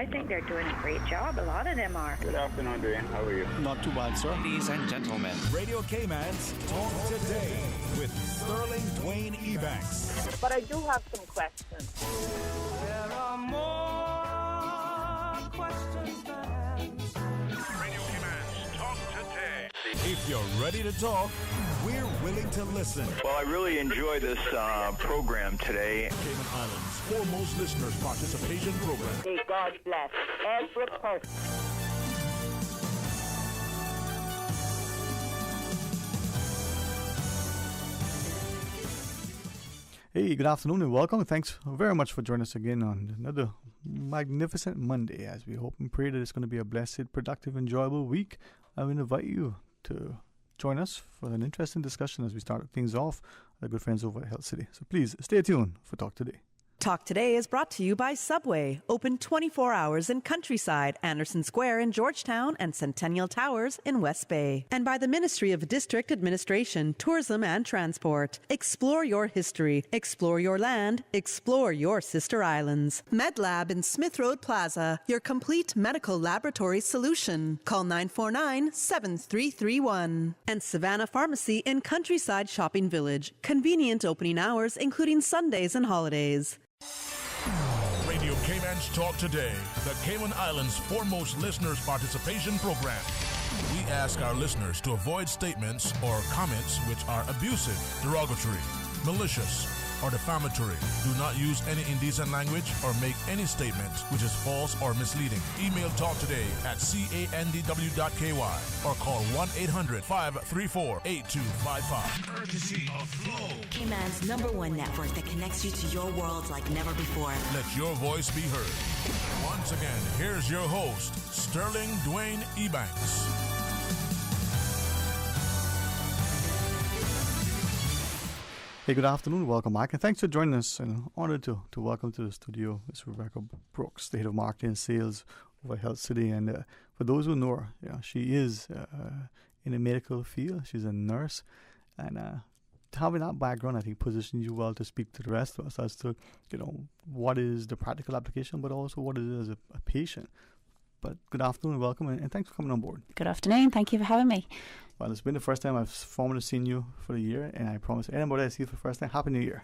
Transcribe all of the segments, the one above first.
I think they're doing a great job. A lot of them are. Good afternoon, Dwayne. How are you? Not too bad, sir. Ladies and gentlemen, Radio Cayman's Talk Today with Sterling Dwayne Ebanks. But I do have some questions. There are more questions than answers. Radio Cayman's Talk Today. If you're ready to talk, we're willing to listen. Well, I really enjoy this program today. Cayman Islands' foremost listeners participation program. May God bless every person. Hey, good afternoon and welcome. Thanks very much for joining us again on another magnificent Monday as we hope and pray that it's going to be a blessed, productive, enjoyable week. I will invite you to join us for an interesting discussion as we start things off with our good friends over at Health City. So please stay tuned for Talk Today. Talk Today is brought to you by Subway, open 24 hours in Countryside, Anderson Square in Georgetown, and Centennial Towers in West Bay. And by the Ministry of District Administration, Tourism and Transport. Explore your history, explore your land, explore your sister islands. MedLab in Smith Road Plaza, your complete medical laboratory solution. Call 949-7331. And Savannah Pharmacy in Countryside Shopping Village, convenient opening hours including Sundays and holidays. Radio Cayman's Talk Today, the Cayman Islands' foremost listeners participation program. We ask our listeners to avoid statements or comments which are abusive, derogatory, malicious, or defamatory. Do not use any indecent language or make any statement which is false or misleading. Email talktoday@candw.ky or call 1-800-534-8255. Courtesy of Flow. Cayman's #1 network that connects you to your world like never before. Let your voice be heard. Once again, here's your host, Sterling Dwayne Ebanks. Hey, good afternoon. Welcome back. And thanks for joining us. And honored to welcome to the studio Ms. Rebecca Brooks, the head of marketing and sales over Health City. And for those who know her, she is in the medical field. She's a nurse. And having that background, I think, positions you well to speak to the rest of us as to, what is the practical application, but also what it is as a patient. But good afternoon and welcome, and thanks for coming on board. Good afternoon. Thank you for having me. Well, it's been the first time I've formally seen you for the year, and I promise anybody I see for the first time, Happy New Year.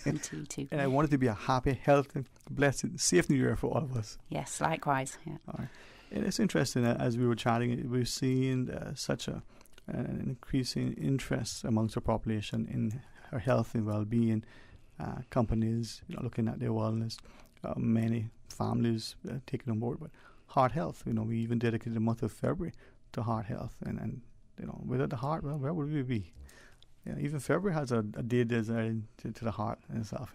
Me too. And I want it to be a happy, healthy, blessed, safe New Year for all of us. Yes, likewise. Yeah. All right. And it's interesting, as we were chatting, we're seeing such an increasing interest amongst the population in her health and well-being. Companies, looking at their wellness, many families taking on board, but heart health. We even dedicated the month of February to heart health, and without the heart, well, where would we be? Even February has a day dedicated to the heart itself.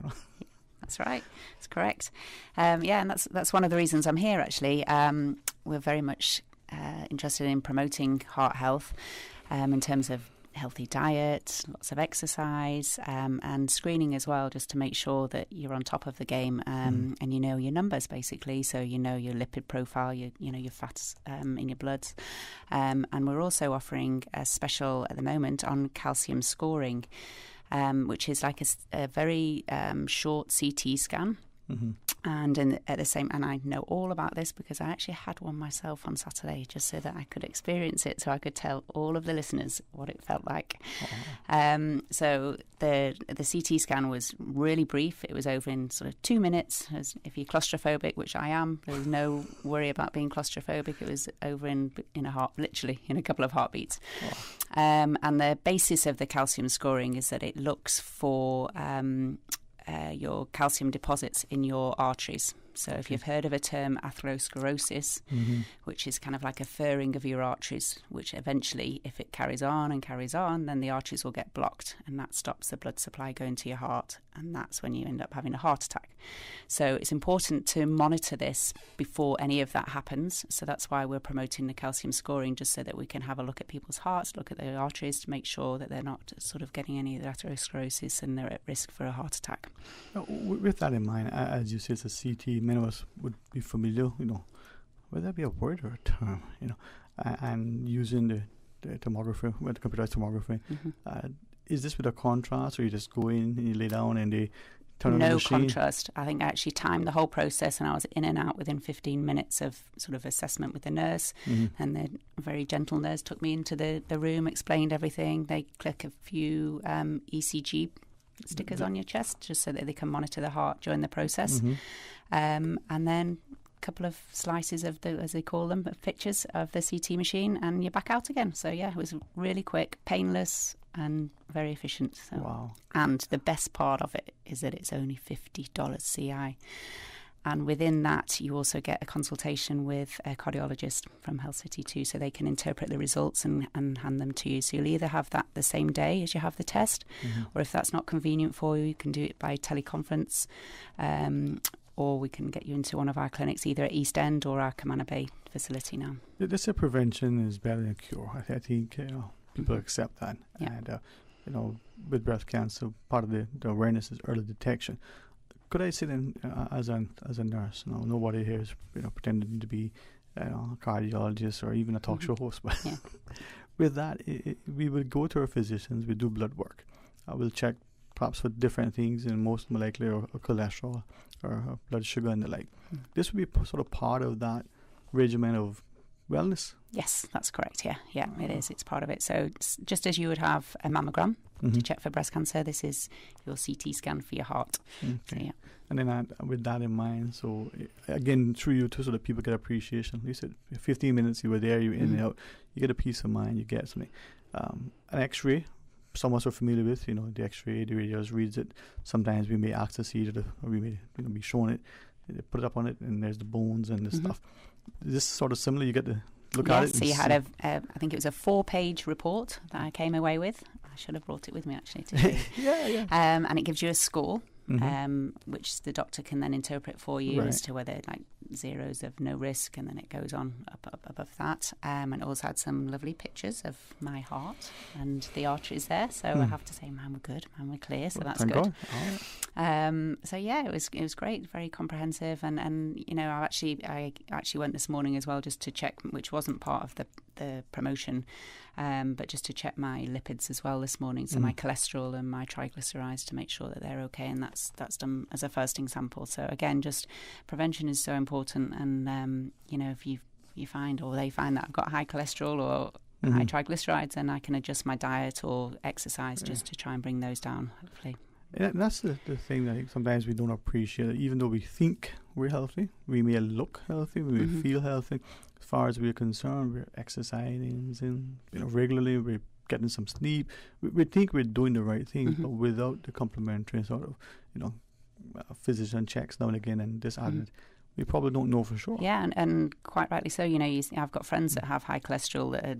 That's right. That's correct. And that's one of the reasons I'm here. Actually, we're very much interested in promoting heart health in terms of healthy diet, lots of exercise, and screening as well, just to make sure that you're on top of the game and you know your numbers basically. So you know your lipid profile, your fats in your bloods, and we're also offering a special at the moment on calcium scoring, which is like a very short CT scan. Mm-hmm. And I know all about this because I actually had one myself on Saturday, just so that I could experience it, so I could tell all of the listeners what it felt like. So the CT scan was really brief. It was over in sort of 2 minutes. If you're claustrophobic, which I am, there was no worry about being claustrophobic. It was over literally in a couple of heartbeats. And the basis of the calcium scoring is that it looks for your calcium deposits in your arteries. So if you've heard of a term atherosclerosis, which is kind of like a furring of your arteries, which eventually, if it carries on, then the arteries will get blocked, and that stops the blood supply going to your heart, and that's when you end up having a heart attack. So it's important to monitor this before any of that happens. So that's why we're promoting the calcium scoring, just so that we can have a look at people's hearts, look at their arteries to make sure that they're not sort of getting any of the atherosclerosis and they're at risk for a heart attack. With that in mind, as you say, it's a CT. Many of us would be familiar, whether that be a word or a term, and using the tomography, the computerized tomography. Is this with a contrast, or you just go in and you lay down and they turn on the no machine? contrast. I think I actually timed the whole process, and I was in and out within 15 minutes of sort of assessment with the nurse. And the very gentle nurse took me into the room, explained everything. They click a few ECG stickers on your chest just so that they can monitor the heart during the process. And then a couple of slices of the, as they call them, pictures of the CT machine, and you're back out again. So yeah, it was really quick, painless, and very efficient. So. Wow. And the best part of it is that it's only $50 CI. And within that, you also get a consultation with a cardiologist from Health City too, so they can interpret the results and hand them to you. So you'll either have that the same day as you have the test, or if that's not convenient for you, you can do it by teleconference, or we can get you into one of our clinics, either at East End or our Camana Bay facility now. They say prevention is better than cure. I think people accept that. Yeah. And, with breast cancer, part of the awareness is early detection. Could I say then, as a nurse, nobody here is pretending to be a cardiologist or even a talk show host, but with that, we will go to our physicians, we do blood work. We'll check perhaps for different things, and most molecular or cholesterol or blood sugar and the like. This would be sort of part of that regimen of wellness. Yes, that's correct. Yeah, it is. It's part of it. So just as you would have a mammogram to check for breast cancer, this is your CT scan for your heart. Okay. So, yeah. And then with that in mind, so again, through you too, so that people get appreciation. You said 15 minutes, you were there, you were in and out, you get a peace of mind, you get something. An X-ray, some of us are familiar with, the X-ray, the radiologist reads it. Sometimes we may access it, or we may be shown it. They put it up on it, and there's the bones and the stuff. Is this sort of similar? You get to look at it. So you had I think it was a 4-page report that I came away with. I should have brought it with me actually today. Yeah. And it gives you a score, which the doctor can then interpret for you as to whether like zeros of no risk, and then it goes on up above that. And it also had some lovely pictures of my heart and the arteries there. So I have to say, mine were good, mine were clear. So that's good. So yeah, it was great, very comprehensive, and I actually went this morning as well just to check, which wasn't part of the promotion, but just to check my lipids as well this morning, so my cholesterol and my triglycerides, to make sure that they're okay, and that's done as a first example. So again, just prevention is so important, and if you find, or they find that I've got high cholesterol or high triglycerides, then I can adjust my diet or exercise just to try and bring those down, hopefully. And that's the thing that I think sometimes we don't appreciate. Even though we think we're healthy, we may look healthy, we may feel healthy. As far as we're concerned, we're exercising regularly, we're getting some sleep. We think we're doing the right thing, but without the complementary sort of, physician checks now and again and this added, we probably don't know for sure. Yeah, and quite rightly so. I've got friends that have high cholesterol that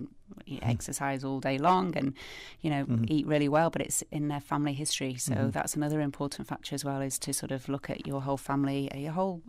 exercise all day long and, eat really well, but it's in their family history. So that's another important factor as well, is to sort of look at your whole family, your whole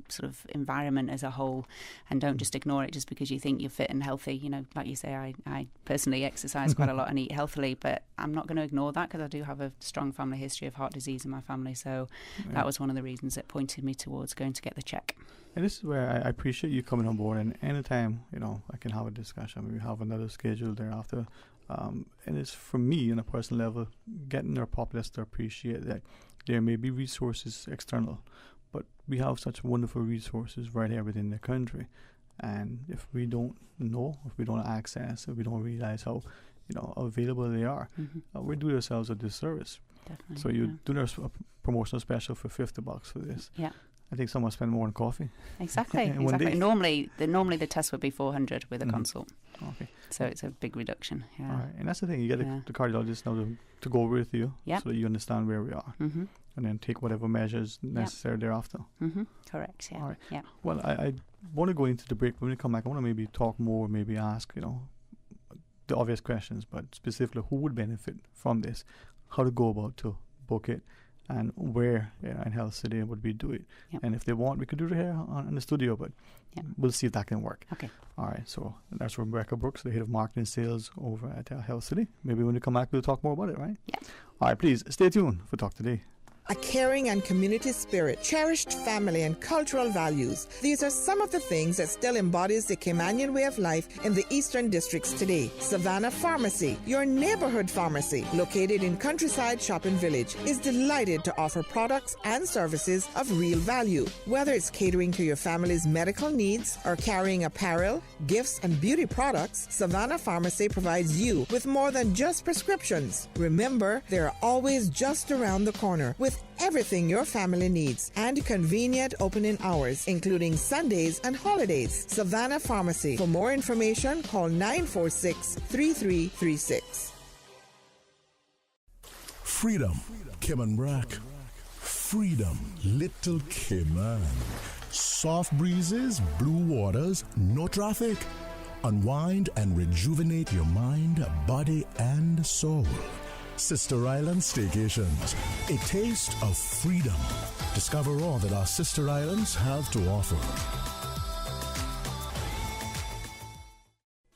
sort of environment as a whole, and don't just ignore it just because you think you're fit and healthy. Like you say, I personally exercise quite a lot and eat healthily, but I'm not going to ignore that because I do have a strong family history of heart disease in my family. So that was one of the reasons that pointed me towards going to get the check. And this is where I appreciate you coming on board, and anytime, I can have a discussion, we have another schedule thereafter. And it's, for me, on a personal level, getting our populace to appreciate that there may be resources external, but we have such wonderful resources right here within the country. And if we don't know, if we don't access, if we don't realize how, available they are, we do ourselves a disservice. Definitely, so you do a promotional special for $50 for this. Yeah. I think someone spent more on coffee. Exactly. Normally the test would be $400 with a consult. Okay. So it's a big reduction. Yeah. All right. And that's the thing. You get the cardiologist now to go over with you, so that you understand where we are, and then take whatever measures necessary thereafter. Correct. Yeah. All right. Yeah. Well, I want to go into the break. When we come back, I want to maybe talk more, maybe ask, the obvious questions, but specifically who would benefit from this, how to go about to book it, and where in Health City would we do it. And if they want, we could do it here in the studio, but we'll see if that can work. Okay. All right, so that's Rebecca Brooks, the head of marketing sales over at Health City. Maybe when we come back, we'll talk more about it, right? Yeah. All right, please stay tuned for Talk Today. a caring and community spirit, cherished family and cultural values. These are some of the things that still embodies the Caymanian way of life in the Eastern Districts today. Savannah Pharmacy, your neighborhood pharmacy, located in Countryside Shopping Village, is delighted to offer products and services of real value. Whether it's catering to your family's medical needs or carrying apparel, gifts, and beauty products, Savannah Pharmacy provides you with more than just prescriptions. Remember, they're always just around the corner with everything your family needs and convenient opening hours, including Sundays and holidays. Savannah Pharmacy. For more information, call 946-3336. Freedom, Cayman Brack. Freedom, Little Cayman. Soft breezes, blue waters, no traffic. Unwind and rejuvenate your mind, body, and soul. Sister Island Staycations, a taste of freedom. Discover all that our sister islands have to offer.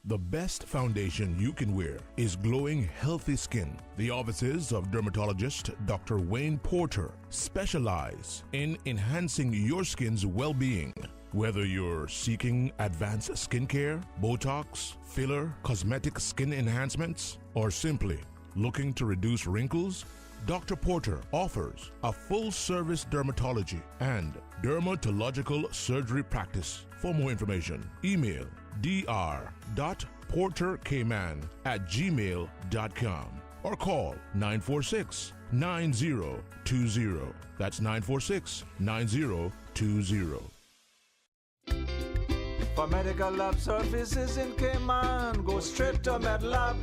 The best foundation you can wear is glowing healthy skin. The offices of dermatologist Dr. Wayne Porter specialize in enhancing your skin's well-being. Whether you're seeking advanced skincare, Botox, filler, cosmetic skin enhancements, or simply looking to reduce wrinkles, Dr. Porter offers a full-service dermatology and dermatological surgery practice. For more information, email dr.portercayman@gmail.com or call 946-9020. That's 946-9020. For medical lab services in Cayman, go straight to MedLab.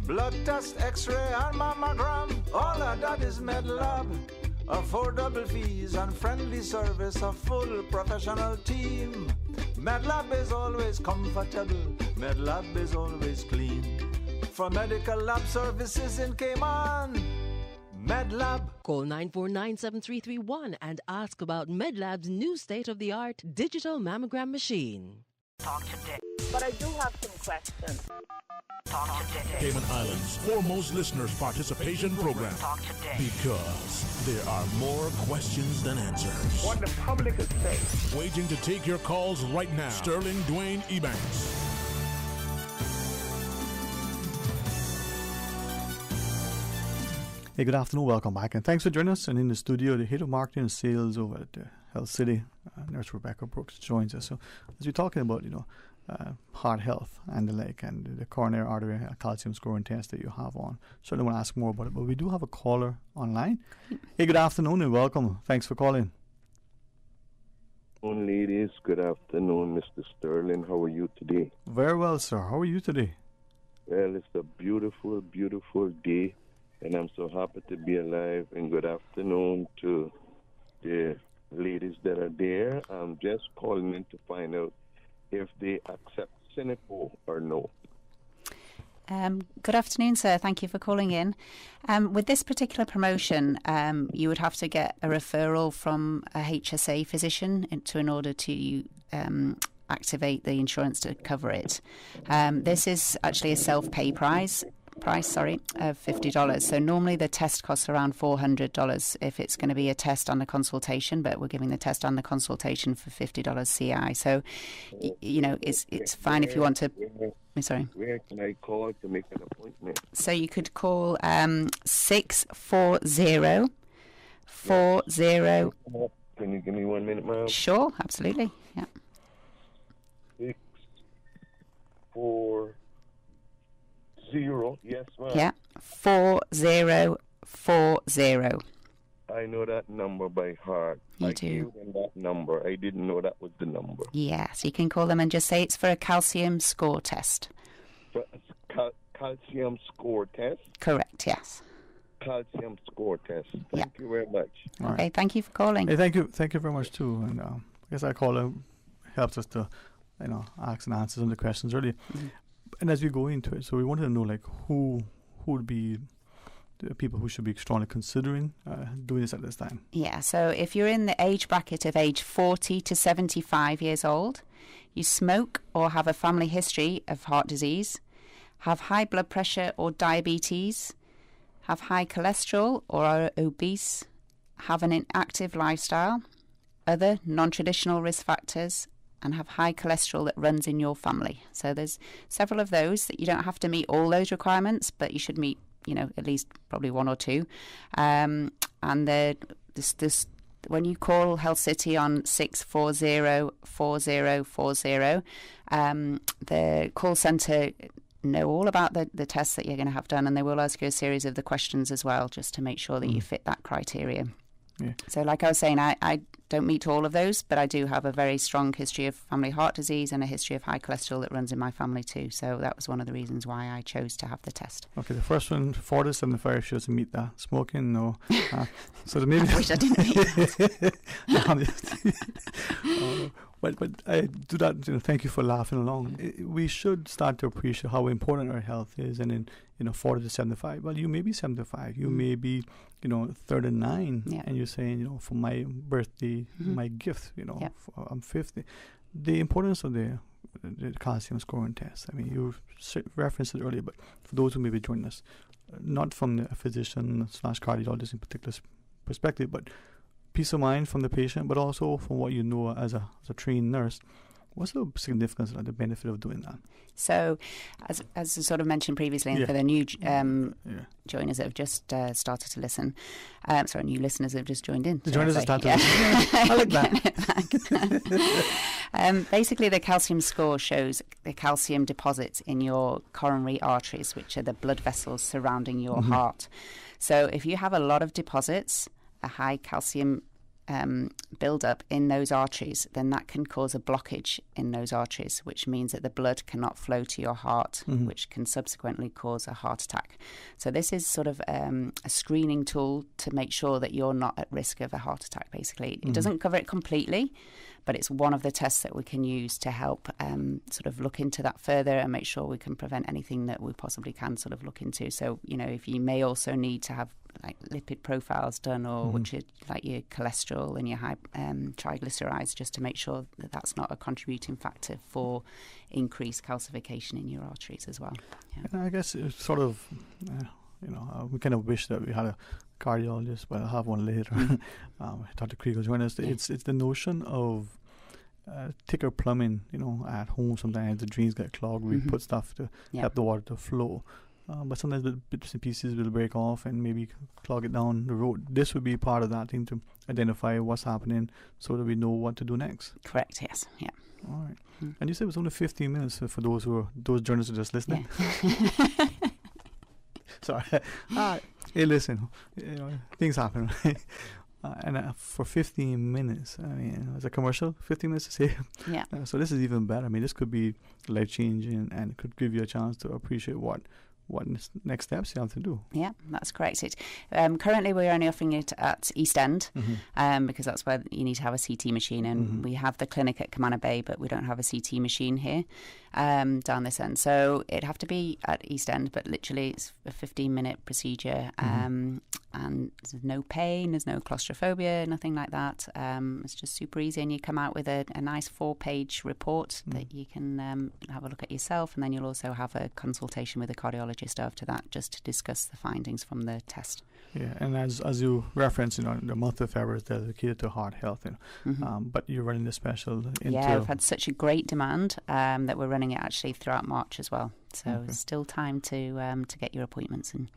Blood test, x-ray, and mammogram, all of that is MedLab. Affordable fees and friendly service, a full professional team. MedLab is always comfortable, MedLab is always clean. For medical lab services in Cayman, MedLab. Call 949-7331 and ask about MedLab's new state-of-the-art digital mammogram machine. Talk today. But I do have some questions. Talk today. Cayman Islands' foremost listeners participation program. Talk today. Because there are more questions than answers. What the public is saying. Waiting to take your calls right now. Sterling Dwayne Ebanks. Hey, good afternoon. Welcome back, and thanks for joining us. And in the studio, the head of marketing and sales over at Health City, Nurse Rebecca Brooks, joins us. So, as we're talking about, heart health and the like, and the coronary artery calcium scoring test that you have on, certainly want to ask more about it. But we do have a caller online. Hey, good afternoon and welcome. Thanks for calling. Ladies, good afternoon, Mr. Sterling. How are you today? Very well, sir. How are you today? Well, it's a beautiful, beautiful day, and I'm so happy to be alive. And good afternoon to the ladies that are there. I'm just calling in to find out if they accept Cineco or no. Good afternoon, sir. Thank you for calling in. With this particular promotion, you would have to get a referral from a HSA physician in order to activate the insurance to cover it. This is actually a self-pay price of $50. So normally the test costs around $400 if it's going to be a test and a consultation, but we're giving the test and the consultation for $50 CI. So, it's fine if you want to. Sorry. Where can I call to make an appointment? So you could call 640-40. Can you give me 1 minute, ma'am? Sure, absolutely. Yeah. 640. Yes, ma'am. Yeah. 4040. I know that number by heart. You do. Gave them that number. I didn't know that was the number. Yeah, so you can call them and just say it's for a calcium score test. For a calcium score test? Correct, yes. Calcium score test. Thank you very much. All Okay, right. thank you for calling. Hey, thank you very much too. And I guess our caller helps us to, ask and answer some of the questions earlier. Mm-hmm. And as we go into it, so we wanted to know who would be the people who should be strongly considering doing this at this time. Yeah, so if you're in the age bracket of age 40 to 75 years old, you smoke or have a family history of heart disease, have high blood pressure or diabetes, have high cholesterol or are obese, have an inactive lifestyle, other non-traditional risk factors, and have high cholesterol that runs in your family. So there's several of those that you don't have to meet all those requirements, but you should meet, at least probably one or two. And this when you call Health City on 640-4040, the call centre know all about the tests that you're going to have done, and they will ask you a series of the questions as well, just to make sure that you fit that criteria. Yeah. So like I was saying, I don't meet all of those, but I do have a very strong history of family heart disease and a history of high cholesterol that runs in my family too. So that was one of the reasons why I chose to have the test. Okay, the first one, 40-75, she doesn't meet that. Smoking, no. So maybe I wish I didn't meet that. But I do that. Thank you for laughing along. We should start to appreciate how important our health is, and in 40-75. Well, you may be 75. You may be 39, and you're saying for my birthday, my gift. I'm 50. The importance of the calcium scoring test. I mean, you referenced it earlier, but for those who may be joining us, not from the physician/cardiologist in particular perspective, but peace of mind from the patient, but also from what you know as a trained nurse. What's the significance and the benefit of doing that? So, as I sort of mentioned previously, and for the new joiners that have just started to listen, new listeners that have just joined in. The joiners have started to listen. I like that. Basically, the calcium score shows the calcium deposits in your coronary arteries, which are the blood vessels surrounding your heart. So, if you have a lot of deposits, a high calcium build-up in those arteries, then that can cause a blockage in those arteries, which means that the blood cannot flow to your heart, which can subsequently cause a heart attack. So this is sort of a screening tool to make sure that you're not at risk of a heart attack, basically. It doesn't cover it completely, but it's one of the tests that we can use to help sort of look into that further and make sure we can prevent anything that we possibly can sort of look into. So, if you may also need to have like lipid profiles done, or which are like your cholesterol and your high triglycerides, just to make sure that that's not a contributing factor for increased calcification in your arteries as well. Yeah. And I guess it's sort of, we kind of wish that we had a cardiologist, but I'll have one later. Dr. Kriegel join us. It's the notion of thicker plumbing, at home. Sometimes the drains get clogged. We put stuff to help the water to flow. But sometimes the bits and pieces will break off and maybe clog it down the road. This would be part of that thing to identify what's happening so that we know what to do next. Correct, yes. Yeah. All right. And you said it was only 15 minutes for those journalists who are just listening. Yeah. Sorry. Hey, listen, things happen, right? And for 15 minutes, I mean, as a commercial, 15 minutes to say. Yeah. So this is even better. I mean, this could be life-changing and could give you a chance to appreciate what next steps you have to do. Yeah, that's correct. Currently, we're only offering it at East End because that's where you need to have a CT machine, and we have the clinic at Camana Bay, but we don't have a CT machine here down this end. So it'd have to be at East End, but literally it's a 15-minute procedure, and there's no pain, there's no claustrophobia, nothing like that. It's just super easy, and you come out with a nice 4-page report that you can have a look at yourself, and then you'll also have a consultation with a cardiologist after that, just to discuss the findings from the test. Yeah, and as you referenced, the month of February is dedicated to heart health, but you're running the special. We've had such a great demand that we're running it actually throughout March as well. So it's still time to get your appointments in.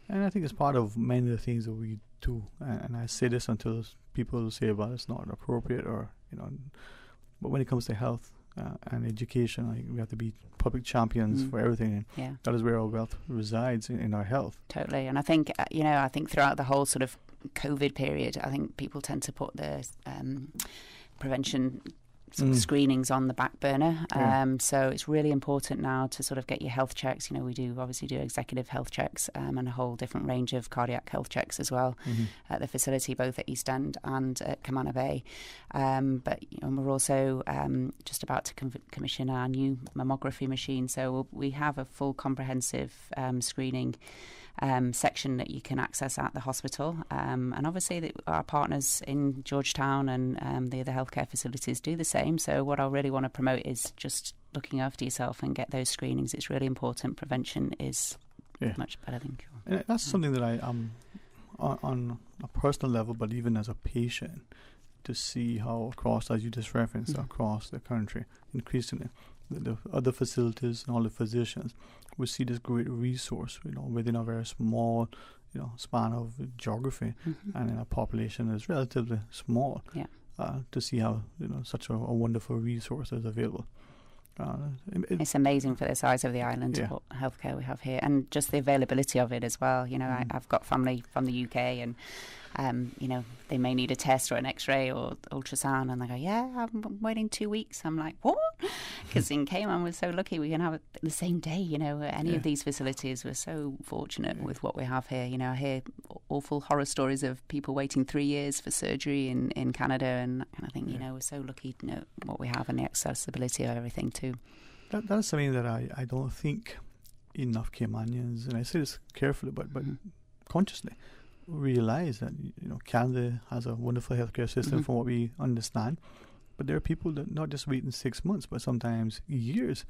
And I think it's part of many of the things that we do. And I say this until people say, well, it's not appropriate, or but when it comes to health and education, we have to be public champions for everything. And that is where our wealth resides, in our health. Totally. And I think I think throughout the whole sort of COVID period, I think people tend to put the prevention sort of screenings on the back burner. So it's really important now to sort of get your health checks. We do obviously do executive health checks and a whole different range of cardiac health checks as well at the facility, both at East End and at Camana Bay. But we're also just about to commission our new mammography machine. So we have a full comprehensive screening section that you can access at the hospital, and obviously our partners in Georgetown and the other healthcare facilities do the same. So what I really want to promote is just looking after yourself and get those screenings. It's really important. Prevention is much better than cure. And that's something that on a personal level, but even as a patient, to see how across, as you just referenced, across the country, increasingly, the other facilities and all the physicians, we see this great resource, within a very small, span of geography, and in a population that's relatively small. Yeah. To see how such a wonderful resource is available. It's amazing for the size of the island, what healthcare we have here, and just the availability of it as well. I've got family from the UK, and they may need a test or an X-ray or ultrasound, and they go, "Yeah, I'm waiting 2 weeks." I'm like, "What?" Because in Cayman we're so lucky we can have it the same day. Any of these facilities, we're so fortunate with what we have here. I hear awful horror stories of people waiting 3 years for surgery in Canada, and I think we're so lucky to know what we have and the accessibility of everything too. That's something that I don't think enough Caymanians, and I say this carefully but consciously, realize that Canada has a wonderful healthcare system from what we understand, but there are people that not just waiting 6 months but sometimes years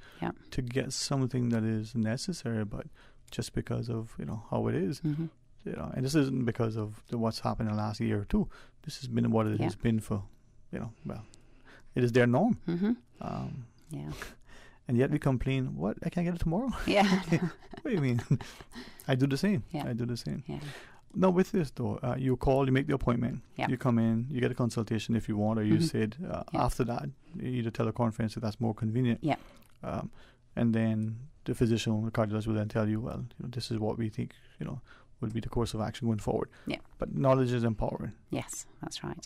to get something that is necessary, but just because of how it is. And this isn't because of what's happened in the last year or two. This has been what it has been for it is their norm. And yet we complain, what, I can't get it tomorrow? Yeah. What do you mean? I do the same. I do the same. Now with this though, you call, you make the appointment, you come in, you get a consultation if you want, or you said after that, either teleconference if that's more convenient. And then the physician, the cardiologist will then tell you, well, this is what we think, would be the course of action going forward. But knowledge is empowering. Yes, that's right.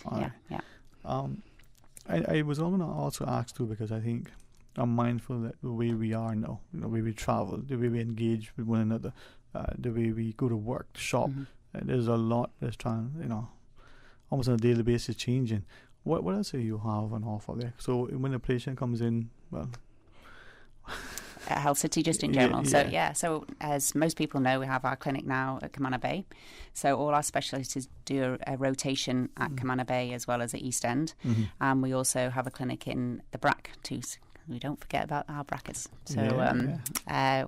I was going to also ask too, because I think I'm mindful that the way we are now, the way we travel, the way we engage with one another, the way we go to work, shop, there's a lot that's trying, almost on a daily basis changing. What else do you have on offer there? So when a patient comes in, well, Health City just in general. So as most people know, we have our clinic now at Camana Bay. So all our specialists do a rotation at Camana Bay as well as at East End. And we also have a clinic in the BRAC too. We don't forget about our brackets. So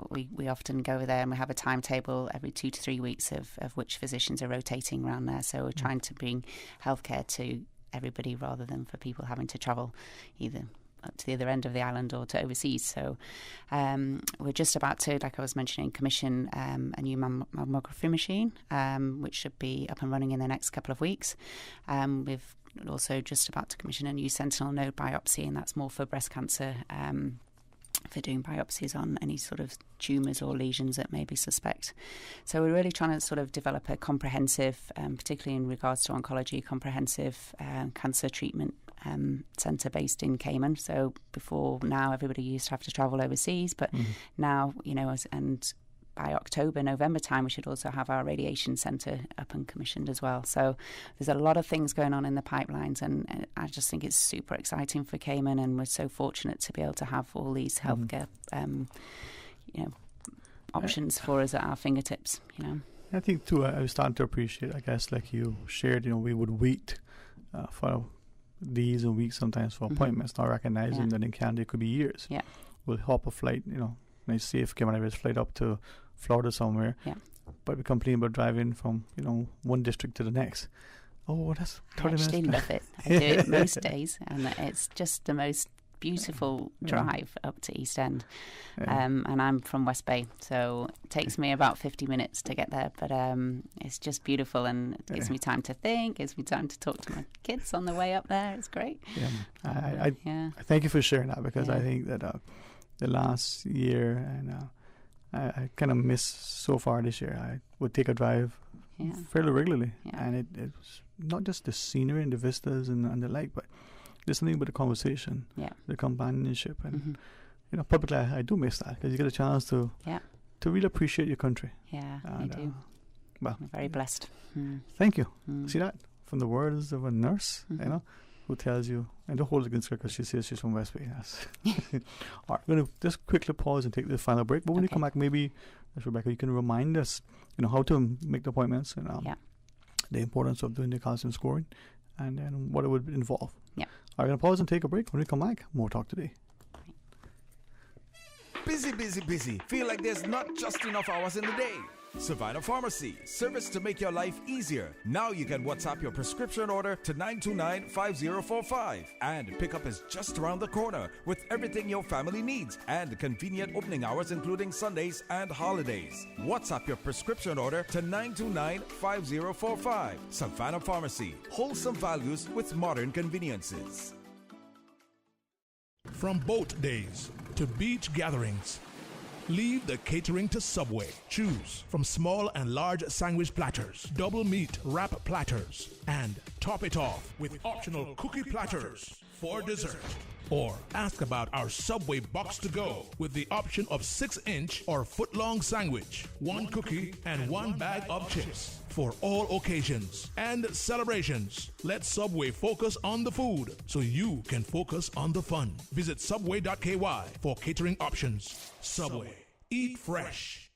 we often go there, and we have a timetable every 2 to 3 weeks of which physicians are rotating around there. So we're trying to bring healthcare to everybody rather than for people having to travel either up to the other end of the island or to overseas. So we're just about to, like I was mentioning, commission a new mammography machine, which should be up and running in the next couple of weeks. We've also just about to commission a new sentinel node biopsy, and that's more for breast cancer, for doing biopsies on any sort of tumours or lesions that may be suspect. So we're really trying to sort of develop a comprehensive, particularly in regards to oncology, comprehensive cancer treatment centre based in Cayman. So before now, everybody used to have to travel overseas, but now, and by October, November time, we should also have our radiation centre up and commissioned as well. So there's a lot of things going on in the pipelines, and I just think it's super exciting for Cayman, and we're so fortunate to be able to have all these healthcare, options for us at our fingertips. I think too, I was starting to appreciate, I guess, like you shared, we would wait for days and weeks sometimes for appointments, not recognizing that in Canada it could be years. We'll hop a flight, nice safe Cayman Airways flight up to Florida somewhere, but we complain about driving from one district to the next. Oh, that's 30 minutes. I actually love it. I do it most days, and it's just the most beautiful drive up to East End. And I'm from West Bay, so it takes me about 50 minutes to get there, but it's just beautiful, and it gives me time to think, gives me time to talk to my kids on the way up there. It's great. I thank you for sharing that, because I think that the last year, and I kind of miss so far this year. I would take a drive fairly regularly, and it's not just the scenery and the vistas and the like, but listening with the conversation, the companionship, and publicly I do miss that, because you get a chance to really appreciate your country. I do. Well, I'm very blessed. Thank you. See that from the words of a nurse, who tells you, and don't hold it against her because she says she's from West Bay. All right, we're going to just quickly pause and take the final break. But when you come back, maybe, Rebecca, you can remind us, how to make the appointments, and the importance of doing the calcium scoring, and then what it would involve. We're going to pause and take a break. When we come back, more talk today. Busy, busy, busy. Feel like there's not just enough hours in the day. Savannah Pharmacy, service to make your life easier. Now you can WhatsApp your prescription order to 929-5045. And pickup is just around the corner with everything your family needs and convenient opening hours including Sundays and holidays. WhatsApp your prescription order to 929-5045. Savannah Pharmacy, wholesome values with modern conveniences. From boat days to beach gatherings, leave the catering to Subway. Choose from small and large sandwich platters, double meat wrap platters, and top it off with optional cookie platters for dessert. Or ask about our Subway box to go with the option of 6-inch or foot-long sandwich, 1 cookie, and 1 bag of chips. For all occasions and celebrations, let Subway focus on the food so you can focus on the fun. Visit subway.ky for catering options. Subway. Eat fresh.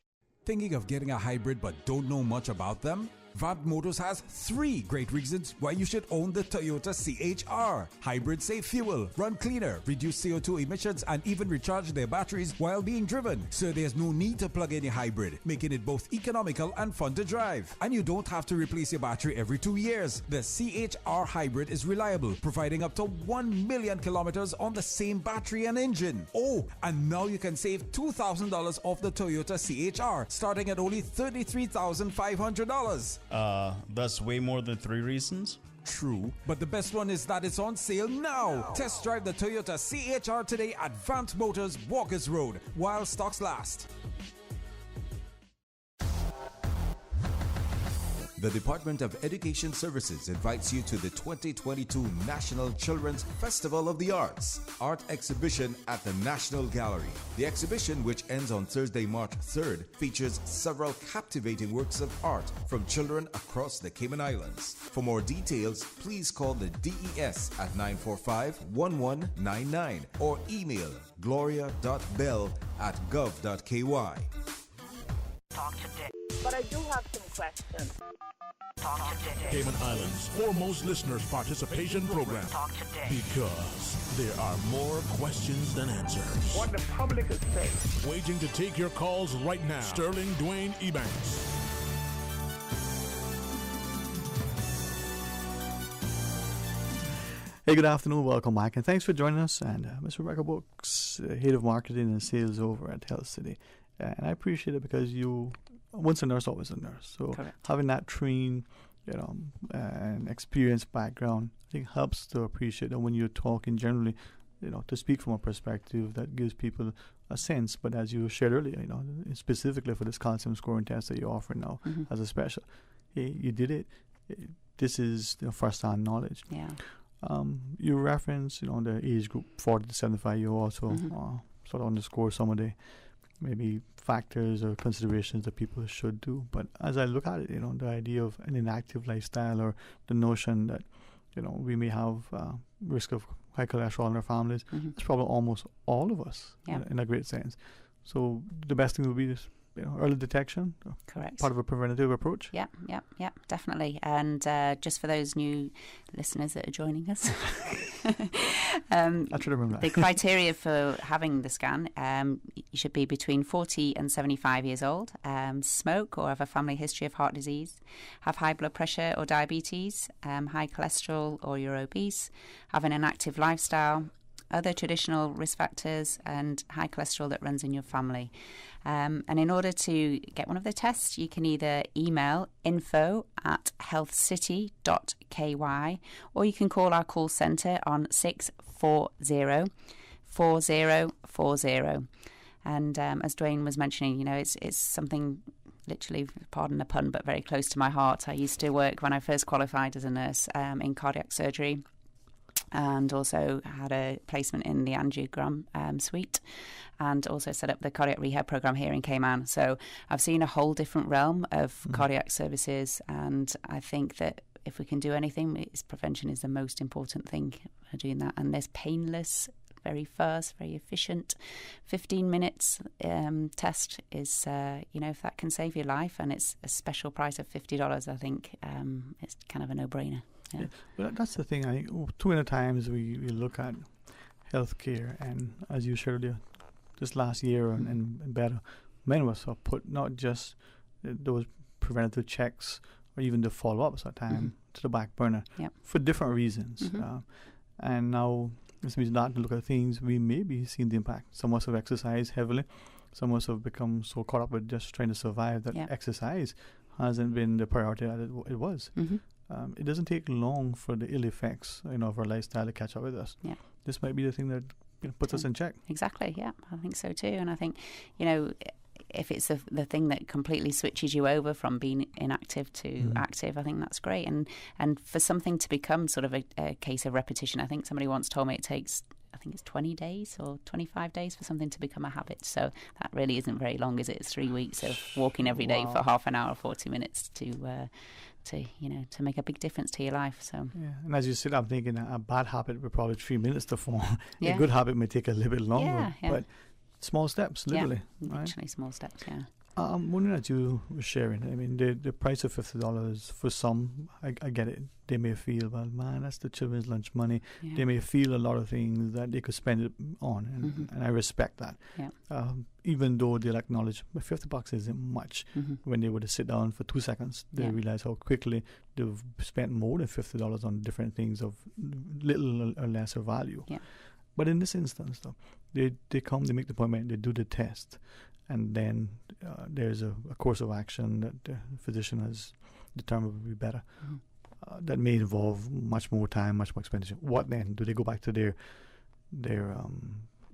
Thinking of getting a hybrid but don't know much about them? Vant Motors has 3 great reasons why you should own the Toyota CHR. Hybrid save fuel, run cleaner, reduce CO2 emissions, and even recharge their batteries while being driven. So there's no need to plug in a hybrid, making it both economical and fun to drive. And you don't have to replace your battery every 2 years. The CHR Hybrid is reliable, providing up to 1 million kilometers on the same battery and engine. Oh, and now you can save $2,000 off the Toyota CHR, starting at only $33,500. That's way more than 3 reasons. True, but the best one is that it's on sale now. Test drive the Toyota CHR today at Vant Motors, Walkers Road, while stocks last. The Department of Education Services invites you to the 2022 National Children's Festival of the Arts art exhibition at the National Gallery. The exhibition, which ends on Thursday, March 3rd, features several captivating works of art from children across the Cayman Islands. For more details, please call the DES at 945-1199 or email gloria.bell@gov.ky. Talk today. But I do have some questions. Talk today. Cayman Islands' foremost listeners participation program. Talk today. Because there are more questions than answers. What the public is saying. Waiting to take your calls right now. Sterling Dwayne Ebanks. Hey, good afternoon. Welcome back, and thanks for joining us. And Ms. Rebecca Brooks, Head of Marketing and Sales over at Health City. And I appreciate it because you, once a nurse, always a nurse. So Correct. having that trained, and experienced background, I think helps to appreciate that when you're talking generally, to speak from a perspective that gives people a sense. But as you shared earlier, specifically for this calcium scoring test that you're offering now as a special, hey, you did it. This is first-hand knowledge. Yeah. You reference, the age group 40 to 75. You also sort of underscore some of the maybe factors or considerations that people should do. But as I look at it, the idea of an inactive lifestyle or the notion that, we may have risk of high cholesterol in our families, it's probably almost all of us in a great sense. So the best thing would be this, early detection. Correct. Part of a preventative approach. Yeah, definitely. And just for those new listeners that are joining us, I should remember that. The criteria for having the scan, you should be between 40 and 75 years old, smoke or have a family history of heart disease, have high blood pressure or diabetes, high cholesterol or you're obese, have an inactive lifestyle, other traditional risk factors, and high cholesterol that runs in your family. And in order to get one of the tests, you can either email info@healthcity.ky or you can call our call centre on 640-4040. And as Dwayne was mentioning, it's something literally, pardon the pun, but very close to my heart. I used to work when I first qualified as a nurse in cardiac surgery, and also had a placement in the angiogram suite, and also set up the cardiac rehab program here in Cayman. So I've seen a whole different realm of cardiac services, and I think that if we can do anything, prevention is the most important thing for doing that. And there's painless, very fast, very efficient 15 minutes test is, if that can save your life, and it's a special price of $50, I think it's kind of a no-brainer. Yeah. But that's the thing. I think too many times we look at healthcare, and as you shared earlier, this last year and better, many of us are put not just those preventative checks or even the follow-ups at time to the back burner Yep. for different reasons. And now, as we start to look at things, we may be seeing the impact. Some of us have exercised heavily. Some of us have become so caught up with just trying to survive that exercise hasn't been the priority that it was. It doesn't take long for the ill effects, of our lifestyle to catch up with us. Yeah. This might be the thing that puts us in check. Exactly, yeah, I think so too. And I think, if it's the thing that completely switches you over from being inactive to active, I think that's great. And for something to become sort of a case of repetition, I think somebody once told me it takes, I think it's 20 days or 25 days for something to become a habit. So that really isn't very long, is it? It's 3 weeks of walking every day for half an hour, 40 minutes to make a big difference to your life. So and as you said, I'm thinking a bad habit would probably 3 minutes to form. Yeah. A good habit may take a little bit longer, Yeah. but small steps, literally. Yeah, right? literally small steps. Yeah. I'm wondering that you were sharing. I mean, the price of $50 for some, I get it. They may feel, well, man, that's the children's lunch money. Yeah. They may feel a lot of things that they could spend it on, and I respect that. Yeah. Even though they'll acknowledge, $50 isn't much. When they were to sit down for 2 seconds, they realize how quickly they've spent more than $50 on different things of little or lesser value. Yeah. But in this instance, though, they come, they make the appointment, they do the test, and then there's a course of action that the physician has determined would be better. That may involve much more time, much more expenditure. What then? Do they go back to their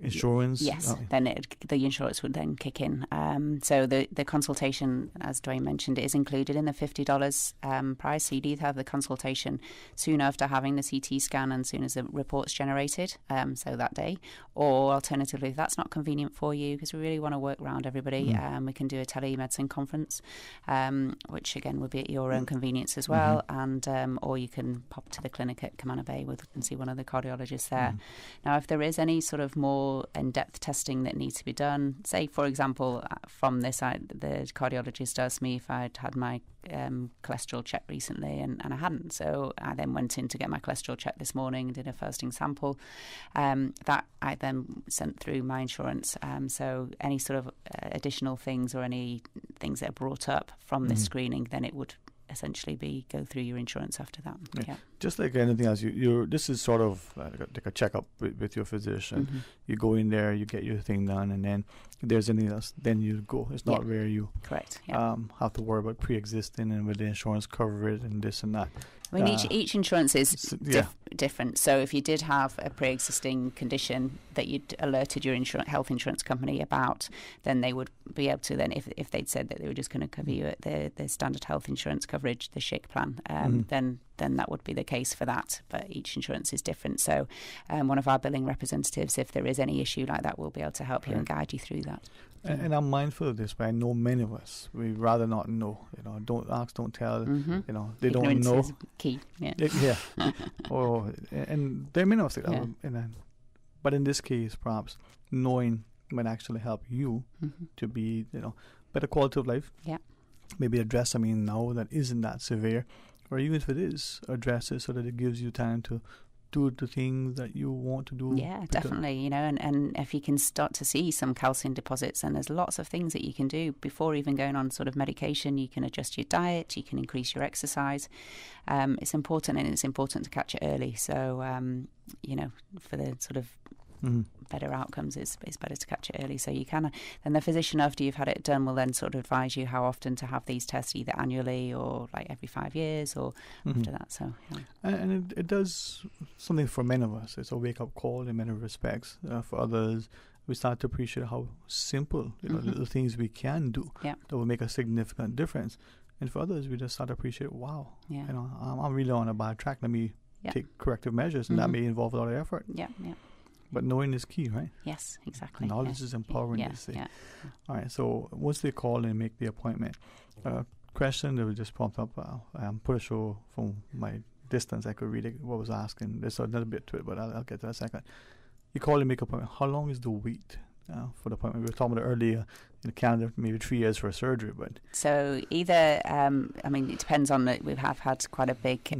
insurance? Yes, then the insurance would then kick in. So the consultation, as Dwayne mentioned, is included in the $50 price. So you'd either have the consultation soon after having the CT scan and soon as the report's generated, so that day, or alternatively, if that's not convenient for you, because we really want to work around everybody, we can do a telemedicine conference, which again would be at your own convenience as well, and or you can pop to the clinic at Camana Bay and see one of the cardiologists there. Now, if there is any sort of more in-depth testing that needs to be done, say for example from this side, the cardiologist asked me if I'd had my cholesterol check recently, and I hadn't, so I then went in to get my cholesterol check this morning, did a fasting sample, that I then sent through my insurance, so any sort of additional things or any things that are brought up from this screening, then it would essentially go through your insurance after that. Yeah. Just like anything else, this is sort of like a checkup with your physician. You go in there, you get your thing done, and then if there's anything else, then you go. It's not where you have to worry about pre-existing and with the insurance coverage and this and that. I mean, each insurance is different. So if you did have a pre-existing condition that you'd alerted your health insurance company about, then they would be able to then, if they'd said that they were just going to cover you at the standard health insurance coverage, the SHIC plan, then that would be the case for that. But each insurance is different. So one of our billing representatives, if there is any issue like that, will be able to help you and guide you through that. And I'm mindful of this, but I know many of us, we'd rather not know. Don't ask, don't tell. They Ignorance don't know. Is key. Yeah. And there are many of us like that. But in this case, perhaps knowing might actually help you to be, better quality of life. Yeah. Maybe address something now that isn't that severe, or even if it is, address it so that it gives you time to do the things that you want to do. Yeah, definitely. And if you can start to see some calcium deposits, and there's lots of things that you can do before even going on sort of medication. You can adjust your diet, you can increase your exercise. It's important, and it's important to catch it early. So, for the sort of better outcomes, it's better to catch it early. So you can, and the physician, after you've had it done, will then sort of advise you how often to have these tests, either annually or like every 5 years or after that. So and it does something for many of us. It's a wake-up call in many respects. For others, we start to appreciate how simple little things we can do that will make a significant difference. And for others, we just start to appreciate, wow, I'm really on a bad track. Let me take corrective measures, and that may involve a lot of effort. Yeah. But knowing is key, right? Yes, exactly. Knowledge is empowering, they say. Yeah. All right, so once they call and make the appointment, question that will just prompt up, I'm pretty sure from my distance I could read what was asking. There's another bit to it, but I'll get to that in a second. You call and make an appointment. How long is the wait for the appointment? We were talking about earlier in Canada, maybe 3 years for a surgery, but... So either, it depends on we have had quite a big...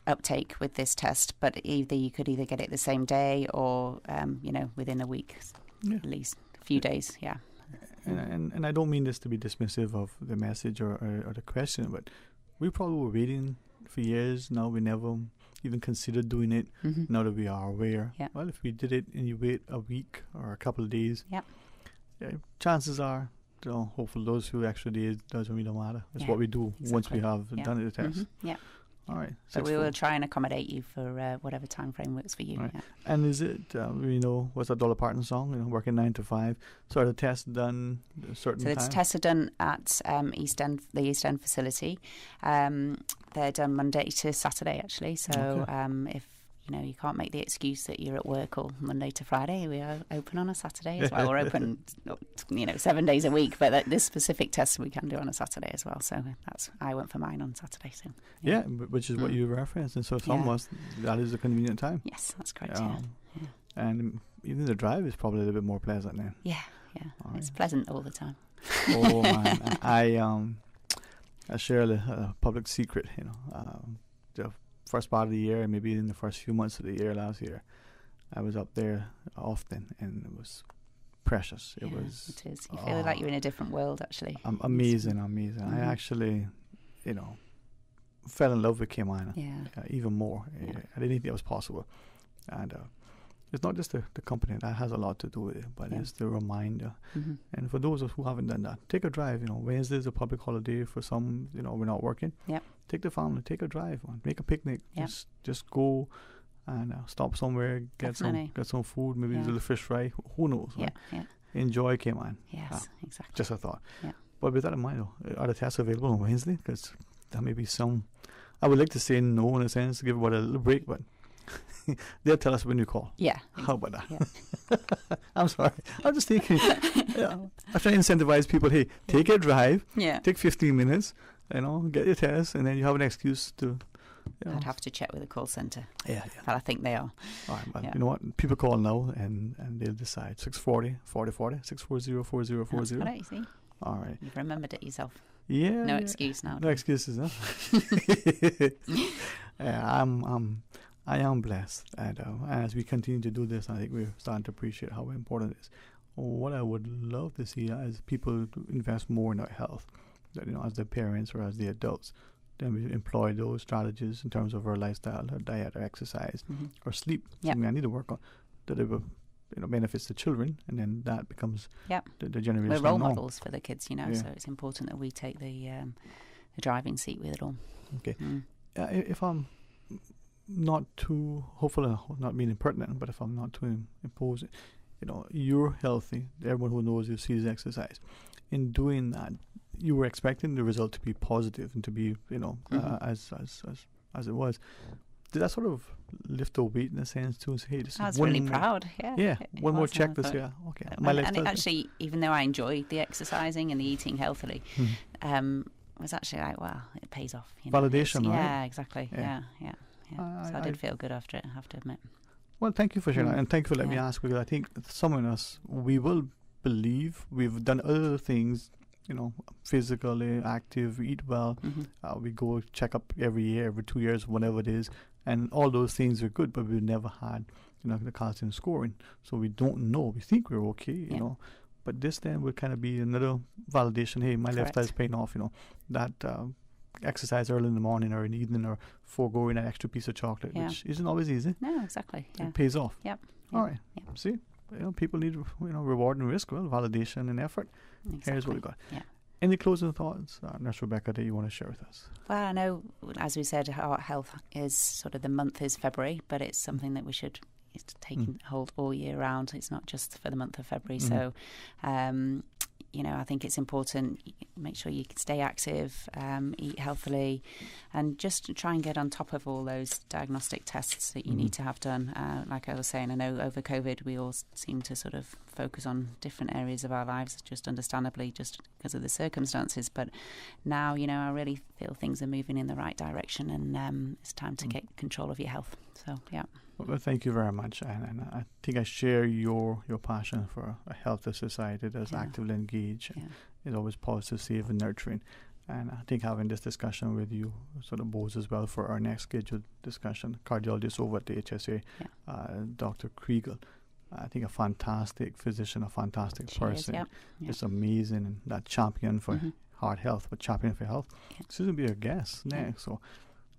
uptake with this test, but you could either get it the same day or within a week, at least a few days. And I don't mean this to be dismissive of the message or the question, but we probably were waiting for years. Now we never even considered doing it. Now that we are aware, well, if we did it and you wait a week or a couple of days, chances are, hopefully those few extra days doesn't really matter. It's what we do once we have done the test. All right. So we will try and accommodate you for whatever time frame works for you. Right. And is it, what's that Dolly Parton song? Working 9 to 5. So are the tests done a certain time? So the tests are done at the East End facility. They're done Monday to Saturday, actually. So if you can't make the excuse that you're at work all Monday to Friday, we are open on a Saturday as well. We're open, 7 days a week, but this specific test we can do on a Saturday as well. So I went for mine on Saturday. So which is what you referenced, and so almost that is a convenient time. Yes, that's correct. And even the drive is probably a little bit more pleasant then. Yeah, it's pleasant all the time. Oh man, I share a public secret. The first part of the year, and maybe in the first few months of the year last year, I was up there often, and it was precious. It is. You feel like you're in a different world, actually. Amazing. I actually, fell in love with Cayman even more. I didn't think that was possible. And it's not just the company that has a lot to do with it, but it's the reminder. And for those of us who haven't done that, take a drive. Wednesday is a public holiday for some. We're not working. Take the family, take a drive, make a picnic. Just go and stop somewhere, get some food, maybe a little fish fry. Who knows? Right? Enjoy Cayman. Yes, exactly. Just a thought. But with that in mind, are the tests available on Wednesday? Because there may be some. I would like to say no in a sense, give everybody a little break, but they'll tell us when you call. Yeah. How about that? I'm sorry. I'm just thinking. I'm trying to incentivize people. Hey, take a drive. Take 15 minutes. Get your test, and then you have an excuse to. I'd have to check with the call centre. Yeah. But I think they are. All right, but you know what? People call now, and they'll decide. 640-4040, 640-4040. That's right, see? All right. You've remembered it yourself. Yeah. No excuse now. No excuses, huh? I am blessed, and as we continue to do this, I think we're starting to appreciate how important it is. What I would love to see is people to invest more in our health, that as the parents or as the adults, then we employ those strategies in terms of our lifestyle, our diet, or exercise, or sleep. Something I need to work on that it will, benefits the children, and then that becomes the generation. We're role models for the kids, so it's important that we take the driving seat with it all. Okay. If I'm not too, hopefully not being impertinent, but if I'm not too imposing, you're healthy. Everyone who knows you sees exercise. In doing that, you were expecting the result to be positive and to be, as it was. Did that sort of lift the weight in a sense too? And say, hey, this I was one really more, proud. One more check this year. Okay, my and it actually, even though I enjoyed the exercising and the eating healthily, was actually like, wow, it pays off. Validation, right? Yeah, exactly. Yeah. So I did feel good after it, I have to admit. Well, thank you for sharing that, and thank you for letting me ask, because I think some of us, we will believe we've done other things, physically active, we eat well, we go check up every year, every 2 years, whatever it is, and all those things are good, but we've never had, the calcium scoring, so we don't know. We think we're okay, but this then would kind of be another validation. Hey, my lifestyle is paying off. That exercise early in the morning or in the evening, or foregoing an extra piece of chocolate, which isn't always easy. No, exactly. It pays off. Yep. All right. Yep. See, people need reward and risk. Well, validation and effort. Exactly. Here's what we got. Yeah. Any closing thoughts, Nurse Rebecca, that you want to share with us? Well, I know, as we said, heart health is sort of the month is February, but it's something that we should take hold all year round. It's not just for the month of February. So, I think it's important, make sure you can stay active, eat healthily, and just try and get on top of all those diagnostic tests that you need to have done. Like I was saying, I know over COVID we all seem to sort of focus on different areas of our lives, just understandably, just because of the circumstances. But now, I really feel things are moving in the right direction, and it's time to get control of your health. So, yeah. Well, thank you very much, and I think I share your passion for a healthy society that's actively engaged. It's always positive, safe, and nurturing. And I think having this discussion with you sort of bodes as well for our next scheduled discussion. Cardiologist over at the HSA, Dr. Kriegel. I think a fantastic physician, a fantastic person. Yep. Just amazing, and that champion for heart health, but champion for health. She's going to be our guest next. So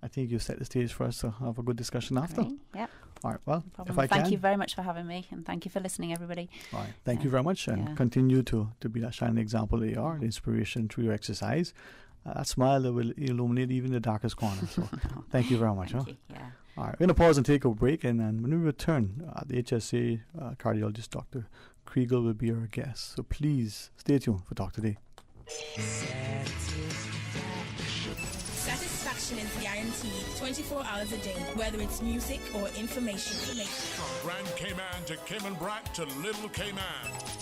I think you set the stage for us to have a good discussion after. Yep. All right, well, no problem. Thank you very much for having me, and thank you for listening, everybody. All right, thank you very much, and continue to be that shining example that you are, the inspiration through your exercise. That smile that will illuminate even the darkest corner. So thank you very much. Thank you. Yeah. All right, we're going to pause and take a break, and then when we return, the HSA cardiologist, Dr. Kriegel, will be our guest. So please stay tuned for Talk Today. Satisfaction is guaranteed 24 hours a day, whether it's music or information. From Grand Cayman to Cayman Brac to Little Cayman,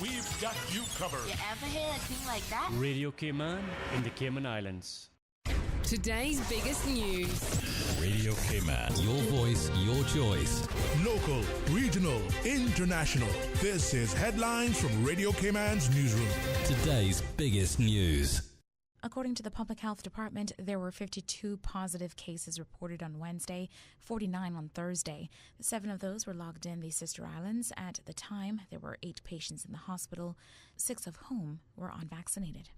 we've got you covered. You ever hear a thing like that? Radio Cayman in the Cayman Islands. Today's biggest news. Radio Cayman, your voice, your choice. Local, regional, international. This is Headlines from Radio Cayman's newsroom. Today's biggest news. According to the Public Health Department, there were 52 positive cases reported on Wednesday, 49 on Thursday. 7 of those were logged in the Sister Islands. At the time, there were 8 patients in the hospital, 6 of whom were unvaccinated.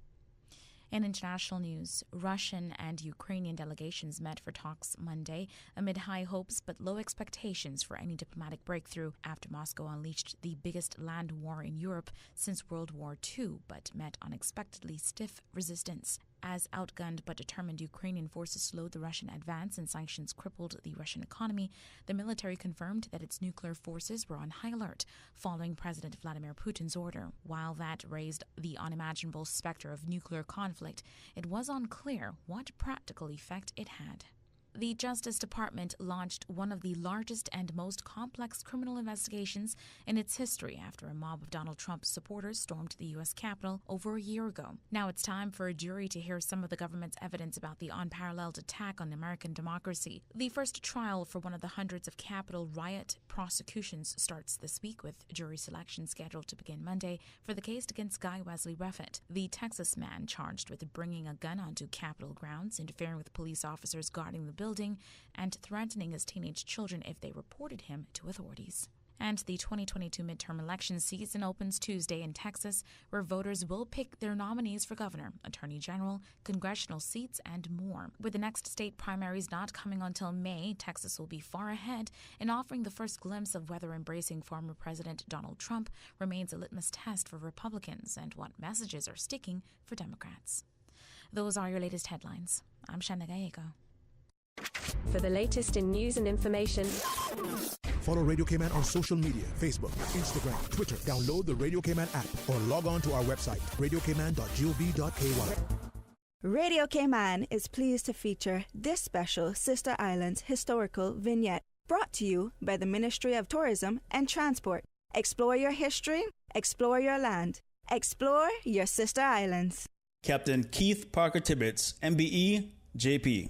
In international news, Russian and Ukrainian delegations met for talks Monday amid high hopes but low expectations for any diplomatic breakthrough after Moscow unleashed the biggest land war in Europe since World War II, but met unexpectedly stiff resistance. As outgunned but determined Ukrainian forces slowed the Russian advance and sanctions crippled the Russian economy, the military confirmed that its nuclear forces were on high alert following President Vladimir Putin's order. While that raised the unimaginable specter of nuclear conflict, it was unclear what practical effect it had. The Justice Department launched one of the largest and most complex criminal investigations in its history after a mob of Donald Trump's supporters stormed the U.S. Capitol over a year ago. Now it's time for a jury to hear some of the government's evidence about the unparalleled attack on American democracy. The first trial for one of the hundreds of Capitol riot prosecutions starts this week, with jury selection scheduled to begin Monday for the case against Guy Wesley Reffitt, the Texas man charged with bringing a gun onto Capitol grounds, interfering with police officers guarding the building, and threatening his teenage children if they reported him to authorities. And the 2022 midterm election season opens Tuesday in Texas, where voters will pick their nominees for governor, attorney general, congressional seats, and more. With the next state primaries not coming until May, Texas will be far ahead in offering the first glimpse of whether embracing former President Donald Trump remains a litmus test for Republicans and what messages are sticking for Democrats. Those are your latest headlines. I'm Shanna Gallego. For the latest in news and information, follow Radio Cayman on social media, Facebook, Instagram, Twitter. Download the Radio Cayman app or log on to our website, radiocayman.gov.ky. Radio Cayman is pleased to feature this special Sister Islands historical vignette, brought to you by the Ministry of Tourism and Transport. Explore your history, explore your land, explore your Sister Islands. Captain Keith Parker Tibbetts, MBE, JP.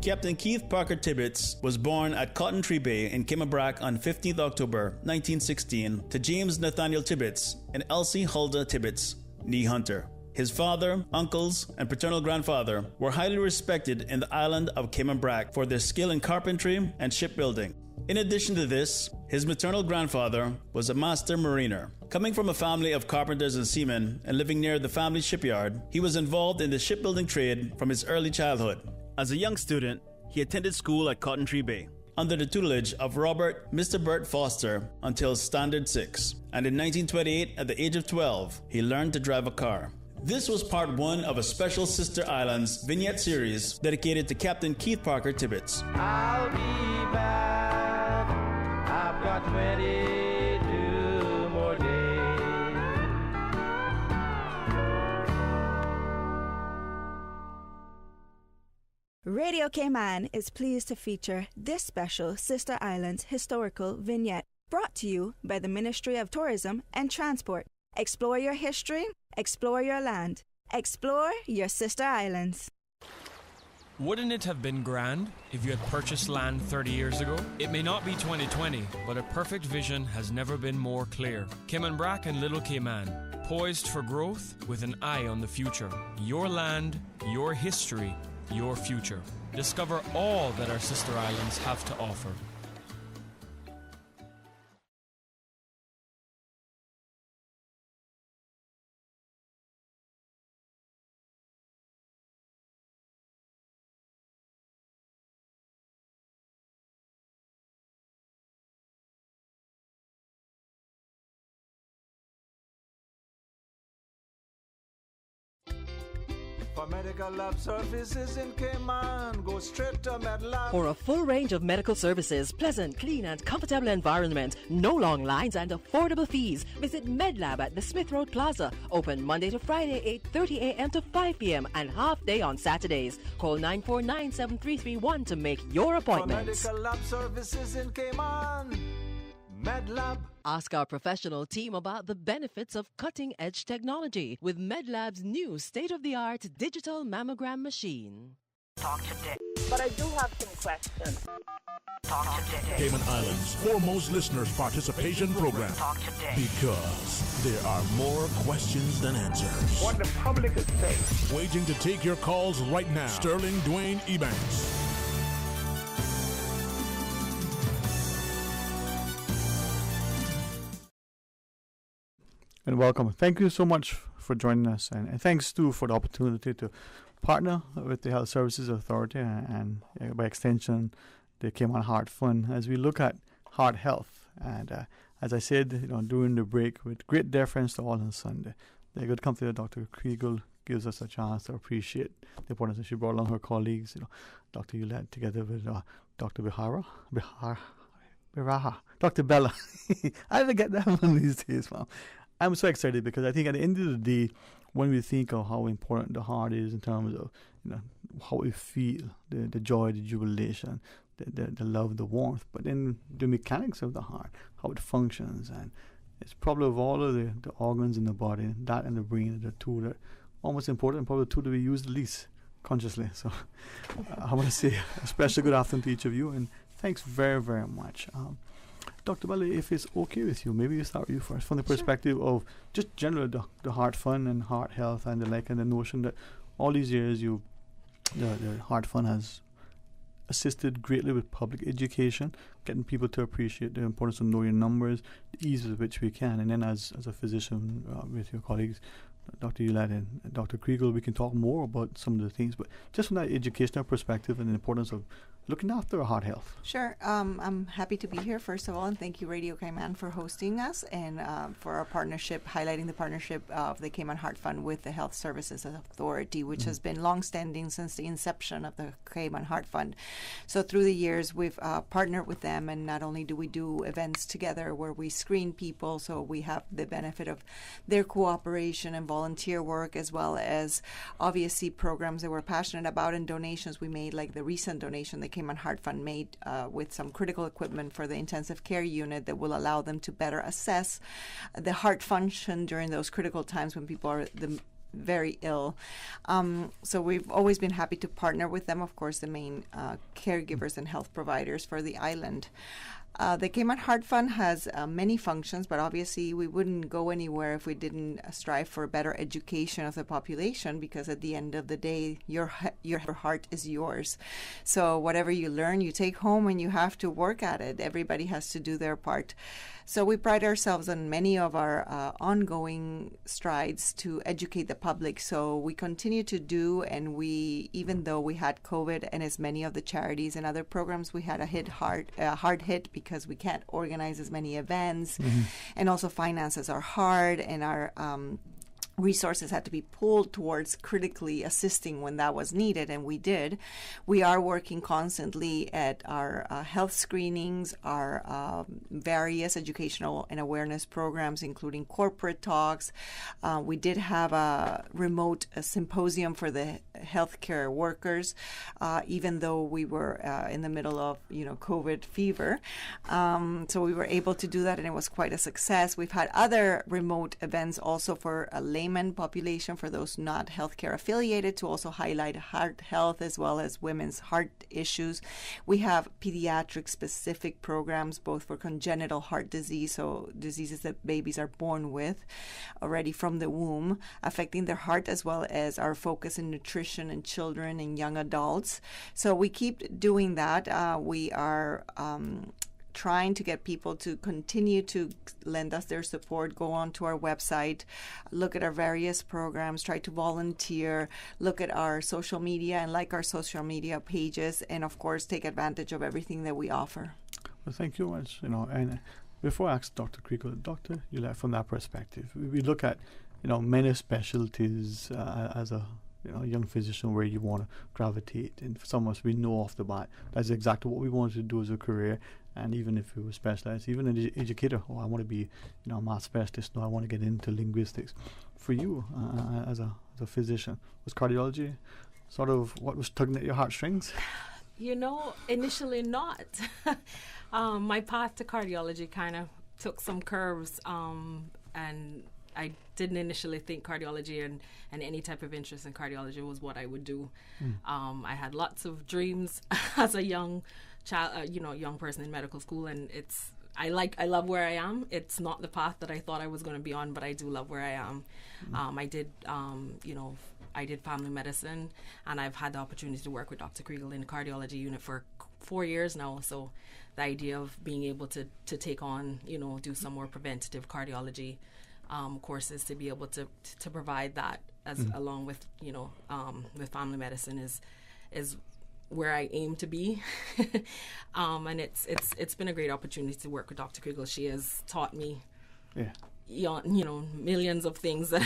Captain Keith Parker Tibbetts was born at Cotton Tree Bay in Cayman Brac on 15th October 1916 to James Nathaniel Tibbetts and Elsie Huldah Tibbetts, nee Hunter. His father, uncles, and paternal grandfather were highly respected in the island of Cayman Brac for their skill in carpentry and shipbuilding. In addition to this, his maternal grandfather was a master mariner. Coming from a family of carpenters and seamen and living near the family shipyard, he was involved in the shipbuilding trade from his early childhood. As a young student, he attended school at Cotton Tree Bay under the tutelage of Robert Mr. Bert Foster until Standard 6. And in 1928, at the age of 12, he learned to drive a car. This was part 1 of a special Sister Islands vignette series dedicated to Captain Keith Parker Tibbetts. I'll be back. I've got 22 more days. Radio Cayman is pleased to feature this special Sister Islands historical vignette, brought to you by the Ministry of Tourism and Transport. Explore your history, explore your land, explore your Sister Islands. Wouldn't it have been grand if you had purchased land 30 years ago? It may not be 2020, but a perfect vision has never been more clear. Cayman Brac and Little Cayman, poised for growth with an eye on the future. Your land, your history, your future. Discover all that our sister islands have to offer. For medical lab services in Cayman, go straight to MedLab. For a full range of medical services, pleasant, clean and comfortable environment, no long lines and affordable fees, visit MedLab at the Smith Road Plaza. Open Monday to Friday, 8:30 a.m. to 5 p.m. and half day on Saturdays. Call 949-7331 to make your appointment. For medical lab services in Cayman, MedLab. Ask our professional team about the benefits of cutting-edge technology with MedLab's new state-of-the-art digital mammogram machine. Talk today. But I do have some questions. Talk today. Cayman Islands' foremost listeners participation program. Talk today. Because there are more questions than answers. What the public is saying. Waging to take your calls right now. Sterling Dwayne Ebanks. And welcome. Thank you so much for joining us, and thanks too for the opportunity to partner with the Health Services Authority and by extension the Cayman Heart Fund as we look at heart health. And as I said, during the break, with great deference to all on Sunday, the good company of Dr. Kriegel gives us a chance to appreciate the importance that she brought along her colleagues, Dr. Ulett together with Dr. Dr. Bella. I forget that one these days, ma'am. I'm so excited because I think at the end of the day, when we think of how important the heart is in terms of how we feel, the joy, the jubilation, the love, the warmth, but then the mechanics of the heart, how it functions, and it's probably of all of the organs in the body, that and the brain are the two that are most important, probably the two that we use the least consciously. So I want to say a special good afternoon to each of you, and thanks very, very much. Dr. Bella, if it's okay with you, maybe we start with you first from the perspective of just generally the Heart Fund and heart health and the notion that all these years the Heart Fund has assisted greatly with public education, getting people to appreciate the importance of knowing your numbers, the ease with which we can. And then as a physician with your colleagues, Dr. Ulett and Dr. Kriegel, we can talk more about some of the things. But just from that educational perspective and the importance of looking after our heart health. Sure. I'm happy to be here, first of all, and thank you, Radio Cayman, for hosting us and for our partnership, highlighting the partnership of the Cayman Heart Fund with the Health Services Authority, which has been long-standing since the inception of the Cayman Heart Fund. So through the years, we've partnered with them, and not only do we do events together where we screen people, so we have the benefit of their cooperation and volunteer work, as well as obviously programs that we're passionate about and donations we made, like the recent donation the Cayman Heart Fund made with some critical equipment for the intensive care unit that will allow them to better assess the heart function during those critical times when people are very ill. So we've always been happy to partner with them, of course, the main caregivers and health providers for the island. The Cayman Heart Fund has many functions, but obviously we wouldn't go anywhere if we didn't strive for better education of the population, because at the end of the day, your heart is yours. So whatever you learn, you take home and you have to work at it. Everybody has to do their part. So we pride ourselves on many of our ongoing strides to educate the public. So we continue to do, and we, even though we had COVID and as many of the charities and other programs, we had a hard hit because we can't organize as many events, and also finances are hard, and our resources had to be pulled towards critically assisting when that was needed, and we did. We are working constantly at our health screenings, our various educational and awareness programs, including corporate talks. We did have a remote symposium for the healthcare workers, even though we were in the middle of, COVID fever. So we were able to do that, and it was quite a success. We've had other remote events also for a layman population, for those not healthcare affiliated, to also highlight heart health as well as women's heart issues. We have pediatric specific programs, both for congenital heart disease, so diseases that babies are born with already from the womb, affecting their heart, as well as our focus in nutrition in children and young adults. So we keep doing that. We are trying to get people to continue to lend us their support, go onto our website, look at our various programs, try to volunteer, look at our social media and like our social media pages, and of course take advantage of everything that we offer. Well, thank you much. And before I ask Dr. Kriegel, Dr. Ulett, from that perspective, we look at many specialties as a young physician where you want to gravitate, and for some of us, we know off the bat that's exactly what we wanted to do as a career. And even if we were specialized, even an educator, I want to be a math specialist, no, I want to get into linguistics. For you, as a physician, was cardiology sort of what was tugging at your heartstrings? Initially not. My path to cardiology kind of took some curves, and I didn't initially think cardiology and any type of interest in cardiology was what I would do. I had lots of dreams as a young child, young person in medical school, and I love where I am. It's not the path that I thought I was going to be on, but I do love where I am. I did family medicine, and I've had the opportunity to work with Dr. Kriegel in the cardiology unit for 4 years now. So the idea of being able to take on, do some more preventative cardiology courses, to be able to provide that as along with with family medicine is where I aim to be. And it's been a great opportunity to work with Dr. Kriegel. She has taught me millions of things that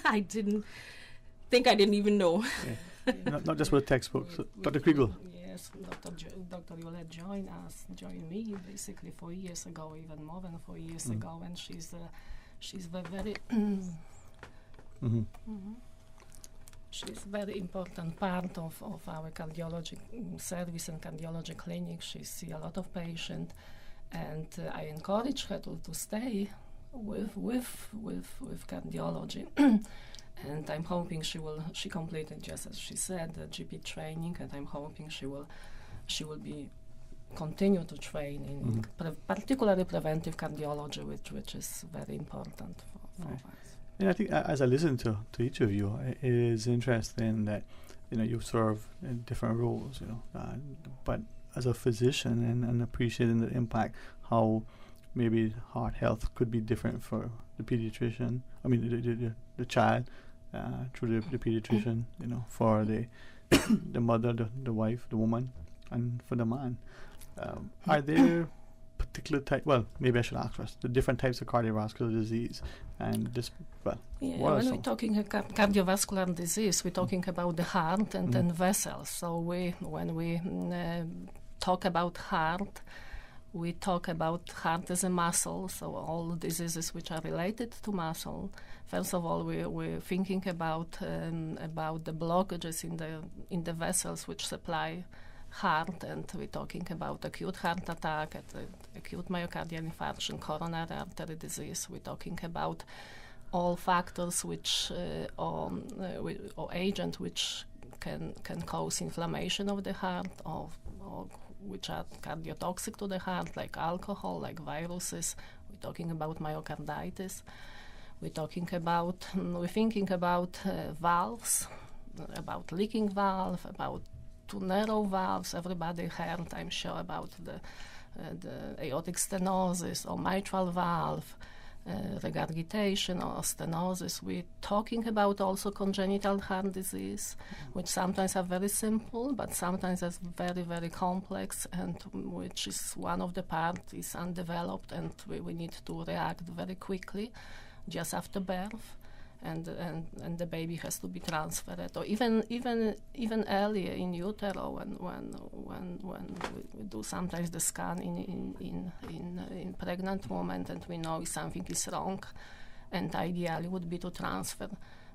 I didn't even know. Not just with textbooks. Dr. Kriegel. Yes, Dr. Ulett joined me basically 4 years ago, even more than 4 years ago, and she's very she's very important part of our cardiology service and cardiology clinic. She sees a lot of patients, and I encourage her to stay with cardiology. And I'm hoping she completed, just as she said, the GP training, and I'm hoping she will continue to train in particularly preventive cardiology, which is very important for us. And I think as I listen to each of you, it is interesting that you serve in different roles, but as a physician and appreciating the impact, how maybe heart health could be different for the pediatrician. I mean the child through the pediatrician, for the mother, the wife, the woman, and for the man. Are there particular type? Well, maybe I should ask first the different types of cardiovascular disease, and this. Well, when we're talking cardiovascular disease, we're talking about the heart and vessels. So when we talk about heart, we talk about heart as a muscle. So all diseases which are related to muscle. First of all, we're thinking about the blockages in the vessels which supply heart, and we're talking about acute heart attack, acute myocardial infarction, coronary artery disease. We're talking about all factors which or agents which can cause inflammation of the heart, or which are cardiotoxic to the heart, like alcohol, like viruses. We're talking about myocarditis. We're thinking about valves, about leaking valve, about to narrow valves. Everybody heard, I'm sure, about the aortic stenosis or mitral valve, regurgitation or stenosis. We're talking about also congenital heart disease, which sometimes are very simple, but sometimes is very, very complex, and which is one of the parts is undeveloped, and we need to react very quickly just after birth. And the baby has to be transferred, or even earlier in utero when we do sometimes the scan in pregnant woman, and we know something is wrong, and ideally would be to transfer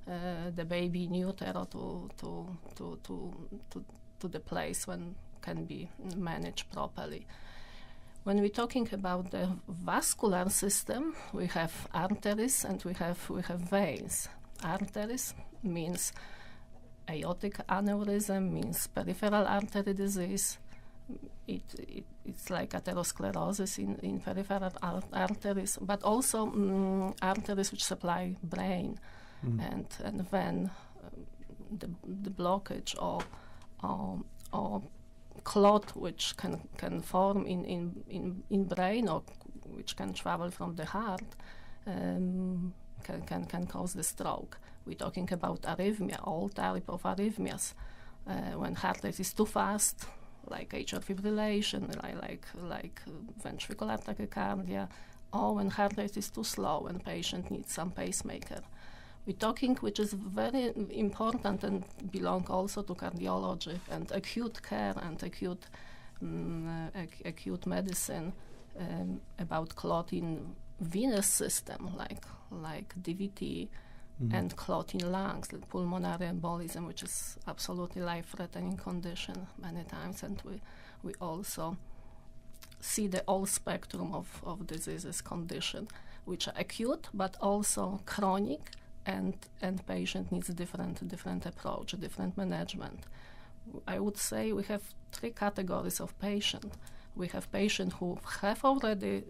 the baby in utero to the place when can be managed properly. When we're talking about the vascular system, we have arteries and we have veins. Arteries means aortic aneurysm, means peripheral artery disease. It's like atherosclerosis in peripheral arteries, but also arteries which supply brain, and when the blockage or clot which can form in brain or which can travel from the heart can cause the stroke. We're talking about arrhythmia, all type of arrhythmias. When heart rate is too fast, like atrial fibrillation, like ventricular tachycardia, or when heart rate is too slow and patient needs some pacemaker. We're talking, which is very important and belong also to cardiology and acute care and acute medicine, about clot in venous system, like DVT, and clot in lungs, like pulmonary embolism, which is absolutely life-threatening condition many times, and we also see the whole spectrum of diseases condition, which are acute but also chronic, and patient needs a different approach, a different management. I would say we have three categories of patient. We have patients who have already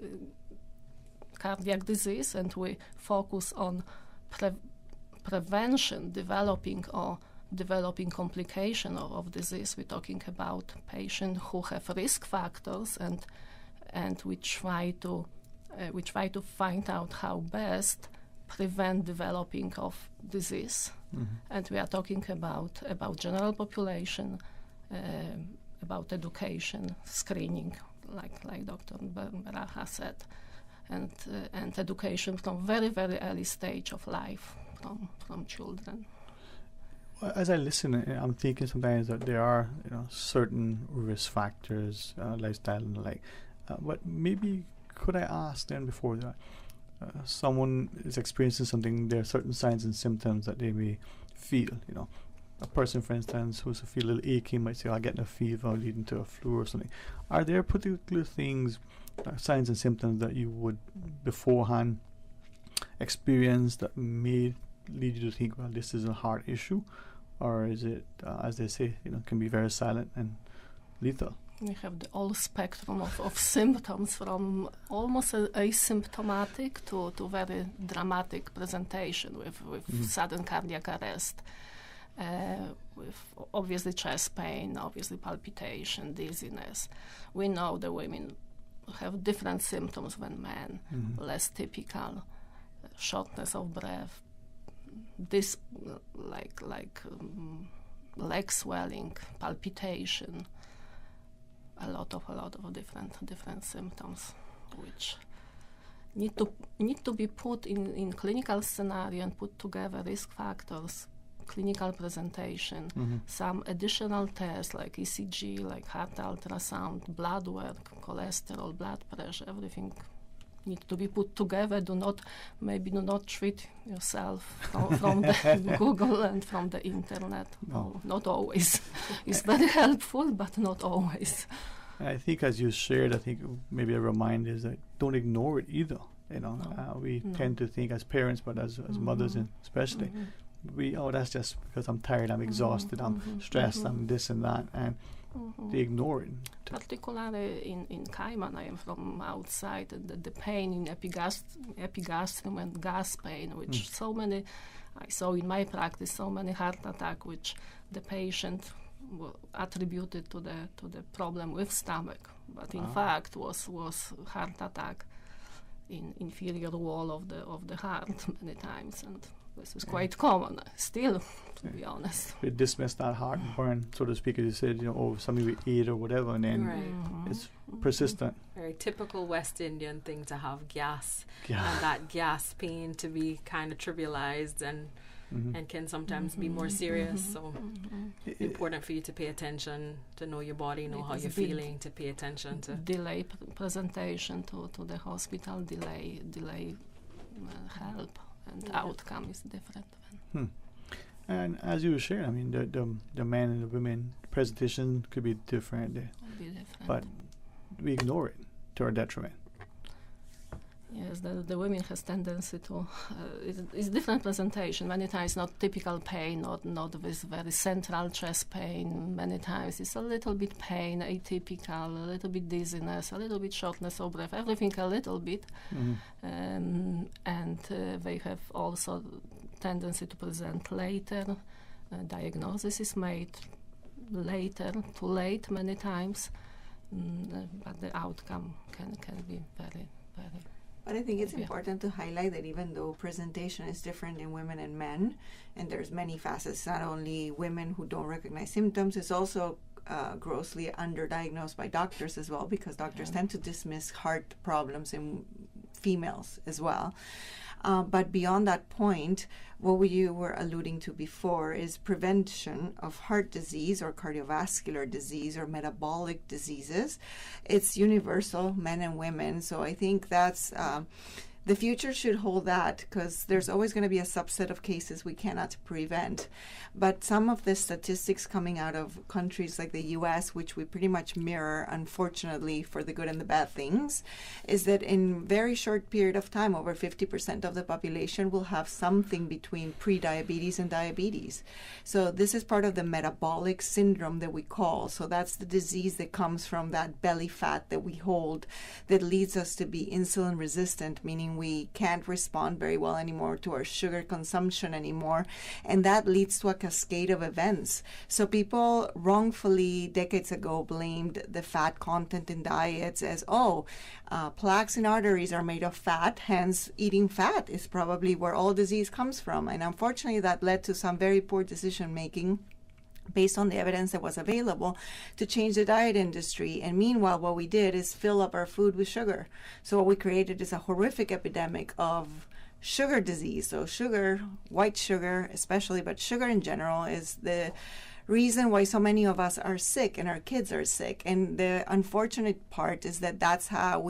cardiac disease, and we focus on prevention, developing complication of disease. We're talking about patients who have risk factors, and we try to find out how best prevent developing of disease. And we are talking about general population, about education, screening, like Dr. Baraha said, and education from very, very early stage of life from children. Well, as I listen, I'm thinking sometimes that there are certain risk factors, lifestyle and the like. But maybe could I ask then, before that, someone is experiencing something, there are certain signs and symptoms that they may feel. A person, for instance, who's feel a little aching might say, "I'm getting a fever leading to a flu or something." Are there particular things, signs and symptoms that you would beforehand experience that may lead you to think, well, this is a heart issue? Or is it, as they say, can be very silent and lethal? We have the whole spectrum of symptoms, from almost asymptomatic to very dramatic presentation with sudden cardiac arrest, with obviously chest pain, obviously palpitation, dizziness. We know the women have different symptoms than men, less typical, shortness of breath, this leg swelling, palpitation. A lot of different symptoms, which need to be put in clinical scenario and put together risk factors, clinical presentation, some additional tests like ECG, like heart ultrasound, blood work, cholesterol, blood pressure, everything need to be put together. Do not treat yourself from the Google and from the internet. No, not always. It's very helpful, but not always. I think, as you shared, maybe a reminder is that don't ignore it either. We tend to think as parents, but as mothers especially, that's just because I'm tired, I'm exhausted, I'm stressed, I'm this and that, and they ignore it. Particularly in Cayman, I am from outside, and the pain in epigastrium and gas pain, which I saw in my practice, so many heart attacks, which the patient attributed to the problem with stomach, but in fact was heart attack in inferior wall of the heart many times, and this is quite common still, to be honest. We dismiss that heartburn, so to speak, as you said, something we eat or whatever, and then it's persistent. Very typical West Indian thing to have gas, and that gas pain to be kind of trivialized and can sometimes be more serious. So important for you to pay attention, to know your body, know how you're feeling, to pay attention to delay presentation to the hospital, delay help, and outcome is different. And as you were sharing, I mean, the men and the women presentation could be different, but we ignore it to our detriment. Yes, the women has tendency to it's different presentation. Many times not typical pain, not with very central chest pain. Many times it's a little bit pain, atypical, a little bit dizziness, a little bit shortness of breath, everything a little bit. And they have also tendency to present later. Diagnosis is made later, too late many times, but the outcome can be very, very. But I think it's important to highlight that even though presentation is different in women and men, and there's many facets, not only women who don't recognize symptoms, it's also grossly underdiagnosed by doctors as well, because doctors tend to dismiss heart problems in females as well. But beyond that point, what you were alluding to before is prevention of heart disease or cardiovascular disease or metabolic diseases. It's universal, men and women. So I think that's the future should hold that, because there's always going to be a subset of cases we cannot prevent. But some of the statistics coming out of countries like the US, which we pretty much mirror, unfortunately, for the good and the bad things, is that in very short period of time, over 50% of the population will have something between pre-diabetes and diabetes. So this is part of the metabolic syndrome that we call. So that's the disease that comes from that belly fat that we hold that leads us to be insulin resistant, meaning we can't respond very well anymore to our sugar consumption anymore, and that leads to a cascade of events. So people wrongfully decades ago blamed the fat content in diets as, plaques in arteries are made of fat, hence eating fat is probably where all disease comes from. And unfortunately that led to some very poor decision making based on the evidence that was available to change the diet industry. And meanwhile, what we did is fill up our food with sugar. So what we created is a horrific epidemic of sugar disease. So sugar, white sugar especially, but sugar in general is the reason why so many of us are sick and our kids are sick. And the unfortunate part is that that's how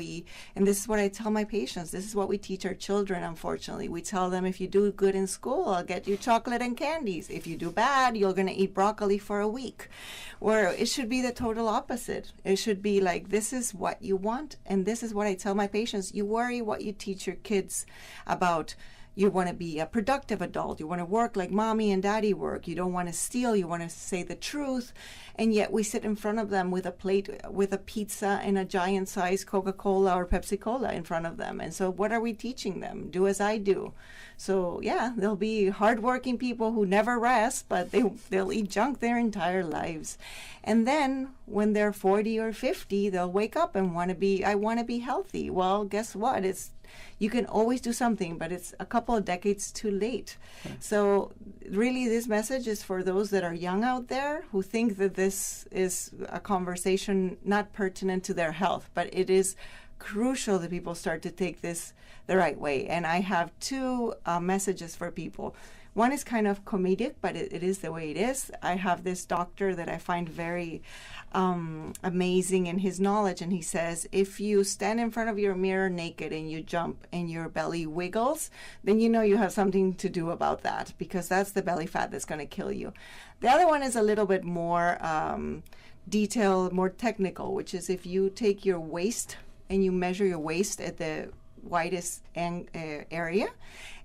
and this is what I tell my patients, this is what we teach our children, unfortunately. We tell them, if you do good in school, I'll get you chocolate and candies. If you do bad, you're going to eat broccoli for a week. Where it should be the total opposite. It should be like, this is what you want, and this is what I tell my patients. You worry what you teach your kids about. You want to be a productive adult. You want to work like mommy and daddy work. You don't want to steal. You want to say the truth. And yet we sit in front of them with a plate with a pizza and a giant size Coca-Cola or Pepsi-Cola in front of them. And so what are we teaching them? Do as I do. So yeah, there'll be hardworking people who never rest, but they'll eat junk their entire lives. And then when they're 40 or 50, they'll wake up and I want to be healthy. Well, guess what? You can always do something, but it's a couple of decades too late. So really this message is for those that are young out there who think that this is a conversation not pertinent to their health, but it is crucial that people start to take this the right way. And I have two messages for people. One is kind of comedic, but it is the way it is. I have this doctor that I find very amazing in his knowledge, and he says, if you stand in front of your mirror naked and you jump and your belly wiggles, then you know you have something to do about that, because that's the belly fat that's going to kill you. The other one is a little bit more detailed, more technical, which is if you take your waist and you measure your waist at the widest area,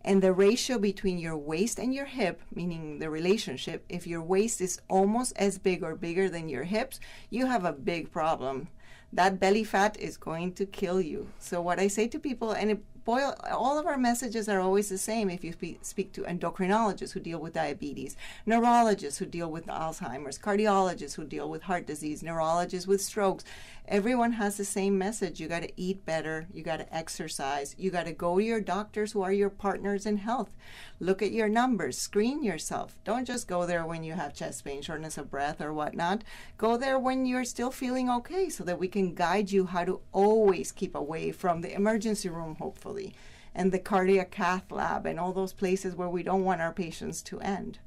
and the ratio between your waist and your hip, meaning the relationship, if your waist is almost as big or bigger than your hips, you have a big problem. That belly fat is going to kill you. So what I say to people, and all of our messages are always the same. If you speak to endocrinologists who deal with diabetes, neurologists who deal with Alzheimer's, cardiologists who deal with heart disease, neurologists with strokes, everyone has the same message. You got to eat better. You got to exercise. You got to go to your doctors who are your partners in health. Look at your numbers. Screen yourself. Don't just go there when you have chest pain, shortness of breath, or whatnot. Go there when you're still feeling okay, so that we can guide you how to always keep away from the emergency room, hopefully, and the cardiac cath lab and all those places where we don't want our patients to end.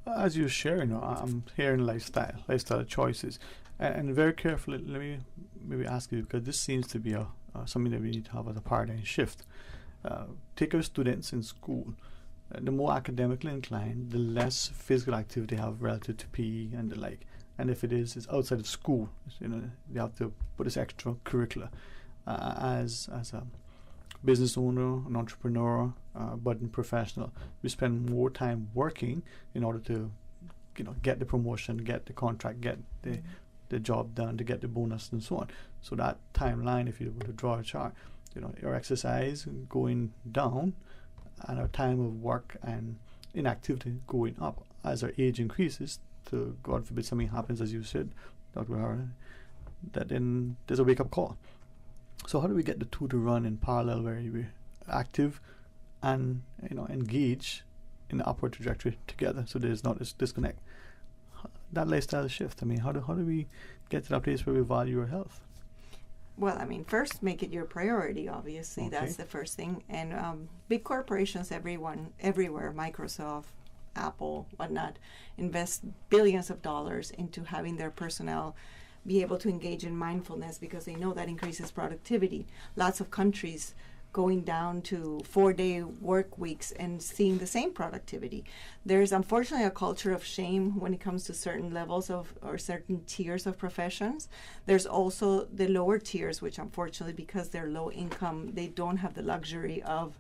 As you share, I'm hearing lifestyle choices. And very carefully, let me maybe ask you, because this seems to be something that we need to have as a paradigm shift. Take our students in school. the more academically inclined, the less physical activity they have relative to PE and the like. And if it is, it's outside of school. You know, they have to put this extracurricular. As a business owner, an entrepreneur, budding professional, we spend more time working in order to, you know, get the promotion, get the contract, get the job done, to get the bonus and so on. So that timeline, if you were to draw a chart, you know, your exercise going down and our time of work and inactivity going up as our age increases, to God forbid something happens, as you said, Dr. Hara, that then there's a wake-up call. So how do we get the two to run in parallel, where we're active and, you know, engage in the upward trajectory together, so there's not this disconnect? That lifestyle shift, I mean, how do we get to that place where we value our health? Well, I mean, first make it your priority, obviously. Okay. That's the first thing. And big corporations, everywhere, Microsoft, Apple, whatnot, invest billions of dollars into having their personnel be able to engage in mindfulness because they know that increases productivity. Lots of countries going down to 4-day work weeks and seeing the same productivity. There's unfortunately a culture of shame when it comes to certain levels of or certain tiers of professions. There's also the lower tiers, which unfortunately, because they're low income, they don't have the luxury of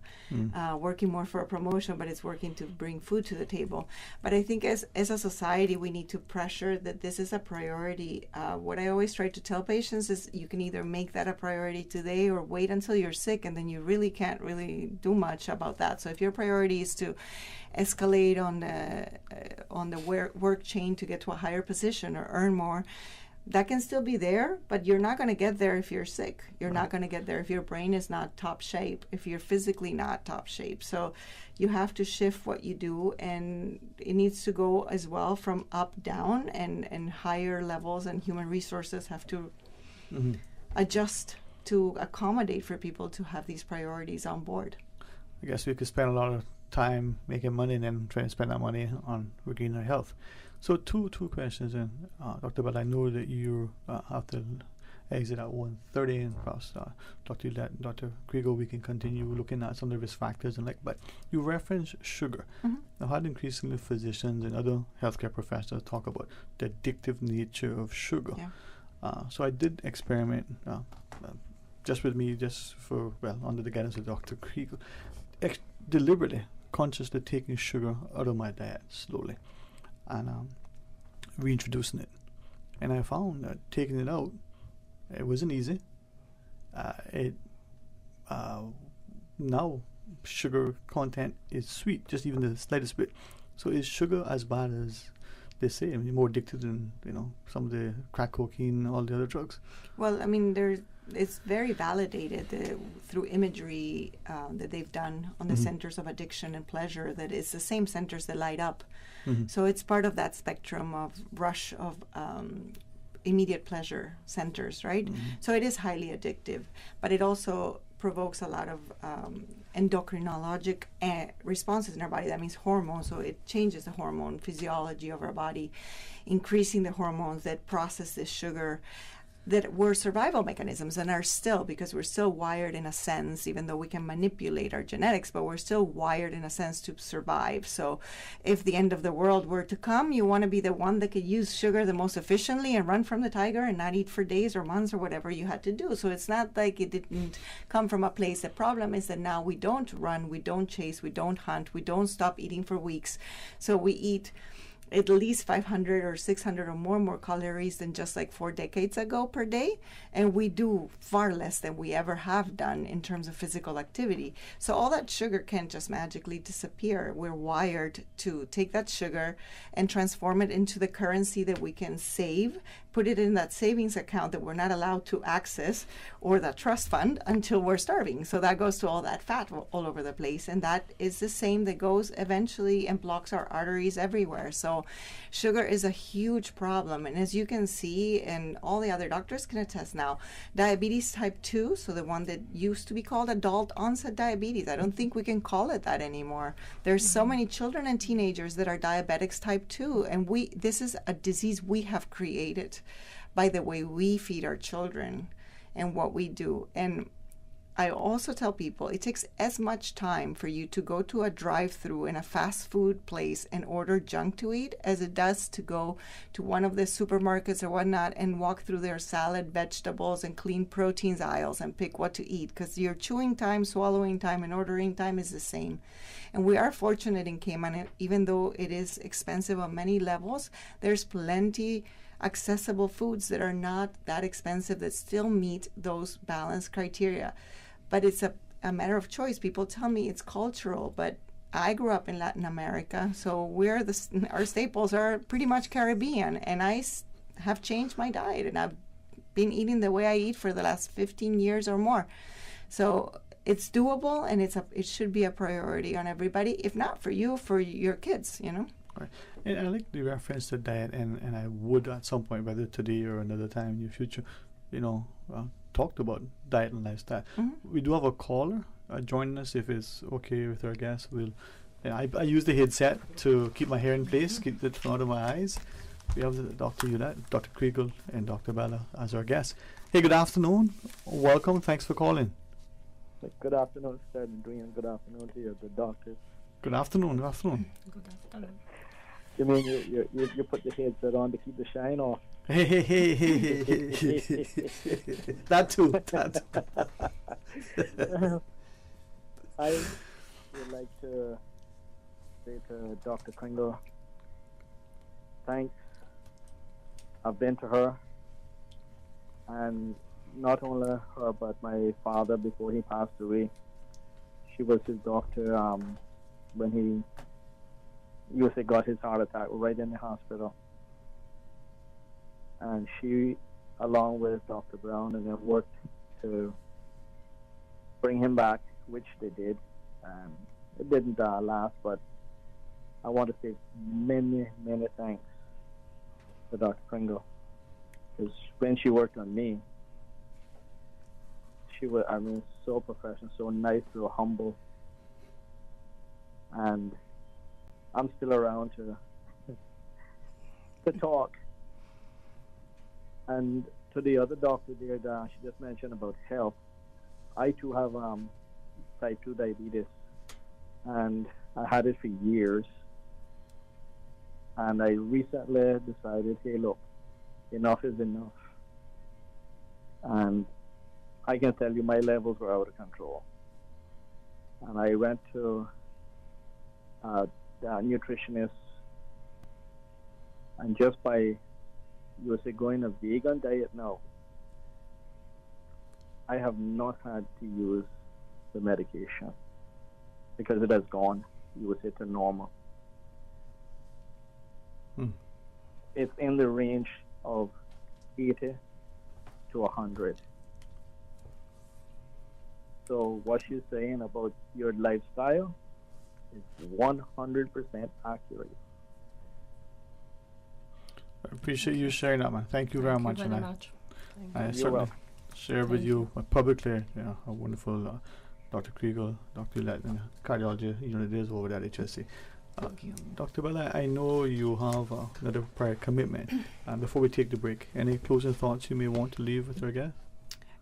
working more for a promotion, but it's working to bring food to the table. But I think as a society, we need to pressure that this is a priority. What I always try to tell patients is you can either make that a priority today or wait until you're sick, and then you really can't really do much about that. So if your priority is to escalate on the work chain to get to a higher position or earn more, that can still be there, but you're not going to get there if you're sick. You're not going to get there if your brain is not top shape, if you're physically not top shape. So you have to shift what you do, and it needs to go as well from up down, and higher levels and human resources have to adjust to accommodate for people to have these priorities on board. I guess we could spend a lot of time making money and then trying to spend that money on regaining our health. So two questions then, Dr. Bell. I know that you have to exit at 1:30, and perhaps Dr. Grego, we can continue looking at some of the risk factors and but you reference sugar. I've had increasingly physicians and other healthcare professionals talk about the addictive nature of sugar. So I did experiment just with me, under the guidance of Dr. Grego, deliberately, consciously taking sugar out of my diet slowly and reintroducing it. And I found that taking it out, it wasn't easy. Now sugar content is sweet, just even the slightest bit. So is sugar as bad as they say? I mean, more addicted than some of the crack cocaine, all the other drugs. Well, I mean, it's very validated through imagery that they've done on the centers of addiction and pleasure, that it's the same centers that light up. So it's part of that spectrum of rush of immediate pleasure centers, right? So it is highly addictive, but it also provokes a lot of endocrinologic responses in our body. That means hormones. So it changes the hormone physiology of our body, increasing the hormones that process this sugar, that were survival mechanisms and are still, because we're still wired in a sense, even though we can manipulate our genetics, but we're still wired in a sense to survive. So if the end of the world were to come, you want to be the one that could use sugar the most efficiently and run from the tiger and not eat for days or months or whatever you had to do. So it's not like it didn't come from a place. The problem is that now we don't run, we don't chase, we don't hunt, we don't stop eating for weeks. So we eat at least 500 or 600 or more calories than just like 4 decades ago per day. And we do far less than we ever have done in terms of physical activity. So all that sugar can't just magically disappear. We're wired to take that sugar and transform it into the currency that we can save, put it in that savings account that we're not allowed to access, or that trust fund, until we're starving. So that goes to all that fat all over the place. And that is the same that goes eventually and blocks our arteries everywhere. So sugar is a huge problem. And as you can see, and all the other doctors can attest now, diabetes type 2, so the one that used to be called adult onset diabetes, I don't think we can call it that anymore. There's so many children and teenagers that are diabetics type 2, and this is a disease we have created by the way we feed our children and what we do. And I also tell people it takes as much time for you to go to a drive-through in a fast food place and order junk to eat as it does to go to one of the supermarkets or whatnot and walk through their salad, vegetables, and clean proteins aisles and pick what to eat, because your chewing time, swallowing time, and ordering time is the same. And we are fortunate in Cayman, even though it is expensive on many levels, there's plenty accessible foods that are not that expensive that still meet those balanced criteria. But it's a matter of choice. People tell me it's cultural, but I grew up in Latin America, so our staples are pretty much Caribbean, and I have changed my diet, and I've been eating the way I eat for the last 15 years or more. So it's doable, and it should be a priority on everybody, if not for you, for your kids, you know. Right. And I like the reference to diet, and I would at some point, whether today or another time in the future, talked about diet and lifestyle. We do have a caller joining us, if it's okay with our guests. I use the headset to keep my hair in place, keep it out of my eyes. We have Dr. Ulett, Dr. Kriegel, and Dr. Bella as our guests. Hey, good afternoon. Welcome. Thanks for calling. Good afternoon, Sir Adrian. Good afternoon to you, the doctors. Good afternoon. Good afternoon. Good afternoon. You mean you put the headset on to keep the shine off? Hey. That too. I would like to say to Dr. Kringle, thanks. I've been to her, and not only her, but my father before he passed away. She was his doctor when he usually got his heart attack right in the hospital. And she, along with Dr. Brown, and then worked to bring him back, which they did. It didn't last, but I want to say many, many thanks to Dr. Kringle. Because when she worked on me, she was, so professional, so nice, so humble. And I'm still around to talk. And to the other doctor there, she just mentioned about health. I too have type 2 diabetes, and I had it for years. And I recently decided, hey, look, enough is enough. And I can tell you my levels were out of control. And I went to the nutritionist, and just by going a vegan diet now, I have not had to use the medication because it has gone, to normal. It's in the range of 80 to 100. So what she's saying about your lifestyle is 100% accurate. I appreciate you sharing that, man. Thank you very much. I certainly share with you publicly, a wonderful Dr. Kriegel, Dr. Ulett, and cardiology unit is over at HSC. Dr. Bella, I know you have another prior commitment. Before we take the break, any closing thoughts you may want to leave with our guests?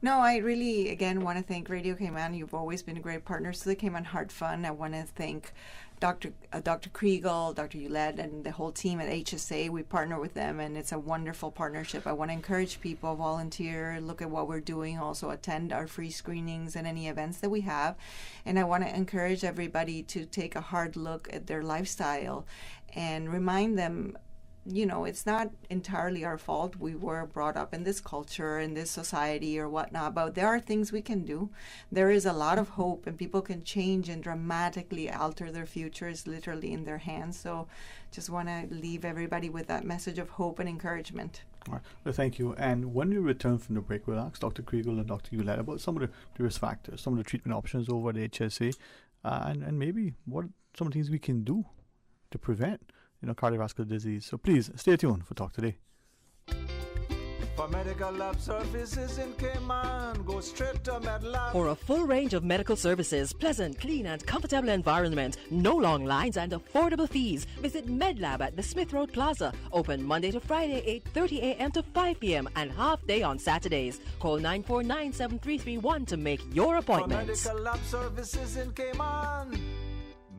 No, I really, again, want to thank Radio Cayman. You've always been a great partner to the Cayman Heart Fund. I want to thank Dr. Kriegel, Dr. Ulett, and the whole team at HSA. We partner with them, and it's a wonderful partnership. I want to encourage people, volunteer, look at what we're doing, also attend our free screenings and any events that we have. And I want to encourage everybody to take a hard look at their lifestyle and remind them, it's not entirely our fault. We were brought up in this culture, in this society or whatnot, but there are things we can do. There is a lot of hope, and people can change and dramatically alter their futures literally in their hands. So just want to leave everybody with that message of hope and encouragement. All right. Well, thank you. And when we return from the break, we'll ask Dr. Kriegel and Dr. Ulett about some of the risk factors, some of the treatment options over at HSA, and maybe what some of the things we can do to prevent cardiovascular disease. So please stay tuned for Talk Today. For medical lab services in Cayman, go straight to MedLab. For a full range of medical services, pleasant, clean and comfortable environment, no long lines and affordable fees, visit MedLab at the Smith Road Plaza. Open Monday to Friday, 8:30 a.m. to 5 p.m. and half day on Saturdays. Call 949-7331 to make your appointment. For medical lab services in Cayman,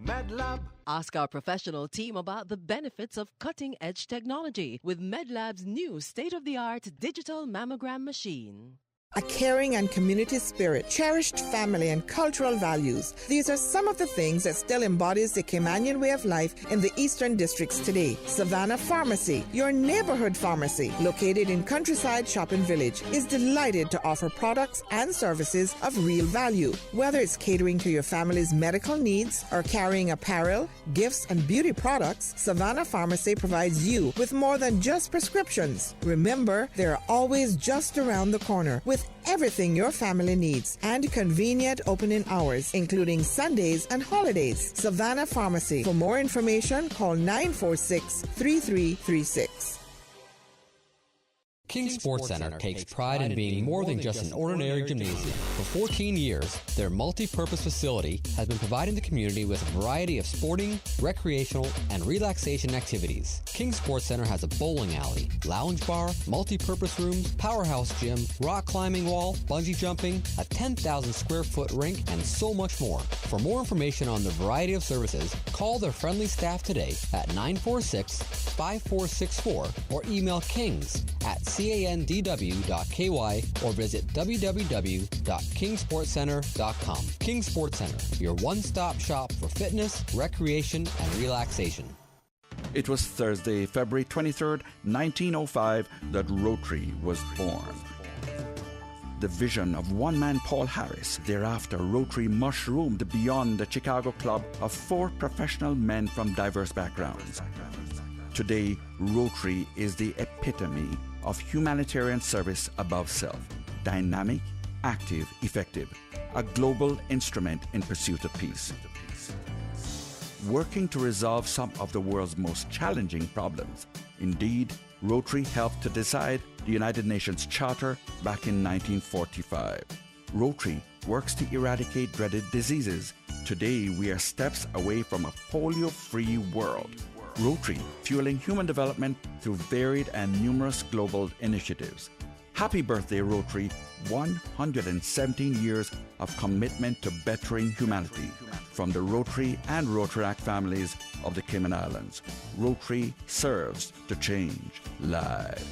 MedLab. Ask our professional team about the benefits of cutting-edge technology with MedLab's new state-of-the-art digital mammogram machine. A caring and community spirit, cherished family and cultural values. These are some of the things that still embodies the Caymanian way of life in the Eastern Districts today. Savannah Pharmacy, your neighborhood pharmacy, located in Countryside Shopping Village, is delighted to offer products and services of real value. Whether it's catering to your family's medical needs or carrying apparel, gifts, and beauty products, Savannah Pharmacy provides you with more than just prescriptions. Remember, they're always just around the corner with everything your family needs and convenient opening hours, including Sundays and holidays. Savannah Pharmacy. For more information, call 946-3336. King Sports Center takes pride in being more than just an ordinary gymnasium. For 14 years, their multi-purpose facility has been providing the community with a variety of sporting, recreational, and relaxation activities. King Sports Center has a bowling alley, lounge bar, multi-purpose rooms, powerhouse gym, rock climbing wall, bungee jumping, a 10,000 square foot rink, and so much more. For more information on the variety of services, call their friendly staff today at 946-5464 or email kings@candw.ky or visit www.kingsportscenter.com. King Sports Center, your one-stop shop for fitness, recreation, and relaxation. It was Thursday, February 23rd, 1905, that Rotary was born. The vision of one man, Paul Harris. Thereafter, Rotary mushroomed beyond the Chicago club of 4 professional men from diverse backgrounds. Today, Rotary is the epitome of humanitarian service above self. Dynamic, active, effective. A global instrument in pursuit of peace. Working to resolve some of the world's most challenging problems. Indeed, Rotary helped to decide the United Nations Charter back in 1945. Rotary works to eradicate dreaded diseases. Today, we are steps away from a polio-free world. Rotary, fueling human development through varied and numerous global initiatives. Happy birthday, Rotary. 117 years of commitment to bettering humanity. From the Rotary and Rotaract families of the Cayman Islands. Rotary serves to change lives.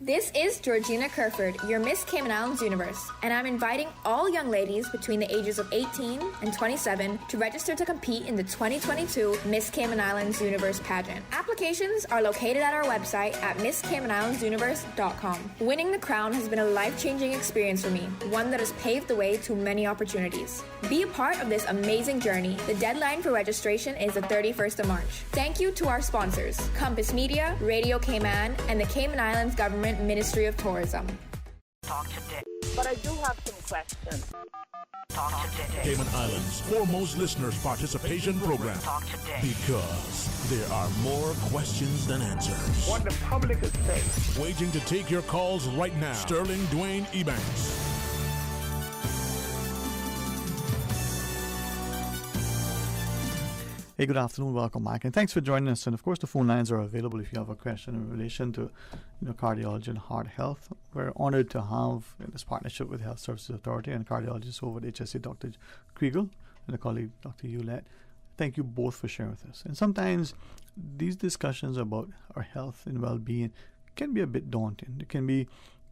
This is Georgina Kerford, your Miss Cayman Islands Universe, and I'm inviting all young ladies between the ages of 18 and 27 to register to compete in the 2022 Miss Cayman Islands Universe pageant. Applications are located at our website at MissCaymanIslandsUniverse.com. Winning the crown has been a life-changing experience for me, one that has paved the way to many opportunities. Be a part of this amazing journey. The deadline for registration is the 31st of March. Thank you to our sponsors, Compass Media, Radio Cayman, and the Cayman Islands Government Ministry of Tourism. Talk today. But I do have some questions. Talk today. Cayman Islands' foremost listeners participation program. Talk today. Because there are more questions than answers. What the public is saying. Waiting to take your calls right now. Sterling Dwayne Ebanks. Hey, good afternoon. Welcome, Mike, and thanks for joining us. And of course, the phone lines are available if you have a question in relation to, cardiology and heart health. We're honored to have in this partnership with Health Services Authority and cardiologist over at HSA, Dr. Kriegel, and a colleague, Dr. Hewlett. Thank you both for sharing with us. And sometimes these discussions about our health and well-being can be a bit daunting. It can be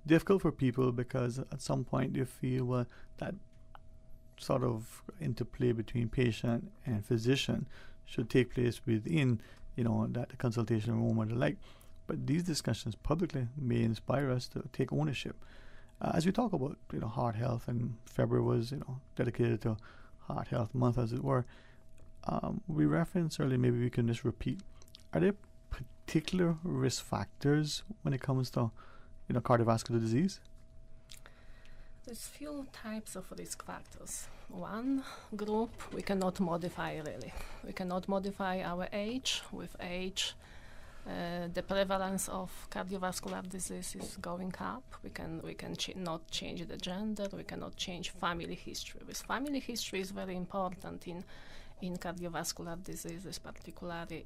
difficult for people because at some point they feel that sort of interplay between patient and physician should take place within, that consultation room or the like. But these discussions publicly may inspire us to take ownership. As we talk about, heart health, and February was, dedicated to Heart Health Month, as it were, we referenced earlier, maybe we can just repeat. Are there particular risk factors when it comes to, cardiovascular disease? There's few types of risk factors. One group we cannot modify really. We cannot modify our age. With age, the prevalence of cardiovascular disease is going up. We can not change the gender. We cannot change family history. With family history is very important in cardiovascular diseases, particularly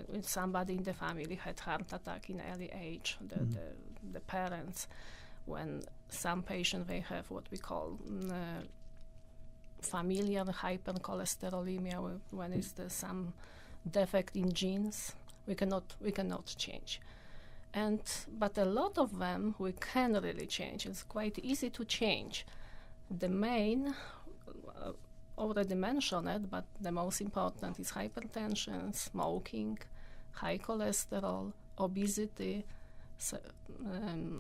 when somebody in the family had heart attack in early age. The parents, when some patients they have what we call familial hypercholesterolemia, when it's some defect in genes, we cannot change. But a lot of them we can really change. It's quite easy to change. The main, already mentioned it, but the most important is hypertension, smoking, high cholesterol, obesity,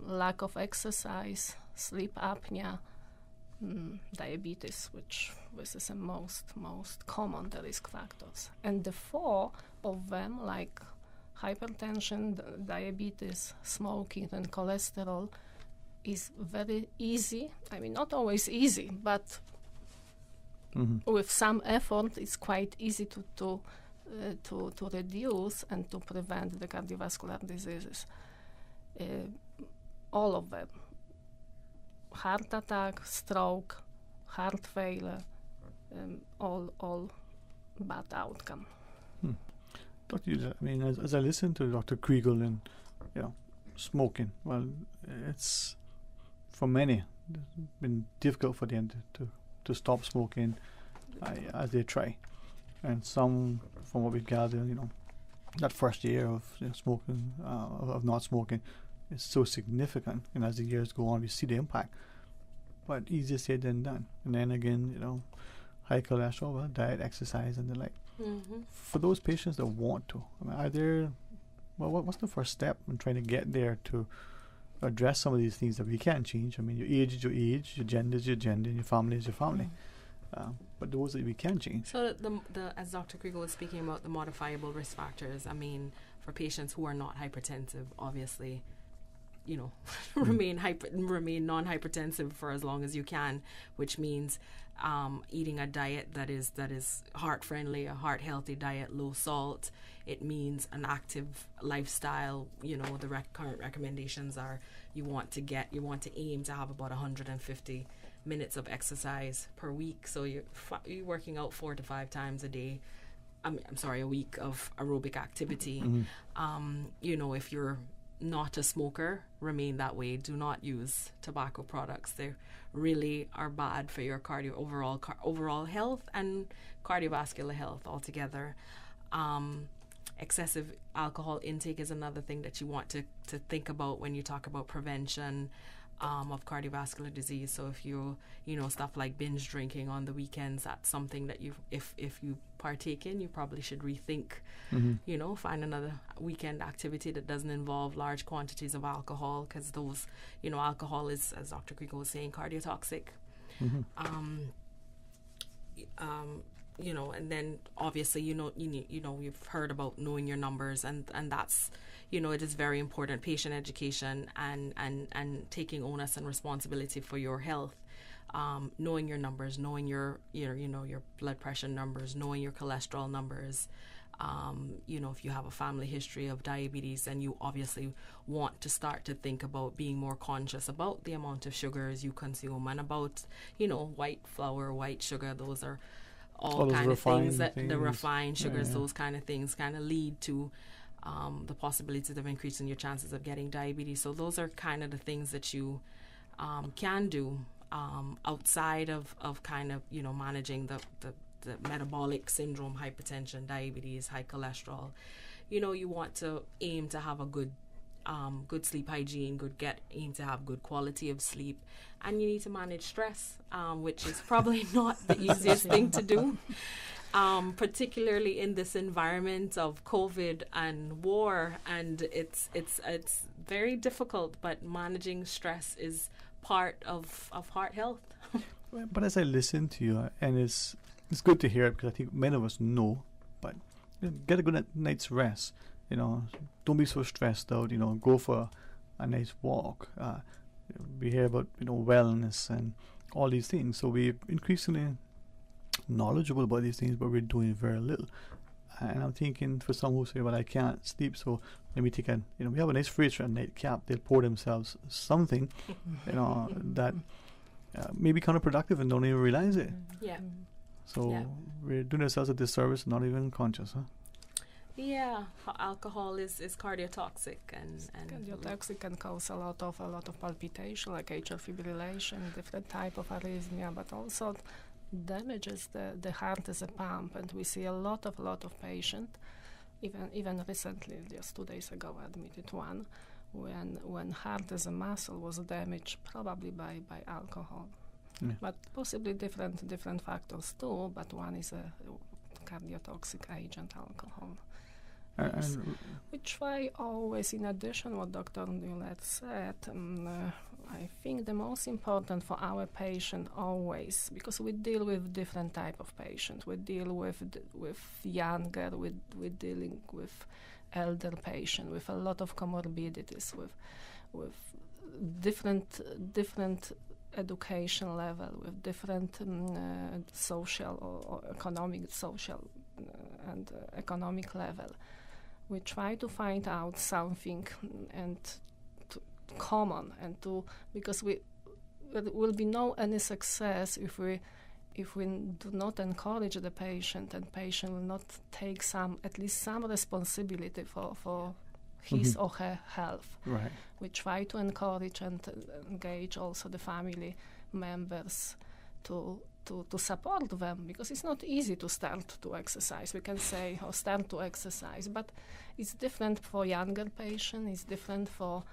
lack of exercise, sleep apnea, diabetes, which is the most common the risk factors. And the four of them, like hypertension, diabetes, smoking, and cholesterol, is very easy. I mean, not always easy, but with some effort, it's quite easy to reduce and to prevent the cardiovascular diseases. All of them. Heart attack, stroke, heart failure, all bad outcome. Dr. Yulia, I mean, as I listen to Dr. Kriegel and smoking, well, it's for many it's been difficult for them to stop smoking as they try, and some, from what we gather, that first year of smoking, of not smoking, is so significant, and as the years go on, we see the impact. But easier said than done. And then again, high cholesterol, diet, exercise, and the like. For those patients that want to, I mean, what's the first step in trying to get there to address some of these things that we can't change? I mean, your age is your age, your gender is your gender, and your family is your family. But those that we can change. So as Dr. Kriegel was speaking about the modifiable risk factors, I mean, for patients who are not hypertensive, obviously, remain non-hypertensive for as long as you can, which means eating a diet that is heart friendly, a heart healthy diet, low salt. It means an active lifestyle. The current recommendations are you want to aim to have about 150 minutes of exercise per week. So you're working out 4 to 5 times a day. A week of aerobic activity. If you're not a smoker, remain that way. Do not use tobacco products. They really are bad for your overall health and cardiovascular health altogether. Excessive alcohol intake is another thing that you want to think about when you talk about prevention of cardiovascular disease. So if you stuff like binge drinking on the weekends, that's something that if you partake in, you probably should rethink. Find another weekend activity that doesn't involve large quantities of alcohol, because those, alcohol is, as Dr. Kriegel was saying, cardiotoxic. And then obviously, you've heard about knowing your numbers, and that's, it is very important, patient education and taking onus and responsibility for your health. Knowing your numbers, knowing your blood pressure numbers, knowing your cholesterol numbers. If you have a family history of diabetes, then you obviously want to start to think about being more conscious about the amount of sugars you consume and about, white flour, white sugar. Those are all kind of things that the refined sugars, those kind of things kind of lead to the possibilities of increasing your chances of getting diabetes. So those are kind of the things that you can do outside of kind of, managing the metabolic syndrome, hypertension, diabetes, high cholesterol. You want to aim to have a good sleep hygiene, aim to have good quality of sleep, and you need to manage stress, which is probably not the easiest thing to do, particularly in this environment of COVID and war, and it's very difficult. But managing stress is part of heart health. But as I listen to you, and it's good to hear it, because I think many of us know, but get a good night's rest. Don't be so stressed out. Go for a nice walk. We hear about wellness and all these things. So we're increasingly knowledgeable about these things, but we're doing very little. And I'm thinking for some who say, well, I can't sleep, so let me take we have a nice fridge and nightcap. They'll pour themselves something, that may be counterproductive and don't even realize it. Yeah. So we're doing ourselves a disservice, not even conscious, huh? Yeah, alcohol is cardiotoxic and cardiotoxic can cause a lot of palpitation, like atrial fibrillation, different type of arrhythmia, but also damages the heart as a pump. And we see a lot of patients, even recently, just 2 days ago, I admitted one when heart as a muscle was damaged, probably by alcohol. Yeah. But possibly different factors too, but one is a cardiotoxic agent, alcohol. Yes. We try always, in addition what Dr. Newlett said, I think the most important for our patient always, because we deal with different type of patients. We deal with younger, we're dealing with elder patient, with a lot of comorbidities, with different education level, with different social or economic level. We try to find out something and common because there will be no any success if we do not encourage the patient, and patient will not take at least some responsibility for his or her health. Right. We try to encourage and engage also the family members to support them, because it's not easy to start to exercise. We can say, start to exercise, but it's different for younger patients, it's different for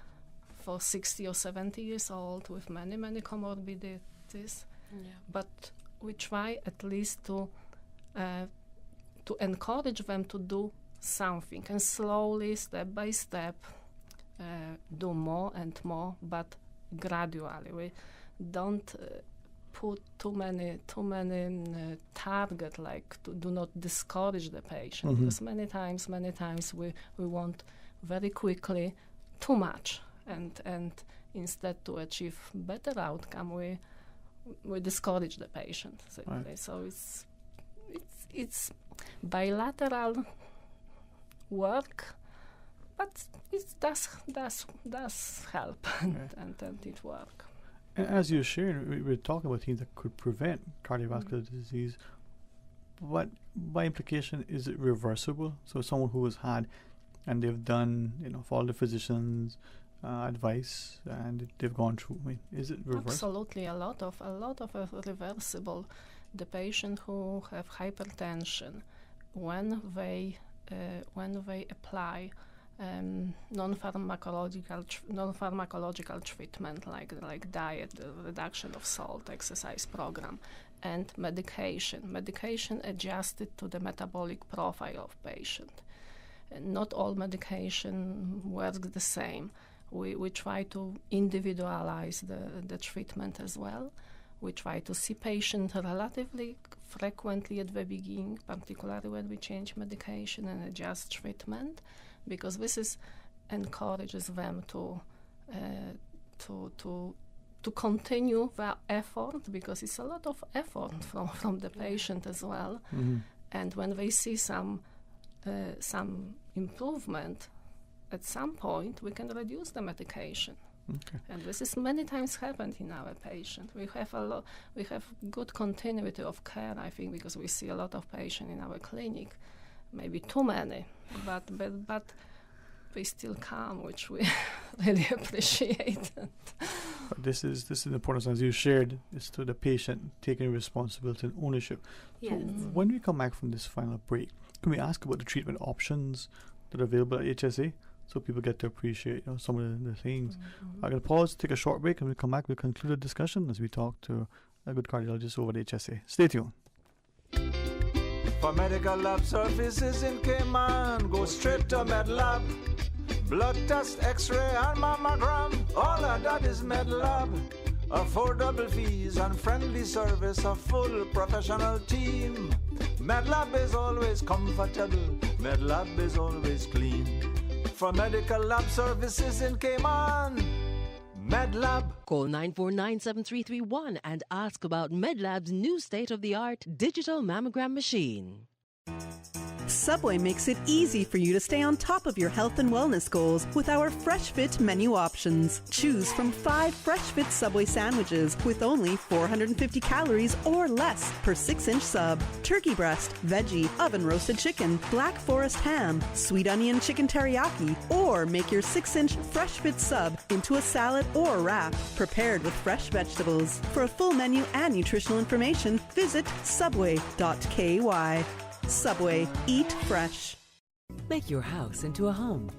60 or 70 years old with many comorbidities. Yeah. But we try at least to encourage them to do something, and slowly, step by step, do more and more, but gradually. We don't put too many target, like to do not discourage the patient, because many times we want very quickly too much, and instead to achieve better outcome, we discourage the patient. Right. So it's bilateral work, but it does help, and it works. As you shared, we're talking about things that could prevent cardiovascular disease, but by implication, is it reversible? So someone who has had, and they've done, follow the physician's advice, and they've gone through. Is it reversible? Absolutely, a lot of reversible. The patient who have hypertension, when they apply non-pharmacological treatment like diet, reduction of salt, exercise program, and medication adjusted to the metabolic profile of patient. And not all medication works the same. We try to individualize the treatment as well. We try to see patients relatively frequently at the beginning, particularly when we change medication and adjust treatment, because this encourages them to continue their effort, because it's a lot of effort from the patient as well. Mm-hmm. And when they see some improvement, at some point we can reduce the medication. Okay. And this is many times happened in our patient. We have good continuity of care, I think, because we see a lot of patients in our clinic, maybe too many, but they still come, which we really appreciate. But this is important, as you shared, is to the patient taking responsibility and ownership. Yes. So when we come back from this final break, can we ask about the treatment options that are available at HSA, so people get to appreciate some of the things? Mm-hmm. I'm going to pause, take a short break, and we'll come back. We'll conclude the discussion as we talk to a good cardiologist over at HSA. Stay tuned. For medical lab services in Cayman, go straight to MedLab. Blood test, x-ray and mammogram, all of that is MedLab. Affordable fees and friendly service, a full professional team. MedLab is always comfortable, MedLab is always clean. For medical lab services in Cayman, MedLab. Call 949-7331 and ask about MedLab's new state-of-the-art digital mammogram machine. Subway makes it easy for you to stay on top of your health and wellness goals with our Fresh Fit menu options. Choose from 5 Fresh Fit Subway sandwiches with only 450 calories or less per 6-inch sub. Turkey breast, veggie, oven roasted chicken, Black Forest ham, sweet onion chicken teriyaki, or make your 6-inch Fresh Fit sub into a salad or wrap prepared with fresh vegetables. For a full menu and nutritional information, visit subway.ky. Subway, eat fresh. Make your house into a home.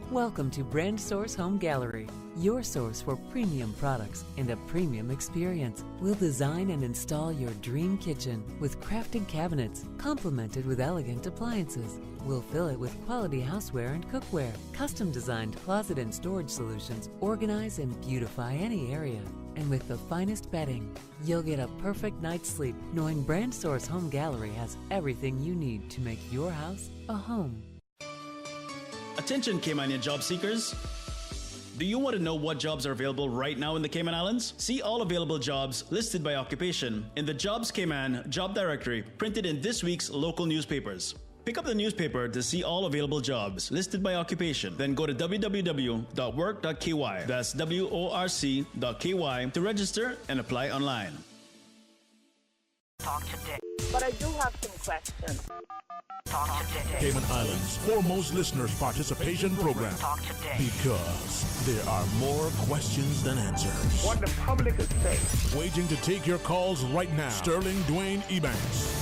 Welcome to Brand Source Home Gallery, your source for premium products and a premium experience. We'll design and install your dream kitchen with crafted cabinets, complemented with elegant appliances. We'll fill it with quality houseware and cookware. Custom designed closet and storage solutions organize and beautify any area. And with the finest bedding, you'll get a perfect night's sleep knowing Brand Source Home Gallery has everything you need to make your house a home. Attention Caymanian job seekers. Do you want to know what jobs are available right now in the Cayman Islands? See all available jobs listed by occupation in the Jobs Cayman job directory printed in this week's local newspapers. Pick up the newspaper to see all available jobs listed by occupation. Then go to www.work.ky. That's WORC.ky to register and apply online. Talk today. But I do have some questions. Talk today. Cayman Islands' foremost listeners participation program. Talk today. Because there are more questions than answers. What the public is saying. Waiting to take your calls right now. Sterling Dwayne Ebanks.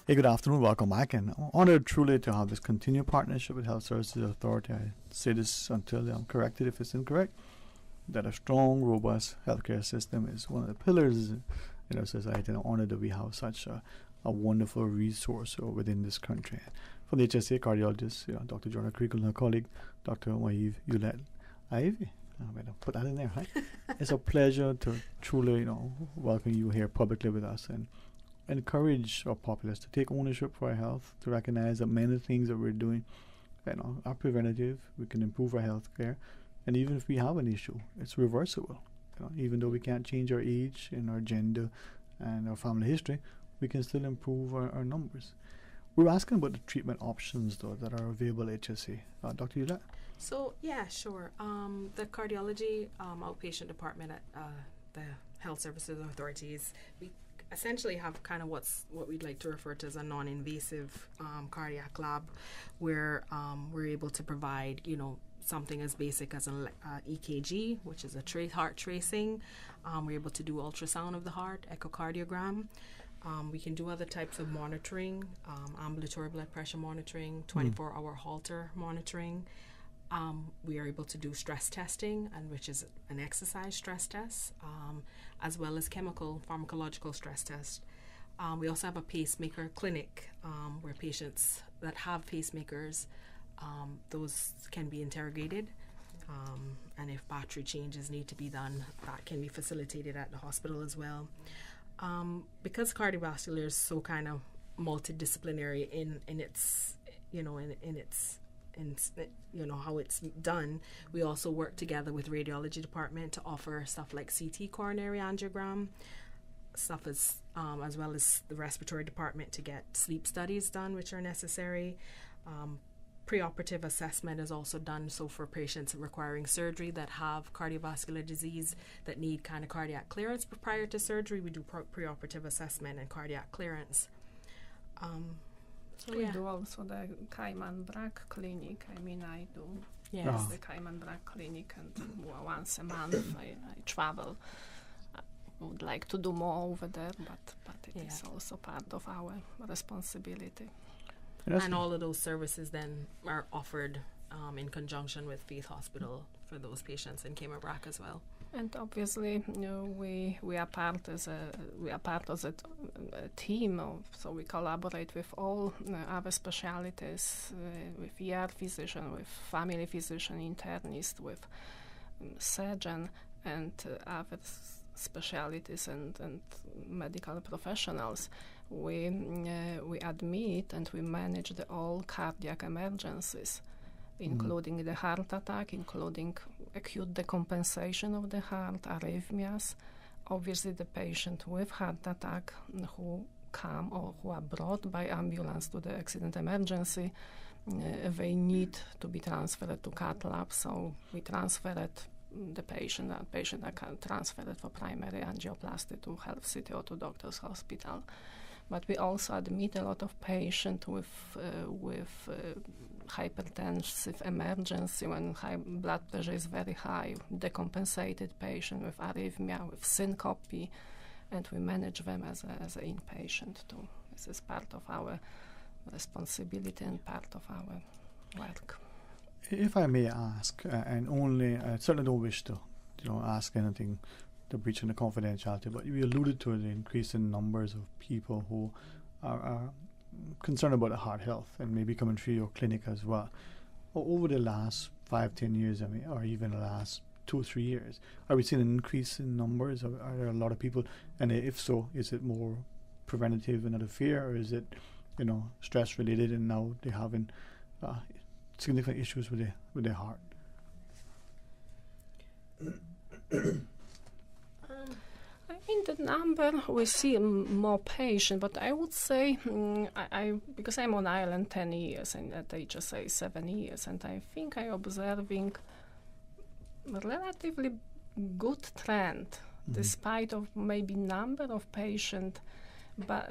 Hey, good afternoon. Welcome back. And honored truly to have this continued partnership with Health Services Authority. I say this until I'm corrected if it's incorrect, that a strong, robust healthcare system is one of the pillars in our society. And I'm honored that we have such a wonderful resource within this country. For the HSA cardiologist, Dr. Jordan Creekle and her colleague, Dr. Maeve Ulett Ivy. I'm going to put that in there, right? It's a pleasure to truly, welcome you here publicly with us and encourage our populace to take ownership for our health, to recognize that many things that we're doing are preventative. We can improve our health care, and even if we have an issue, it's reversible. Even though we can't change our age and our gender and our family history, we can still improve our numbers. We're asking about the treatment options, though, that are available at HSA. Dr. Ulett? So, yeah, sure. The cardiology outpatient department at the Health Services Authorities, we essentially have kind of what we'd like to refer to as a non-invasive cardiac lab, where we're able to provide, something as basic as an EKG, which is a heart tracing. We're able to do ultrasound of the heart, echocardiogram. We can do other types of monitoring, ambulatory blood pressure monitoring, 24-hour Holter monitoring. We are able to do stress testing, and which is an exercise stress test, as well as pharmacological stress test. We also have a pacemaker clinic where patients that have pacemakers, those can be interrogated, and if battery changes need to be done, that can be facilitated at the hospital as well. Because cardiovascular is so kind of multidisciplinary in its how it's done, we also work together with radiology department to offer stuff like CT coronary angiogram, stuff as well as the respiratory department to get sleep studies done, which are necessary. Preoperative assessment is also done, so for patients requiring surgery that have cardiovascular disease that need kind of cardiac clearance prior to surgery, we do preoperative assessment and cardiac clearance. We do also the Cayman Brac Clinic. I do the Cayman Brac Clinic, and once a month I travel. I would like to do more over there, but it is also part of our responsibility. And all of those services then are offered in conjunction with Faith Hospital for those patients in Cayman Brac as well. And obviously, we are part as a team. So we collaborate with all other specialties, with ER physician, with family physician, internist, with surgeon, and other specialties and medical professionals. We admit and we manage all cardiac emergencies, including the heart attack, including acute decompensation of the heart, arrhythmias, obviously the patient with heart attack who come or who are brought by ambulance to the accident emergency, they need to be transferred to cath lab, so we transferred the patient are transferred for primary angioplasty to Health City or to Doctor's Hospital. But we also admit a lot of patients with hypertensive emergency when high blood pressure is very high, decompensated patient with arrhythmia, with syncope, and we manage them as an inpatient too. This is part of our responsibility and part of our work. If I may ask, and only I certainly don't wish to, ask anything to breach in the confidentiality, but you alluded to the increase in numbers of people who are concerned about their heart health and maybe coming through your clinic as well. Over the last 5-10 years, or even the last 2 or 3 years, are we seeing an increase in numbers? Are there a lot of people? And if so, is it more preventative and out of fear, or is it, stress related, and now they're having significant issues with their heart? I think the number we see more patients, but I would say I because I'm on Ireland 10 years and at HSA 7 years, and I think I'm observing relatively good trend, despite of maybe number of patients but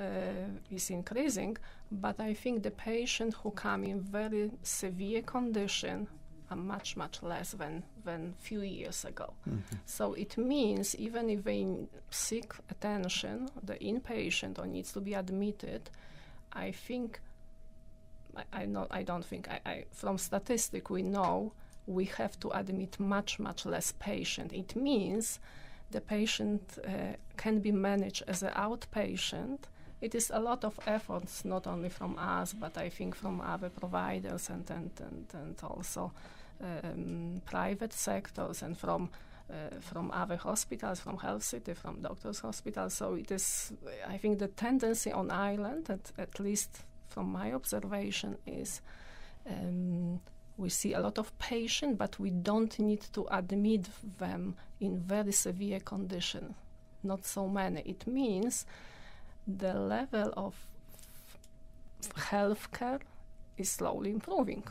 is increasing, but I think the patients who come in very severe condition are much less than few years ago. So it means even if they seek attention, the inpatient or needs to be admitted, I think from statistics we know we have to admit much less patient. It means the patient can be managed as an outpatient. It is a lot of efforts, not only from us, but I think from other providers and also private sectors and from other hospitals, from Health City, from Doctor's Hospital. So it is, I think the tendency on Ireland, at least from my observation, is we see a lot of patients, but we don't need to admit them in very severe condition. Not so many. It means the level of healthcare is slowly improving.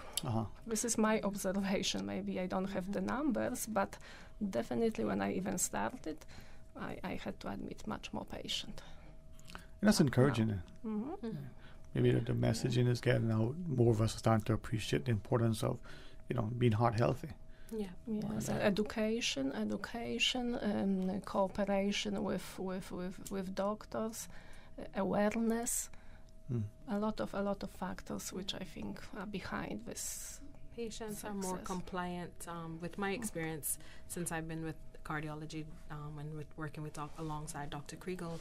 This is my observation. Maybe I don't have the numbers, but definitely when I even started, I had to admit much more patients. That's encouraging. Maybe the messaging is getting out. More of us are starting to appreciate the importance of, being heart healthy. Yes, education, cooperation with doctors, awareness, a lot of factors which I think are behind this. Patients success. are more compliant. With my experience, since I've been with cardiology and with working with alongside Dr. Kriegel,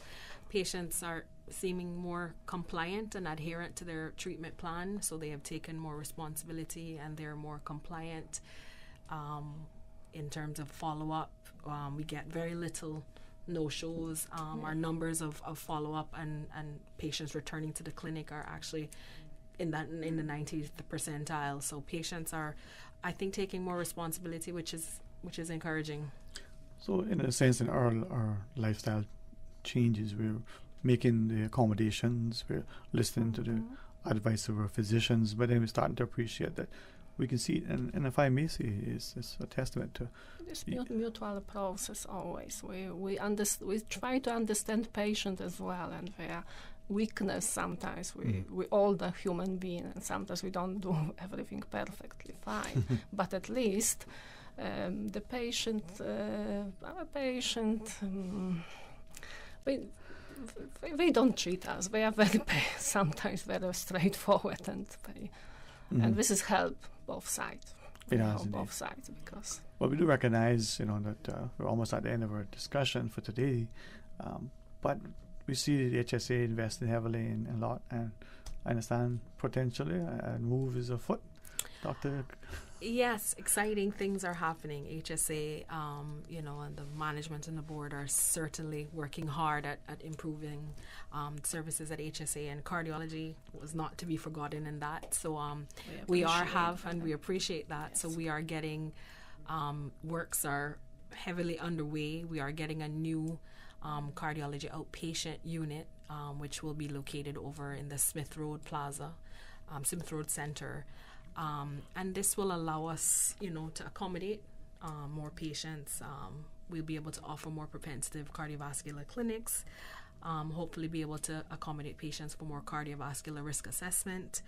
patients are seeming more compliant and adherent to their treatment plan, so they have taken more responsibility and they're more compliant in terms of follow-up. We get very little no-shows. Our numbers of follow-up and patients returning to the clinic are actually in the 90th percentile. So patients are, I think, taking more responsibility, which is encouraging. So in a sense, in our lifestyle changes, we're making the accommodations, we're listening to the advice of our physicians, but then we're starting to appreciate that we can see it, and if I may say, it's a testament to this mutual process always. We try to understand patient as well, and their weakness sometimes. We all the human being, and sometimes we don't do everything perfectly fine, but at least the patient, our patient, they don't cheat us. They are sometimes very straightforward, and this is help both sides. Both sides, because. Well, we do recognize, that we're almost at the end of our discussion for today, but we see the HSA investing heavily in a lot, and I understand potentially a move is afoot. Dr. Yes, exciting things are happening. HSA, and the management and the board are certainly working hard at improving services at HSA, and cardiology was not to be forgotten in that. So we appreciate that. Yes. So we are getting, works are heavily underway. We are getting a new cardiology outpatient unit, which will be located over in the Smith Road Plaza, Smith Road Center. And this will allow us, to accommodate more patients. We'll be able to offer more preventative cardiovascular clinics, hopefully be able to accommodate patients for more cardiovascular risk assessment,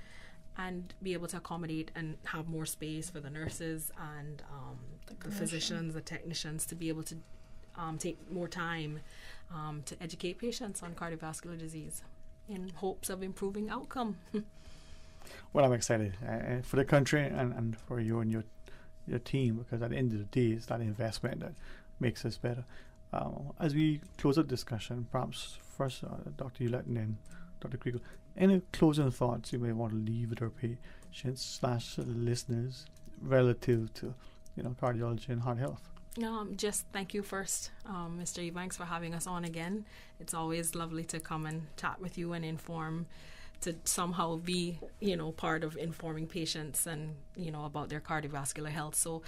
and be able to accommodate and have more space for the nurses and the physicians, the technicians, to be able to take more time to educate patients on cardiovascular disease in hopes of improving outcome. Well, I'm excited for the country and for you and your team, because at the end of the day, it's that investment that makes us better. As we close up discussion, perhaps first Dr. Hewlett and then Dr. Kriegel, any closing thoughts you may want to leave with our patients / listeners relative to cardiology and heart health? Just thank you first, Mr. Eubanks, for having us on again. It's always lovely to come and chat with you and inform, to somehow be, part of informing patients and, about their cardiovascular health. So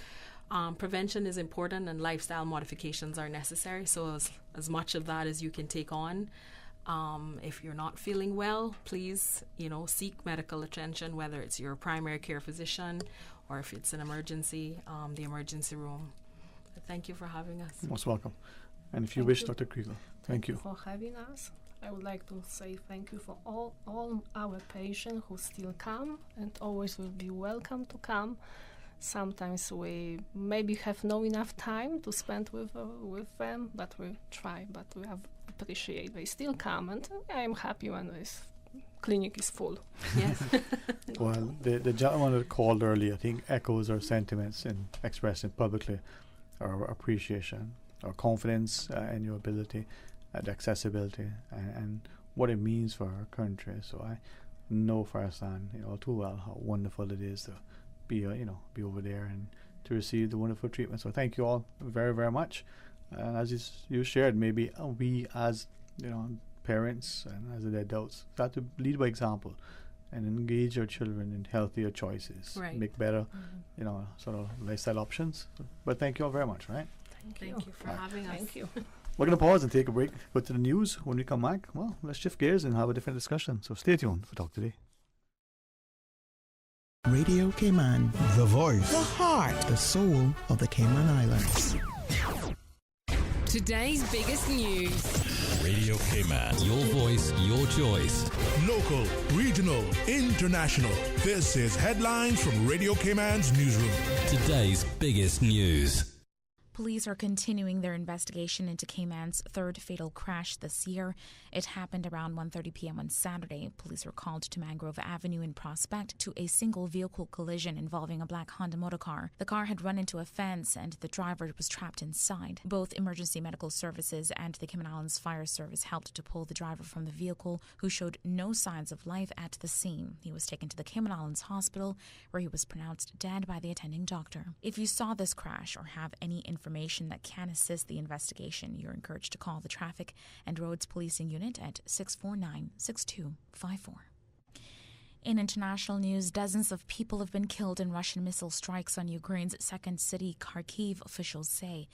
prevention is important and lifestyle modifications are necessary. So as much of that as you can take on. If you're not feeling well, please, seek medical attention, whether it's your primary care physician or if it's an emergency, the emergency room. But thank you for having us. Most welcome. And if you wish, Dr. Kriegel, thank you for having us. I would like to say thank you for all our patients who still come and always will be welcome to come. Sometimes we maybe have not enough time to spend with them, but we try. But we appreciate they still come, and I am happy when this clinic is full. Yes. Well, the gentleman that called earlier, I think, echoes our sentiments in expressing publicly our appreciation, our confidence in your ability, the accessibility, and what it means for our country. So I know firsthand, too well how wonderful it is to be over there and to receive the wonderful treatment. So thank you all very, very much. And as you shared, maybe we as parents and as the adults start to lead by example and engage our children in healthier choices, right. Make better, sort of lifestyle options. But thank you all very much. Right? Thank you for having us. Thank you. We're going to pause and take a break. Go to the news. When we come back, well, let's shift gears and have a different discussion. So stay tuned for Talk Today. Radio Cayman, the voice, the heart, the soul of the Cayman Islands. Today's biggest news. Radio Cayman. Your voice, your choice. Local, regional, international. This is Headlines from Radio Cayman's newsroom. Today's biggest news. Police are continuing their investigation into Cayman's third fatal crash this year. It happened around 1:30 p.m. on Saturday. Police were called to Mangrove Avenue in Prospect to a single vehicle collision involving a black Honda motorcar. The car had run into a fence and the driver was trapped inside. Both Emergency Medical Services and the Cayman Islands Fire Service helped to pull the driver from the vehicle, who showed no signs of life at the scene. He was taken to the Cayman Islands Hospital, where he was pronounced dead by the attending doctor. If you saw this crash or have any information that can assist the investigation, you're encouraged to call the Traffic and Roads Policing Unit at 649-6254. In international news, dozens of people have been killed in Russian missile strikes on Ukraine's second city, Kharkiv, officials say.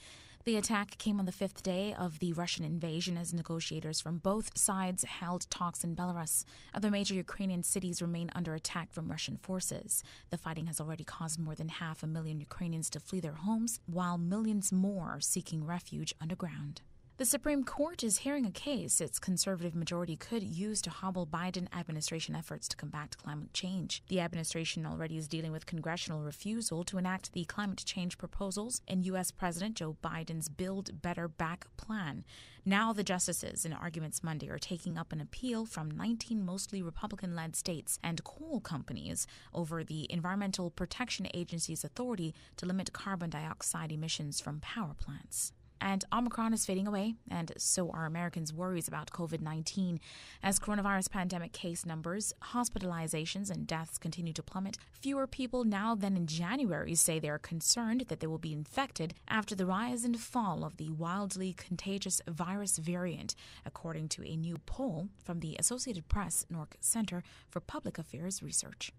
The attack came on the fifth day of the Russian invasion as negotiators from both sides held talks in Belarus. Other major Ukrainian cities remain under attack from Russian forces. The fighting has already caused more than 500,000 Ukrainians to flee their homes, while millions more are seeking refuge underground. The Supreme Court is hearing a case its conservative majority could use to hobble Biden administration efforts to combat climate change. The administration already is dealing with congressional refusal to enact the climate change proposals in U.S. President Joe Biden's Build Better Back plan. Now the justices in arguments Monday are taking up an appeal from 19 mostly Republican-led states and coal companies over the Environmental Protection Agency's authority to limit carbon dioxide emissions from power plants. And Omicron is fading away, and so are Americans' worries about COVID-19. As coronavirus pandemic case numbers, hospitalizations, and deaths continue to plummet, fewer people now than in January say they are concerned that they will be infected after the rise and fall of the wildly contagious virus variant, according to a new poll from the Associated Press Newark Center for Public Affairs Research.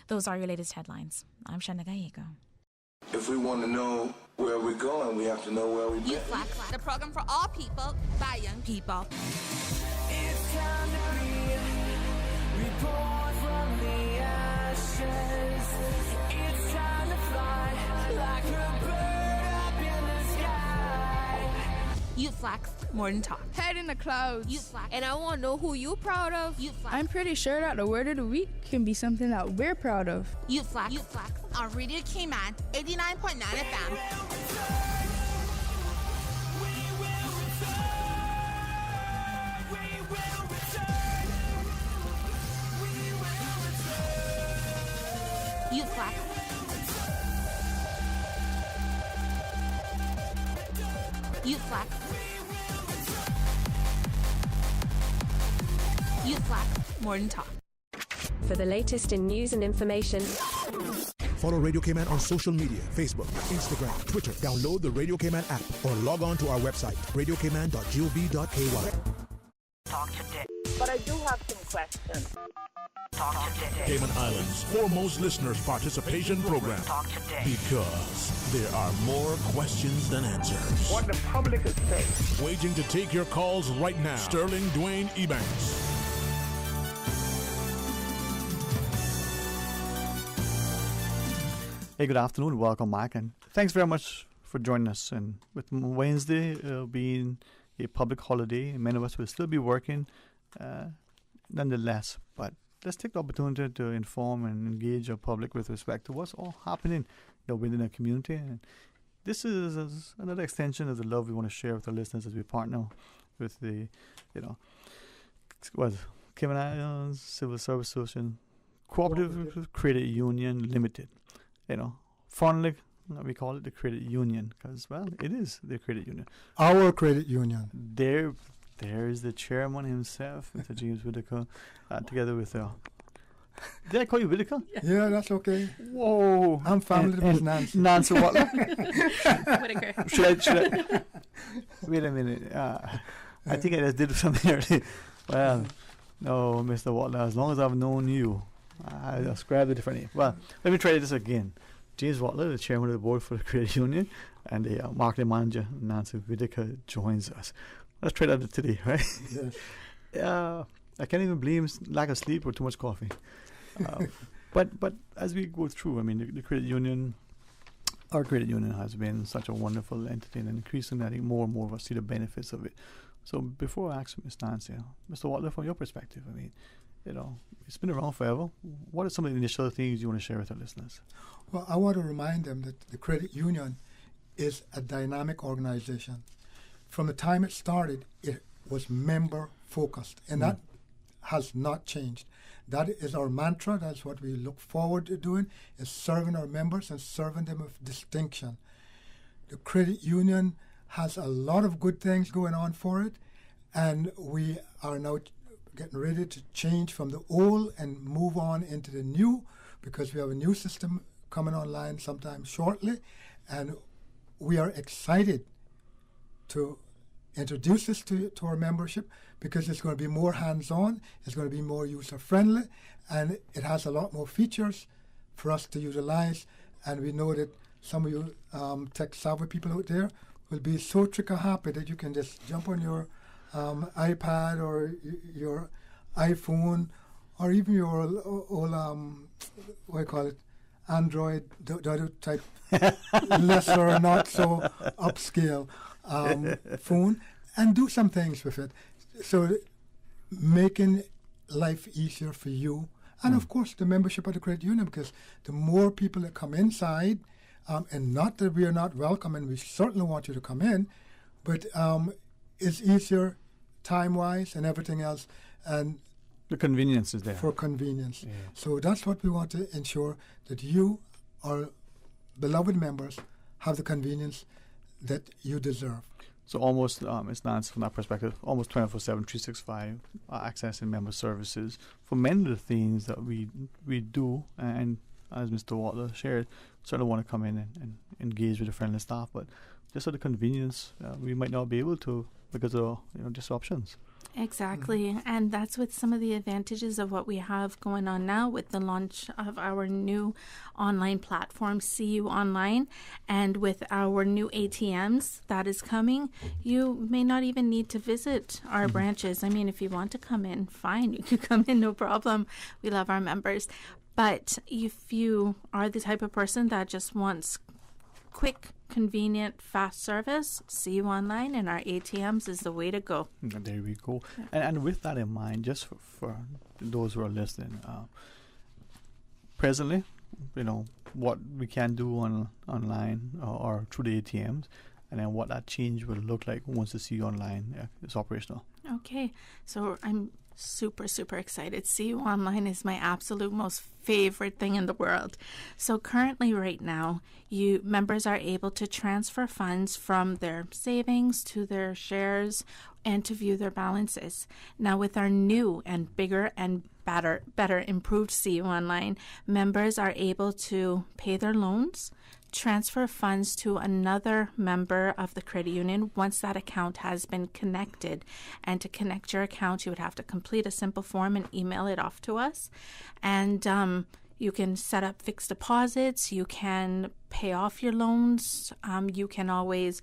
Those are your latest headlines. I'm Shana Gallego. If we want to know Where we're going, we have to know where we've been. Youth Flex, the program for all people by young people. It's time to be reborn from the ashes. It's time to fly like a bird up in the sky. Youth Flex, more than talk. Head in the clouds. Youth Flex. And I want to know who you proud of. Youth Flex. I'm pretty sure that the word of the week can be something that we're proud of. Youth Flex. Youth Flex. On Radio Cayman, 89.9 FM. Youth Flex. Youth Flex. Youth Flex. More than talk. For the latest in news and information, follow Radio Cayman on social media, Facebook, Instagram, Twitter. Download the Radio Cayman app or log on to our website, radiocayman.gov.ky. Talk today. But I do have some questions. Talk today. Cayman Islands' foremost listeners participation program. Talk today. Because there are more questions than answers. What the public is saying. Waiting to take your calls right now. Sterling Dwayne Ebanks. Hey, good afternoon. Welcome, Mike, and thanks very much for joining us. And with Wednesday being a public holiday, many of us will still be working nonetheless. But let's take the opportunity to inform and engage our public with respect to what's all happening within the community. And this is another extension of the love we want to share with our listeners as we partner with the, Cayman Islands Civil Service Association Cooperative Credit Union Limited. Fondly we call it the credit union because, well, it is the credit union. Our credit union. There is the chairman himself, Mr. James Whitaker, together with did I call you Whitaker? Yeah, that's okay. Whoa. I'm family with Nancy. Nancy Watler. Whitaker. Should I? Wait a minute. I think I just did something early. Well, no, Mr. Watler, as long as I've known you, I ascribe a different name. Well, let me try this again. James Watler, the chairman of the board for the credit union, and the marketing manager, Nancy Whitaker, joins us. Let's try that today, right? Yes. I can't even blame lack of sleep or too much coffee. But as we go through, I mean, the credit union, our credit union has been such a wonderful entity, and increasingly, I think more and more of us see the benefits of it. So before I ask Ms. Nancy, Mr. Watler, from your perspective, I mean, it's been around forever. What are some of the initial things you want to share with our listeners? Well, I want to remind them that the credit union is a dynamic organization. From the time it started, it was member-focused, and that has not changed. That is our mantra. That's what we look forward to doing, is serving our members and serving them with distinction. The credit union has a lot of good things going on for it, and we are now getting ready to change from the old and move on into the new, because we have a new system coming online sometime shortly, and we are excited to introduce this to our membership because it's going to be more hands-on, it's going to be more user-friendly, and it has a lot more features for us to utilize. And we know that some of you tech-savvy people out there will be so trigger-happy that you can just jump on your iPad or your iPhone or even your old Android, the other type, lesser, not so upscale phone, and do some things with it. So making life easier for you, and of course the membership of the credit union, because the more people that come inside, and not that we are not welcome, and we certainly want you to come in, but it's easier time-wise and everything else, and the convenience is there. For convenience. Yeah. So that's what we want to ensure, that you, our beloved members, have the convenience that you deserve. So almost, it's Nancy, from that perspective, almost 24/7, 365 access and member services for many of the things that we do. And as Mr. Watler shared, certainly want to come in and engage with the friendly staff, but just for the convenience, we might not be able to because of disruptions. Exactly. And that's with some of the advantages of what we have going on now with the launch of our new online platform, CU Online, and with our new ATMs that is coming. You may not even need to visit our branches. I mean, if you want to come in, fine, you can come in, no problem. We love our members. But if you are the type of person that just wants quick, convenient, fast service, CU Online and our ATMs is the way to go. There we go. And with that in mind, just for those who are listening, presently, what we can do online or through the ATMs, and then what that change will look like once the CU Online is operational. Okay, so I'm super, super excited. CU Online is my absolute most favorite thing in the world. So currently right now, members are able to transfer funds from their savings to their shares and to view their balances. Now with our new and bigger and better improved CU Online, members are able to pay their loans, transfer funds to another member of the credit union once that account has been connected. And to connect your account, you would have to complete a simple form and email it off to us. And you can set up fixed deposits. You can pay off your loans. You can always,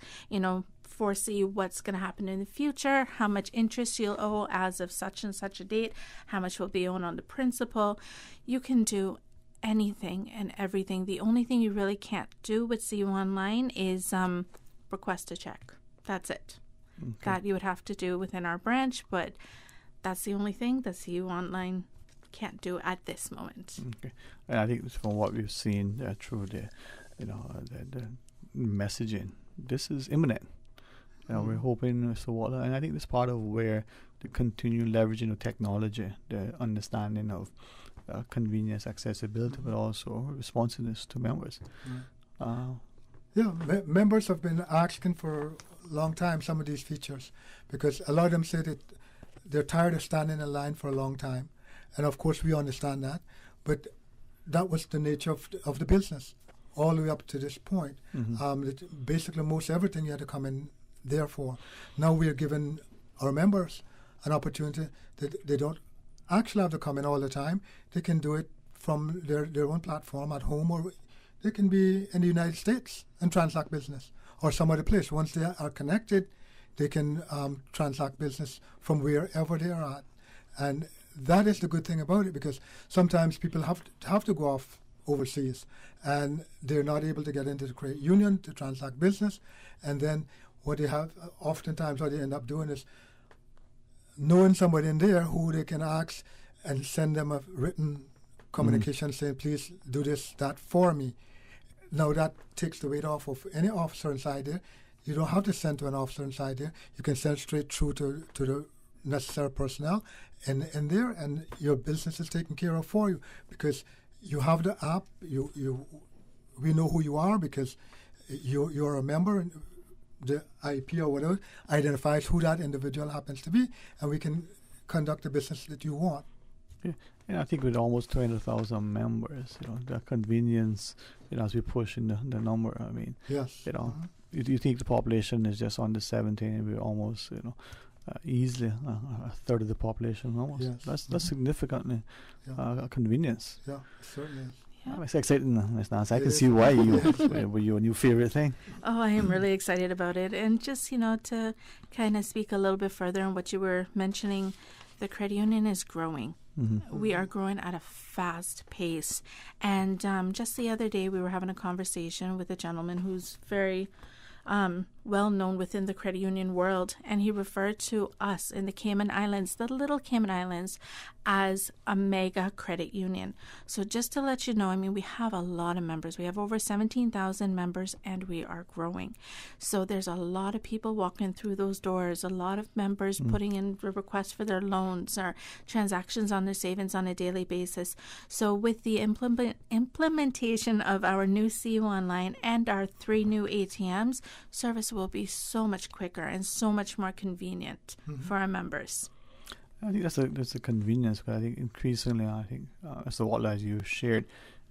foresee what's going to happen in the future, how much interest you'll owe as of such and such a date, how much will be owed on the principal. You can do anything and everything. The only thing you really can't do with CU Online is request a check. That's it. Okay. That you would have to do within our branch, but that's the only thing that CU Online can't do at this moment. Okay, and I think from what we've seen through the messaging, this is imminent. We're hoping and I think this part of where the continued leveraging of technology, the understanding of convenience, accessibility, but also responsiveness to members. Members have been asking for a long time some of these features because a lot of them say that they're tired of standing in line for a long time. And of course we understand that, but that was the nature of the business all the way up to this point. Basically most everything you had to come in there for. Now we are giving our members an opportunity that they don't actually have to come in all the time. They can do it from their own platform at home, or they can be in the United States and transact business, or some other place. Once they are connected, they can transact business from wherever they are at. And that is the good thing about it, because sometimes people have to go off overseas and they're not able to get into the credit union to transact business. And then what they end up doing is knowing somebody in there who they can ask and send them a written communication saying, please do this, that for me. Now that takes the weight off of any officer inside there. You don't have to send to an officer inside there. You can send straight through to the necessary personnel in there, and your business is taken care of for you because you have the app. We know who you are because you're a member, and the IP or whatever identifies who that individual happens to be, and we can conduct the business that you want. Yeah, and I think with almost 200,000 members, the convenience, as we push in the number. I mean, yes, you think the population is just under 17, and we're almost, easily a third of the population almost. Yes. That's significantly a convenience. Yeah, certainly. I'm excited, Ms. Nancy. I can see why were your new favorite thing. Oh, I am really excited about it. And just, to kind of speak a little bit further on what you were mentioning, the credit union is growing. We are growing at a fast pace. And just the other day, we were having a conversation with a gentleman who's very well known within the credit union world, and he referred to us in the Cayman Islands, the little Cayman Islands, as a mega credit union. So just to let you know, we have a lot of members. We have over 17,000 members, and we are growing. So there's a lot of people walking through those doors, a lot of members putting in requests for their loans or transactions on their savings on a daily basis. So with the implementation of our new CU Online and our 3 new ATMs, service will be so much quicker and so much more convenient for our members. I think that's a convenience, but I think increasingly, as the what you shared,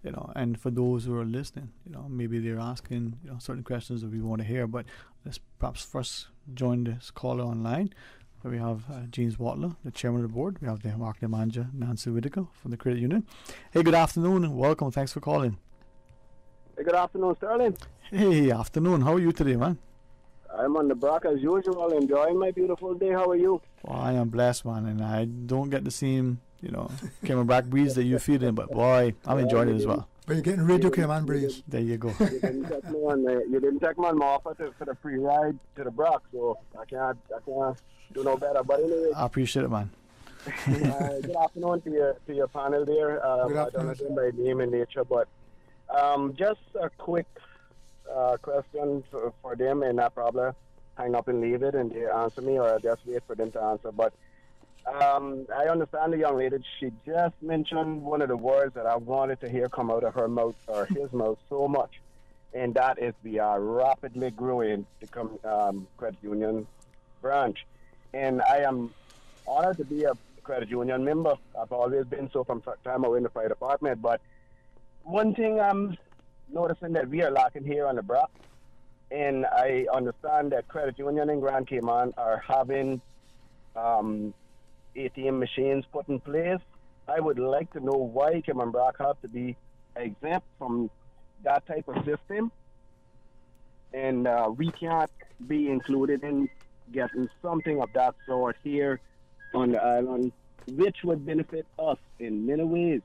and for those who are listening, maybe they're asking certain questions that we want to hear, but let's perhaps first join this caller online We have James Watler, the chairman of the board. We have the marketing manager, Nancy Whitaker, from the credit union. Hey, good afternoon and welcome. Thanks for calling. Hey, good afternoon, Sterling. Hey, afternoon. How are you today, man? I'm on the block as usual, enjoying my beautiful day. How are you? Well, I am blessed, man, and I don't get the same, Cayman Brac breeze that you feel in, but boy, I'm enjoying it as well. But you're getting Radio Cayman breeze. There you go. You didn't take me on my offer for the free ride to the Brock, so I can't do no better. But anyway, I appreciate it, man. Good afternoon to your panel there. Good I don't know by name and nature, but just a quick question for them, and I probably hang up and leave it, and they answer me, or I just wait for them to answer. But I understand the young lady. She just mentioned one of the words that I wanted to hear come out of her mouth or his mouth so much, and that is the rapidly growing credit union branch. And I am honored to be a credit union member. I've always been so from the time I was in the fire department. But one thing I'm noticing that we are lacking here on the Brock, and I understand that credit union in Grand Cayman are having ATM machines put in place. I would like to know why Cayman Brac have to be exempt from that type of system, and we can't be included in getting something of that sort here on the island, which would benefit us in many ways.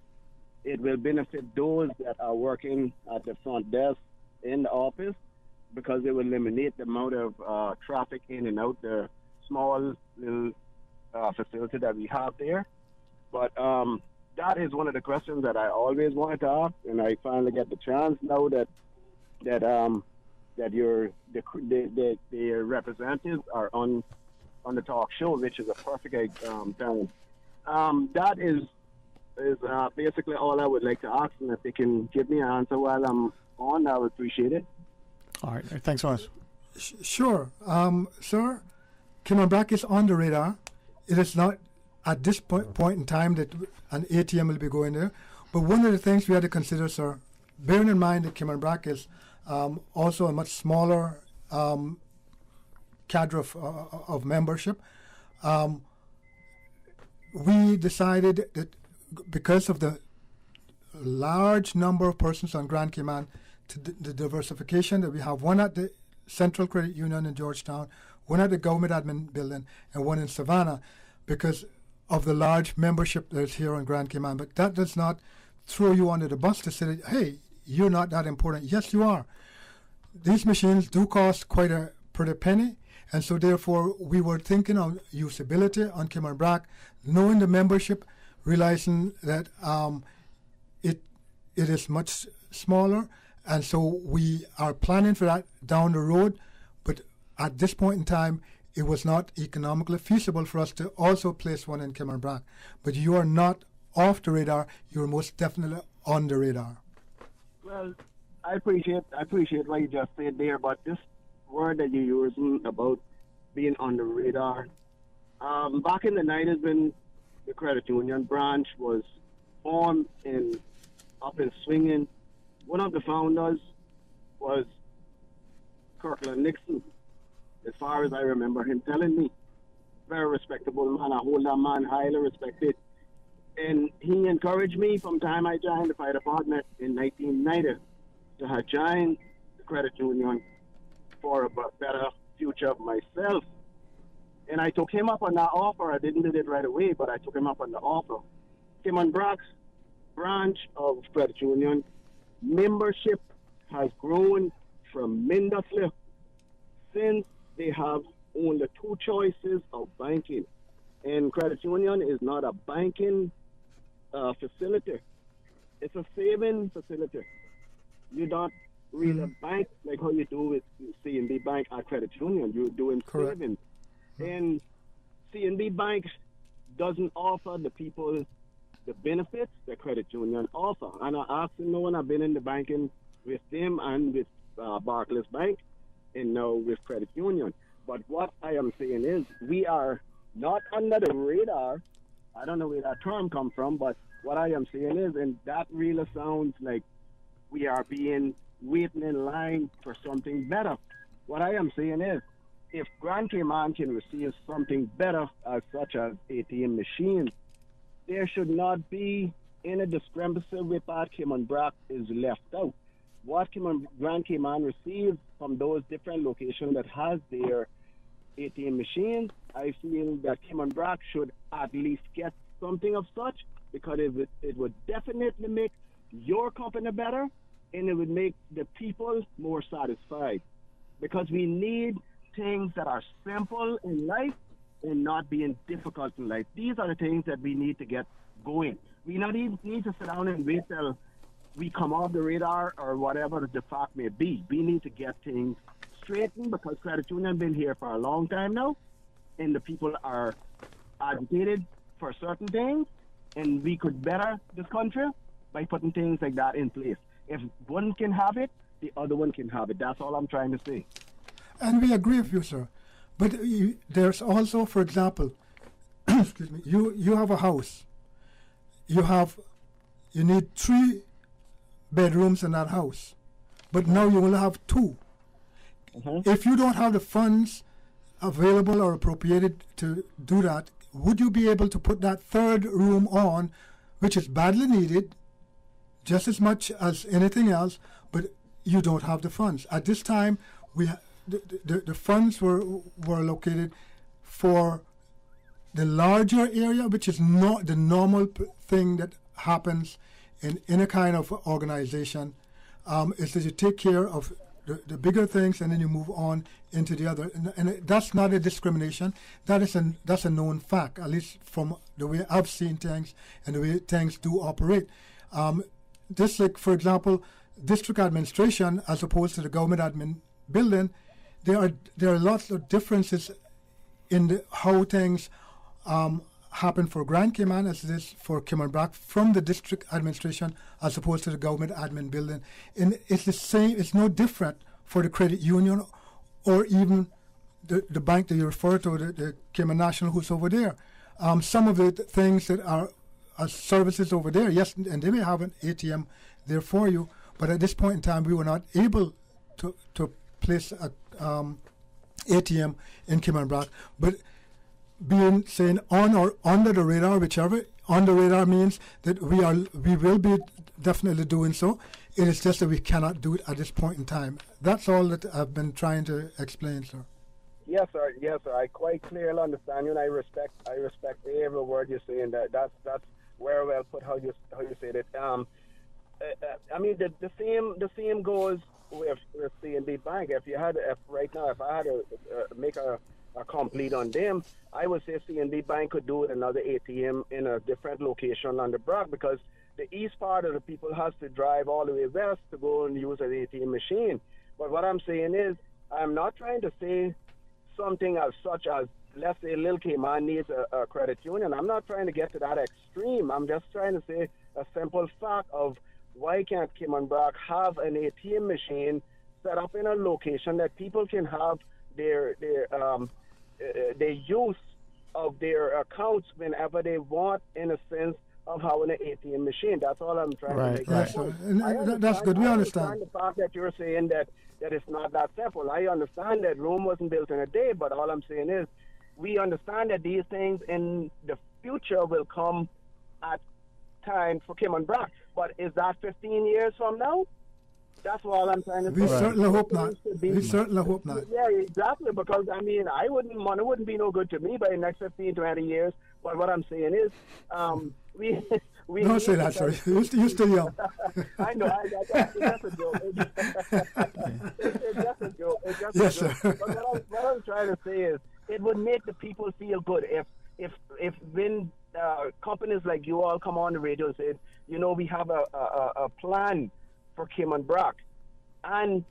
It will benefit those that are working at the front desk in the office, because it will eliminate the amount of traffic in and out the small little facility that we have there. But that is one of the questions that I always wanted to ask, and I finally get the chance now that your representatives are on the talk show, which is a perfect time. That is basically all I would like to ask, and if they can give me an answer while I'm on, I would appreciate it. All right, thanks so much. Sure. Sir, Cayman Brac is on the radar. It is not at this point in time that an ATM will be going there. But one of the things we have to consider, sir, bearing in mind that Cayman Brac is also a much smaller cadre of membership, we decided that because of the large number of persons on Grand Cayman, the diversification that we have, one at the Central Credit Union in Georgetown, one at the Government Admin Building, and one in Savannah, because of the large membership that's here on Grand Cayman. But that does not throw you under the bus to say, hey, you're not that important. Yes, you are. These machines do cost quite a pretty penny, and so therefore we were thinking of usability on Cayman Brac, knowing the membership, realizing that it is much smaller, and so we are planning for that down the road. But at this point in time, it was not economically feasible for us to also place one in Cayman Brac. But you are not off the radar. You're most definitely on the radar. Well, I appreciate what you just said there, but this word that you're using about being on the radar, back in the 90s when the credit union branch was formed and up and swinging, one of the founders was Kirkland Nixon, as far as I remember him telling me. Very respectable man, I hold that man highly respected. And he encouraged me from the time I joined the fire department in 1990 to have joined the credit union for a better future of myself. And I took him up on that offer. I didn't do it right away, but I took him up on the offer. Cayman Brac's branch of credit union membership has grown tremendously since they have only two choices of banking. And credit union is not a banking facility. It's a saving facility. You don't really bank like how you do with CNB Bank at credit union. You're doing savings. And CNB Bank doesn't offer the people the benefits that credit union offer. And I asked no one, I've been in the banking with them and with Barclays Bank and now with credit union. But what I am saying is we are not under the radar. I don't know where that term comes from, but what I am saying is, and that really sounds like we are being waiting in line for something better. What I am saying is if Grand Cayman can receive something better, such as ATM machines, there should not be any discrepancy with what Cayman Brac is left out. What Grand Cayman receives from those different locations that has their ATM machines, I feel that Cayman Brac should at least get something of such, because it would definitely make your company better, and it would make the people more satisfied. Because we need things that are simple in life and not being difficult in life. These are the things that we need to get going. We not even need to sit down and wait till we come off the radar or whatever the fact may be. We need to get things straightened, because credit union has been here for a long time now, and the people are agitated for certain things, and we could better this country by putting things like that in place. If one can have it, the other one can have it. That's all I'm trying to say. And we agree with you, sir. But there's also, for example, excuse me, you have a house. You need 3 bedrooms in that house, but now you will have 2. If you don't have the funds available or appropriated to do that, would you be able to put that 3rd room on, which is badly needed, just as much as anything else, but you don't have the funds? At this time, the funds were allocated for the larger area, which is not the normal thing that happens in any kind of organization, is that you take care of the bigger things and then you move on into the other. And that's not a discrimination. That's a known fact, at least from the way I've seen things and the way things do operate. Just like, for example, district administration as opposed to the government admin building, there are lots of differences in how things happen for Grand Cayman as it is for Cayman Brac from the district administration as opposed to the government admin building. And it's the same, it's no different for the credit union or even the bank that you refer to, the Cayman National, who's over there. Some of the things that are services over there, yes, and they may have an ATM there for you, but at this point in time, we were not able to place a ATM in Cayman Brac. But saying on or under the radar, whichever, on the radar means that we will be definitely doing so. It is just that we cannot do it at this point in time. That's all that I've been trying to explain, sir. Yes, sir. Yes, sir. I quite clearly understand you, and I respect every word you're saying. That's very well put. How you said it. I mean, the same goes with CNB Bank. If I had to make a complete on them, I would say CNB Bank could do another ATM in a different location on the Brac, because the east part of the people has to drive all the way west to go and use an ATM machine. But what I'm saying is, I'm not trying to say something as such as, let's say, Lil Cayman needs a credit union. I'm not trying to get to that extreme. I'm just trying to say a simple fact of why can't Cayman Brac have an ATM machine set up in a location that people can have their use of their accounts whenever they want, in a sense of having an ATM machine. That's all I'm trying to make. Right. And that's good. We understand. The fact that you're saying that it's not that simple. I understand that Rome wasn't built in a day, but all I'm saying is we understand that these things in the future will come at time for Cayman Brac. But is that 15 years from now? That's all I'm trying to say. We certainly hope not. We certainly hope not. Yeah, exactly, because, I mean, money wouldn't be no good to me by the next 15, 20 years. But what I'm saying is, we don't say that, sorry. You're still young. I know. It's just a joke. It's just a joke. It's just yes, a joke. sir. But what I'm trying to say is, it would make the people feel good if when companies like you all come on the radio and say, you know, we have a plan for Cayman Brac, and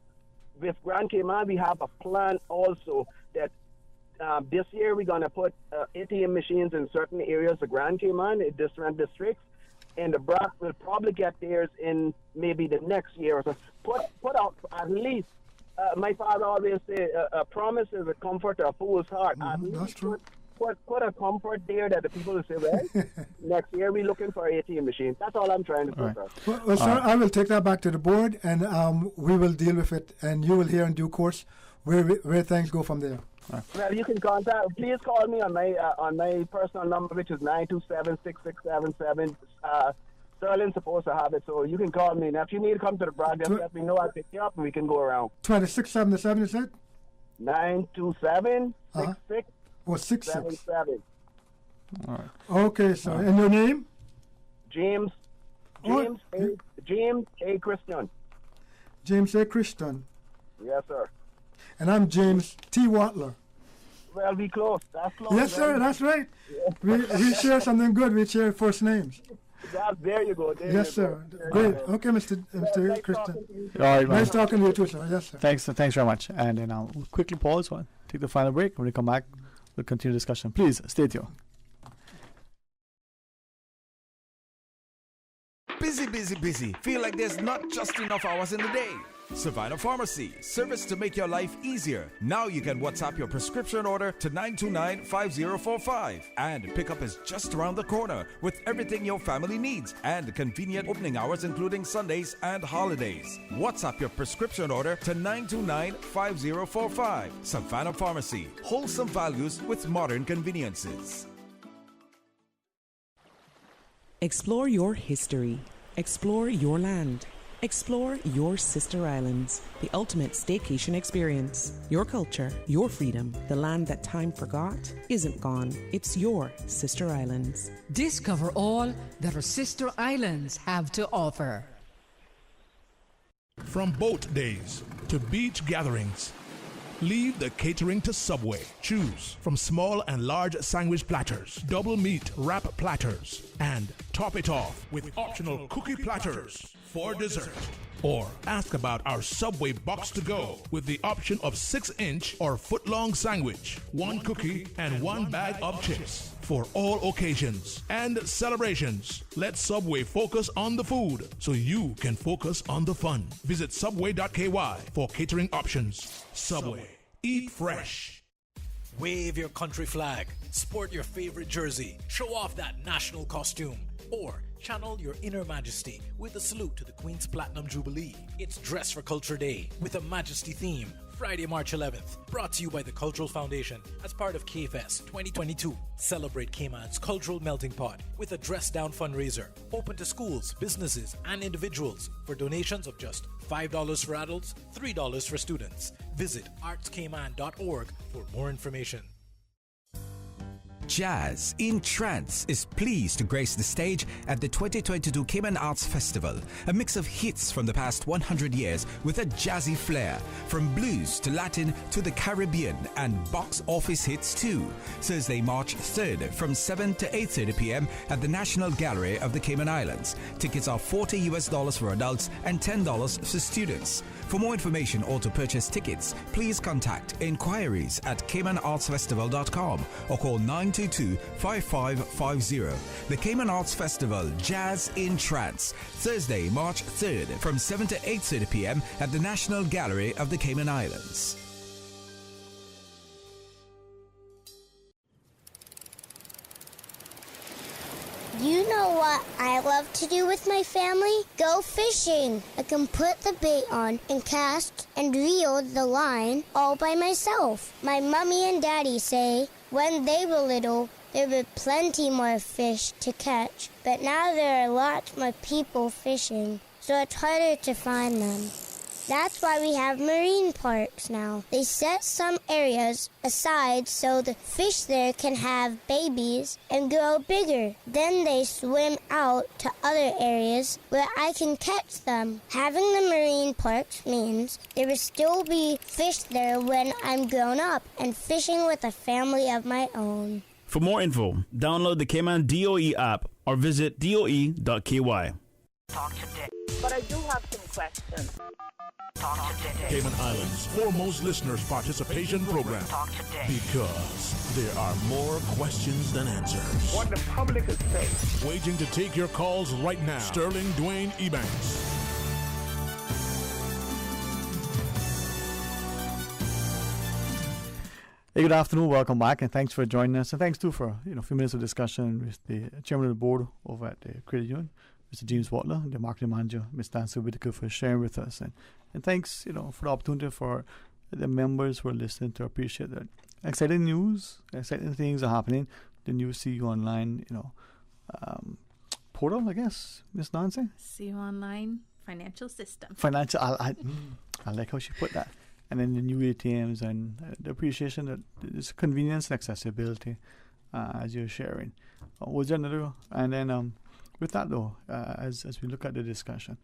with Grand Cayman we have a plan also that this year we're going to put ATM machines in certain areas of Grand Cayman in different districts, and the Brac will probably get theirs in maybe the next year or so. Put out at least, my father always say, a promise is a comfort to a fool's heart. At least that's true. Put a comfort there that the people will say, well, next year we're looking for an ATM machine. That's all I'm trying to say, sir. Well, sir, I will take that back to the board, and we will deal with it, and you will hear in due course where things go from there. Well, you can contact. Please call me on my personal number, which is 927-6677. Sterling's supposed to have it, so you can call me. And if you need to come to the broadcast, let me know. I'll pick you up and we can go around. 2677, is it? 927-6677. Or 66. 77. All right. Okay, so and your name? James A. Christian. James A. Christian. Yes, sir. And I'm James T. Watler. Well, we close. That's close. Yes, sir, that's right. We share something good. We share first names. There you go. Yes, sir. Great. Okay, Mr. Christian. All right, man. Nice talking to you too, sir. Yes, sir. Thanks very much. And then I'll quickly pause one, take the final break. When we come back, we'll continue the discussion. Please stay tuned. Busy. Feel like there's not just enough hours in the day. Savannah Pharmacy, service to make your life easier. Now you can WhatsApp your prescription order to 929-5045. And pickup is just around the corner with everything your family needs and convenient opening hours including Sundays and holidays. WhatsApp your prescription order to 929-5045. Savannah Pharmacy, wholesome values with modern conveniences. Explore your history. Explore your land. Explore your sister islands, the ultimate staycation experience. Your culture, your freedom, the land that time forgot isn't gone. It's your sister islands. Discover all that our sister islands have to offer. From boat days to beach gatherings, leave the catering to Subway. Choose from small and large sandwich platters, double meat wrap platters, and top it off with optional cookie platters for dessert. Or ask about our Subway box to go with the option of 6-inch or foot-long sandwich, 1 cookie, and 1 bag of chips. For all occasions and celebrations, let Subway focus on the food so you can focus on the fun. Visit subway.ky for catering options. Subway. Eat fresh. Wave your country flag, sport your favorite jersey, show off that national costume, or channel your inner majesty with a salute to the Queen's Platinum Jubilee. It's Dress for Culture Day with a Majesty theme, Friday, March 11th. Brought to you by the Cultural Foundation as part of K-Fest 2022. Celebrate Cayman's cultural melting pot with a Dress Down fundraiser, open to schools, businesses, and individuals for donations of just $5 for adults, $3 for students. Visit artscayman.org for more information. Jazz in Trance is pleased to grace the stage at the 2022 Cayman Arts Festival, a mix of hits from the past 100 years with a jazzy flair, from blues to Latin to the Caribbean, and box office hits too. Thursday, March 3rd from 7 to 8:30 p.m. at the National Gallery of the Cayman Islands. Tickets are $40 for adults and $10 for students. For more information or to purchase tickets, please contact inquiries at CaymanArtsFestival.com or call 922-5550. The Cayman Arts Festival, Jazz in Trance, Thursday, March 3rd from 7 to 8:30 p.m. at the National Gallery of the Cayman Islands. You know what I love to do with my family? Go fishing. I can put the bait on and cast and reel the line all by myself. My mommy and daddy say when they were little, there were plenty more fish to catch, but now there are lots more people fishing, so it's harder to find them. That's why we have marine parks now. They set some areas aside so the fish there can have babies and grow bigger. Then they swim out to other areas where I can catch them. Having the marine parks means there will still be fish there when I'm grown up and fishing with a family of my own. For more info, download the Cayman DOE app or visit doe.ky. Talk today. But I do have some questions. Talk today. Cayman Islands' foremost listeners participation program. Talk today. Because there are more questions than answers. What the public is saying. Waiting to take your calls right now. Sterling Dwayne Ebanks. Hey, good afternoon. Welcome back, and thanks for joining us. And thanks too for a few minutes of discussion with the chairman of the board over at the Credit Union, Mr. James Watler, the marketing manager, Ms. Nancy Whitaker, for sharing with us. And thanks, for the opportunity for the members who are listening to appreciate that. exciting news, exciting things are happening. The new CU Online, portal, I guess, Miss Nancy. CU Online financial system. Financial. I like how she put that. And then the new ATMs and the appreciation that there's convenience and accessibility, as you're sharing. Was there another? And then with that though, as we look at the discussion,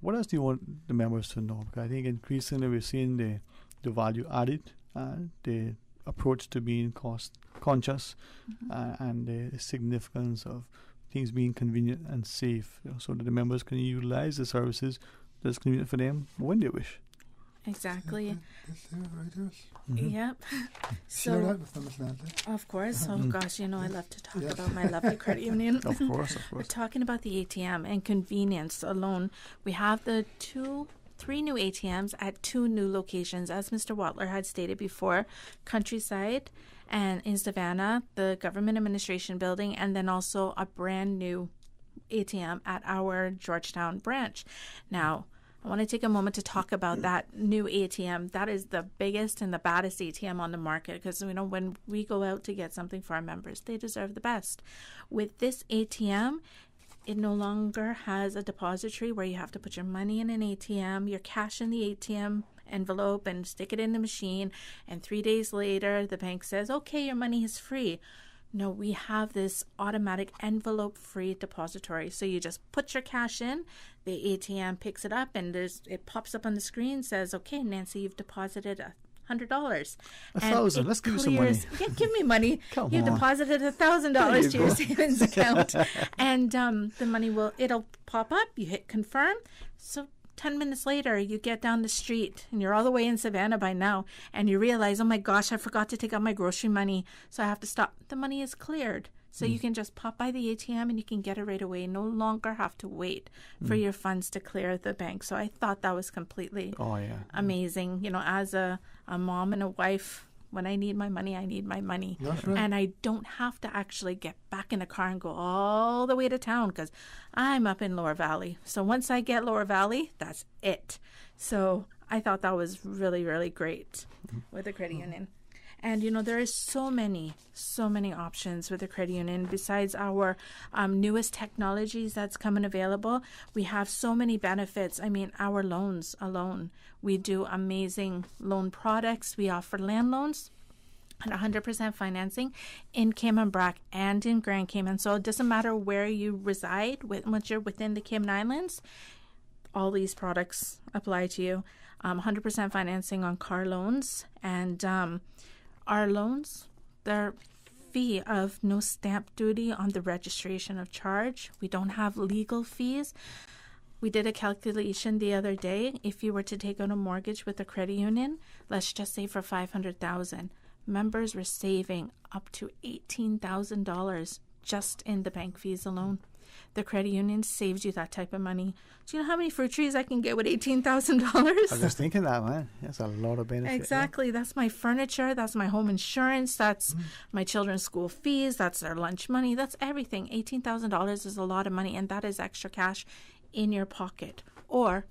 what else do you want the members to know? Because I think increasingly we're seeing the value added, the approach to being cost conscious, and the significance of things being convenient and safe, so that the members can utilize the services that's convenient for them when they wish. Exactly. Mm-hmm. Yep. Share that with them, Miss Nancy. Of course. Oh gosh, I love to talk about my lovely credit union. Of course. We're talking about the ATM and convenience alone. We have the 3 new ATMs at 2 new locations, as Mr. Watler had stated before, Countryside and in Savannah, the Government Administration Building, and then also a brand new ATM at our Georgetown branch. Now, I want to take a moment to talk about that new ATM. That is the biggest and the baddest ATM on the market because, when we go out to get something for our members, they deserve the best. With this ATM, it no longer has a depository where you have to put your money in an ATM, your cash in the ATM envelope and stick it in the machine, and 3 days later the bank says, okay, your money is free. No, we have this automatic envelope-free depository. So you just put your cash in, the ATM picks it up, and it pops up on the screen, says, okay, Nancy, you've deposited $100. $1,000. Let's give you some money. Yeah, give me money. Come you on. deposited $1,000 to your savings account, and the money it'll pop up. You hit confirm. So 10 minutes later, you get down the street, and you're all the way in Savannah by now, and you realize, oh my gosh, I forgot to take out my grocery money, so I have to stop. The money is cleared. So you can just pop by the ATM and you can get it right away. No longer have to wait for your funds to clear the bank. So I thought that was completely amazing. As a mom and a wife, when I need my money, I need my money. That's right. And I don't have to actually get back in the car and go all the way to town because I'm up in Lower Valley. So once I get Lower Valley, that's it. So I thought that was really, really great with the credit union. And, there is so many options with the credit union. Besides our newest technologies that's coming available, we have so many benefits. I mean, our loans alone. We do amazing loan products. We offer land loans and 100% financing in Cayman Brac and in Grand Cayman. So it doesn't matter where you reside, once you're within the Cayman Islands, all these products apply to you. 100% financing on car loans, and our loans, their fee of no stamp duty on the registration of charge. We don't have legal fees. We did a calculation the other day. If you were to take out a mortgage with a credit union, let's just say for $500,000, members were saving up to $18,000 just in the bank fees alone. The credit union saves you that type of money. Do you know how many fruit trees I can get with $18,000? I was just thinking that, man. That's a lot of benefit. Exactly. Yeah. That's my furniture. That's my home insurance. That's my children's school fees. That's their lunch money. That's everything. $18,000 is a lot of money, and that is extra cash in your pocket or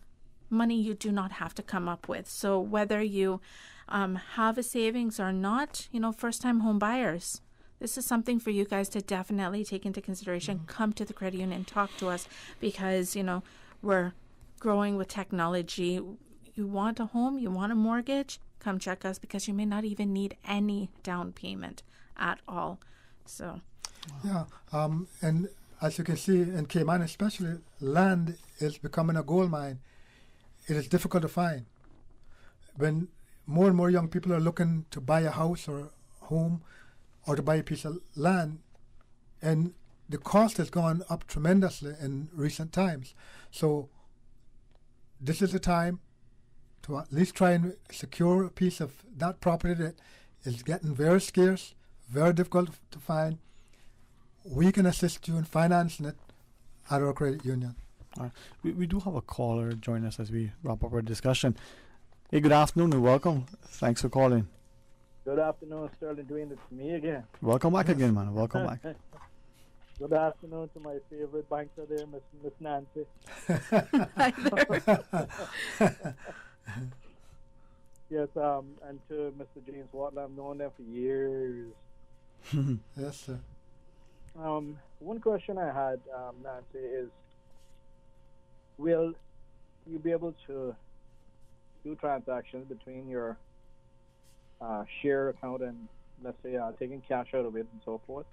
money you do not have to come up with. So whether you have a savings or not, first-time home buyers, this is something for you guys to definitely take into consideration. Come to the credit union, talk to us, because, we're growing with technology. You want a home, you want a mortgage, come check us because you may not even need any down payment at all. So, yeah, and as you can see in Cayman especially, land is becoming a gold mine. It is difficult to find. When more and more young people are looking to buy a house or a home, or to buy a piece of land, and the cost has gone up tremendously in recent times. So this is the time to at least try and secure a piece of that property that is getting very scarce, very difficult to find. We can assist you in financing it at our credit union. All right. We do have a caller join us as we wrap up our discussion. Hey, good afternoon and welcome. Thanks for calling. Good afternoon, Sterling Dwayne. It's me again. Welcome back again, man. Welcome back. Good afternoon to my favorite banker there, Miss Nancy. Yes, and to Mr. James Watley, I've known them for years. Yes, sir. One question I had, Nancy, is will you be able to do transactions between your share account and, let's say, taking cash out of it and so forth?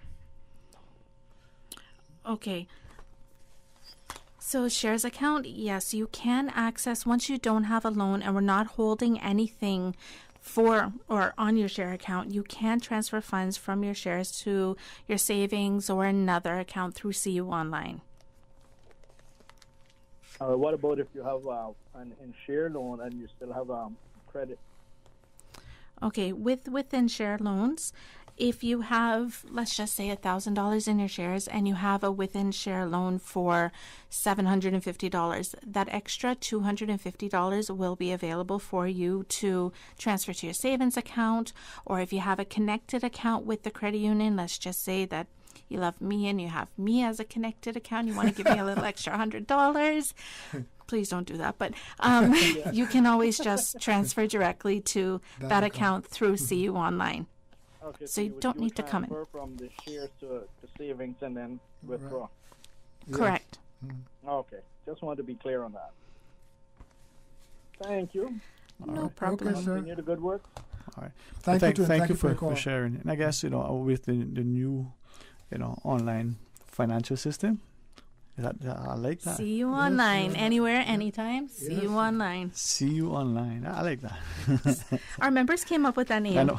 Okay. So shares account, yes, you can access once you don't have a loan and we're not holding anything for or on your share account. You can transfer funds from your shares to your savings or another account through CU Online. What about if you have an in-share loan and you still have credit? Okay, within share loans, if you have, let's just say $1,000 in your shares and you have a within share loan for $750, that extra $250 will be available for you to transfer to your savings account. Or if you have a connected account with the credit union, let's just say that you love me and you have me as a connected account, you want to give me a little extra $100. Please don't do that. But you can always just transfer directly to that account through CU Online. Okay, so you don't need to come in. From the shares to savings and then withdraw. Right. Correct. Okay, just wanted to be clear on that. Thank you. No problem. Okay, sir. Continue the good work. All right. Thank you for sharing. And I guess, with the new, online financial system, I like that. See you online, anywhere, anytime. See you online. See you online. I like that. Our members came up with that name. I know.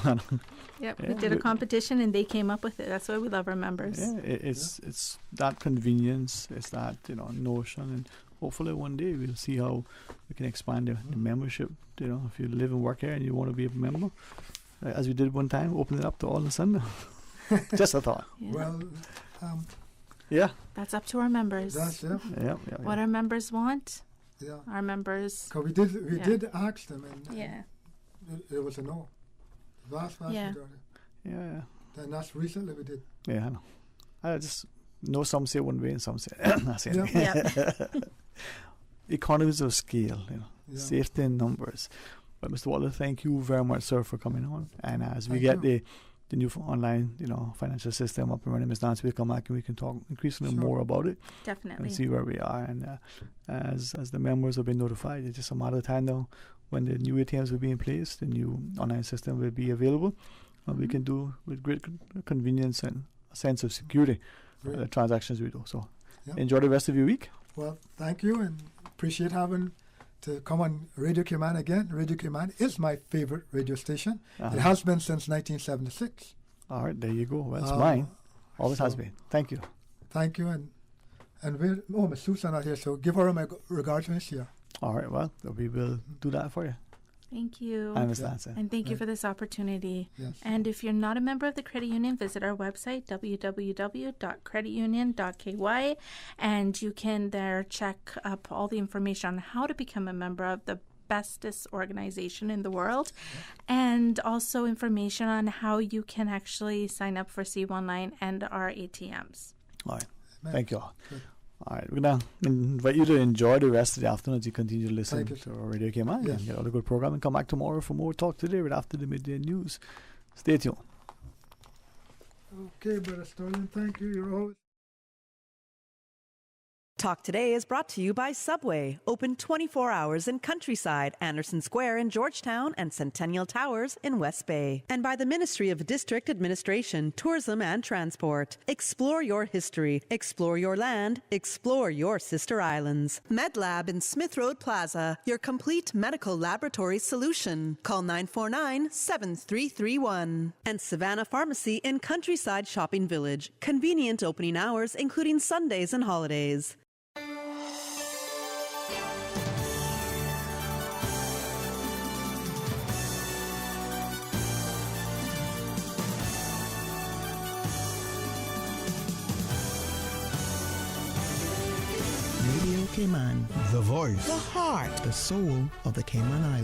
Yep, we did a competition and they came up with it. That's why we love our members. Yeah, it's that convenience. It's that notion, and hopefully one day we'll see how we can expand the membership. If you live and work here and you want to be a member, as we did one time, open it up to all on Sunday. Just a thought. Yeah. Well, yeah, that's up to our members. That's it. Yeah. What our members want. Yeah. Our members. Because we did ask them, and it was a no. Vast majority. Yeah. And that's recently we did. Yeah, I know. I just know some say one way and some say I say economies of scale, safety in numbers. But Mr. Watley, thank you very much, sir, for coming on. And as we get the new online, financial system up and running, Ms. Nancy will come back and we can talk increasingly more about it. Definitely. And see where we are. And as the members have been notified, it's just a matter of time now when the new ATMs will be in place, the new online system will be available. And we can do with great convenience and a sense of security the transactions we do. So enjoy the rest of your week. Well, thank you, and appreciate having to come on Radio Cayman again. Radio Cayman is my favorite radio station. It has been since 1976. All right, there you go. Well, it's mine. Always has been. Thank you. Thank you, and Miss Susan not here, so give her my regards, Miss here. All right, well, we will do that for you. Thank you. I understand, sir. And thank you for this opportunity. Yes. And if you're not a member of the credit union, visit our website, www.creditunion.ky, and you can there check up all the information on how to become a member of the bestest organization in the world, and also information on how you can actually sign up for CU Online and our ATMs. All right. Thank you all. Good. All right, we're going to invite you to enjoy the rest of the afternoon as you continue to listen to Radio Cayman and get all the good program, and come back tomorrow for more Talk Today right after the midday news. Stay tuned. Okay, Brother Sterling, thank you. You're always... Talk Today is brought to you by Subway, open 24 hours in Countryside, Anderson Square in Georgetown, and Centennial Towers in West Bay. And by the Ministry of District Administration, Tourism and Transport. Explore your history, explore your land, explore your sister islands. MedLab in Smith Road Plaza, your complete medical laboratory solution. Call 949-7331. And Savannah Pharmacy in Countryside Shopping Village, convenient opening hours including Sundays and holidays. Radio Cayman. The voice. The heart. The soul of the Cayman Islands.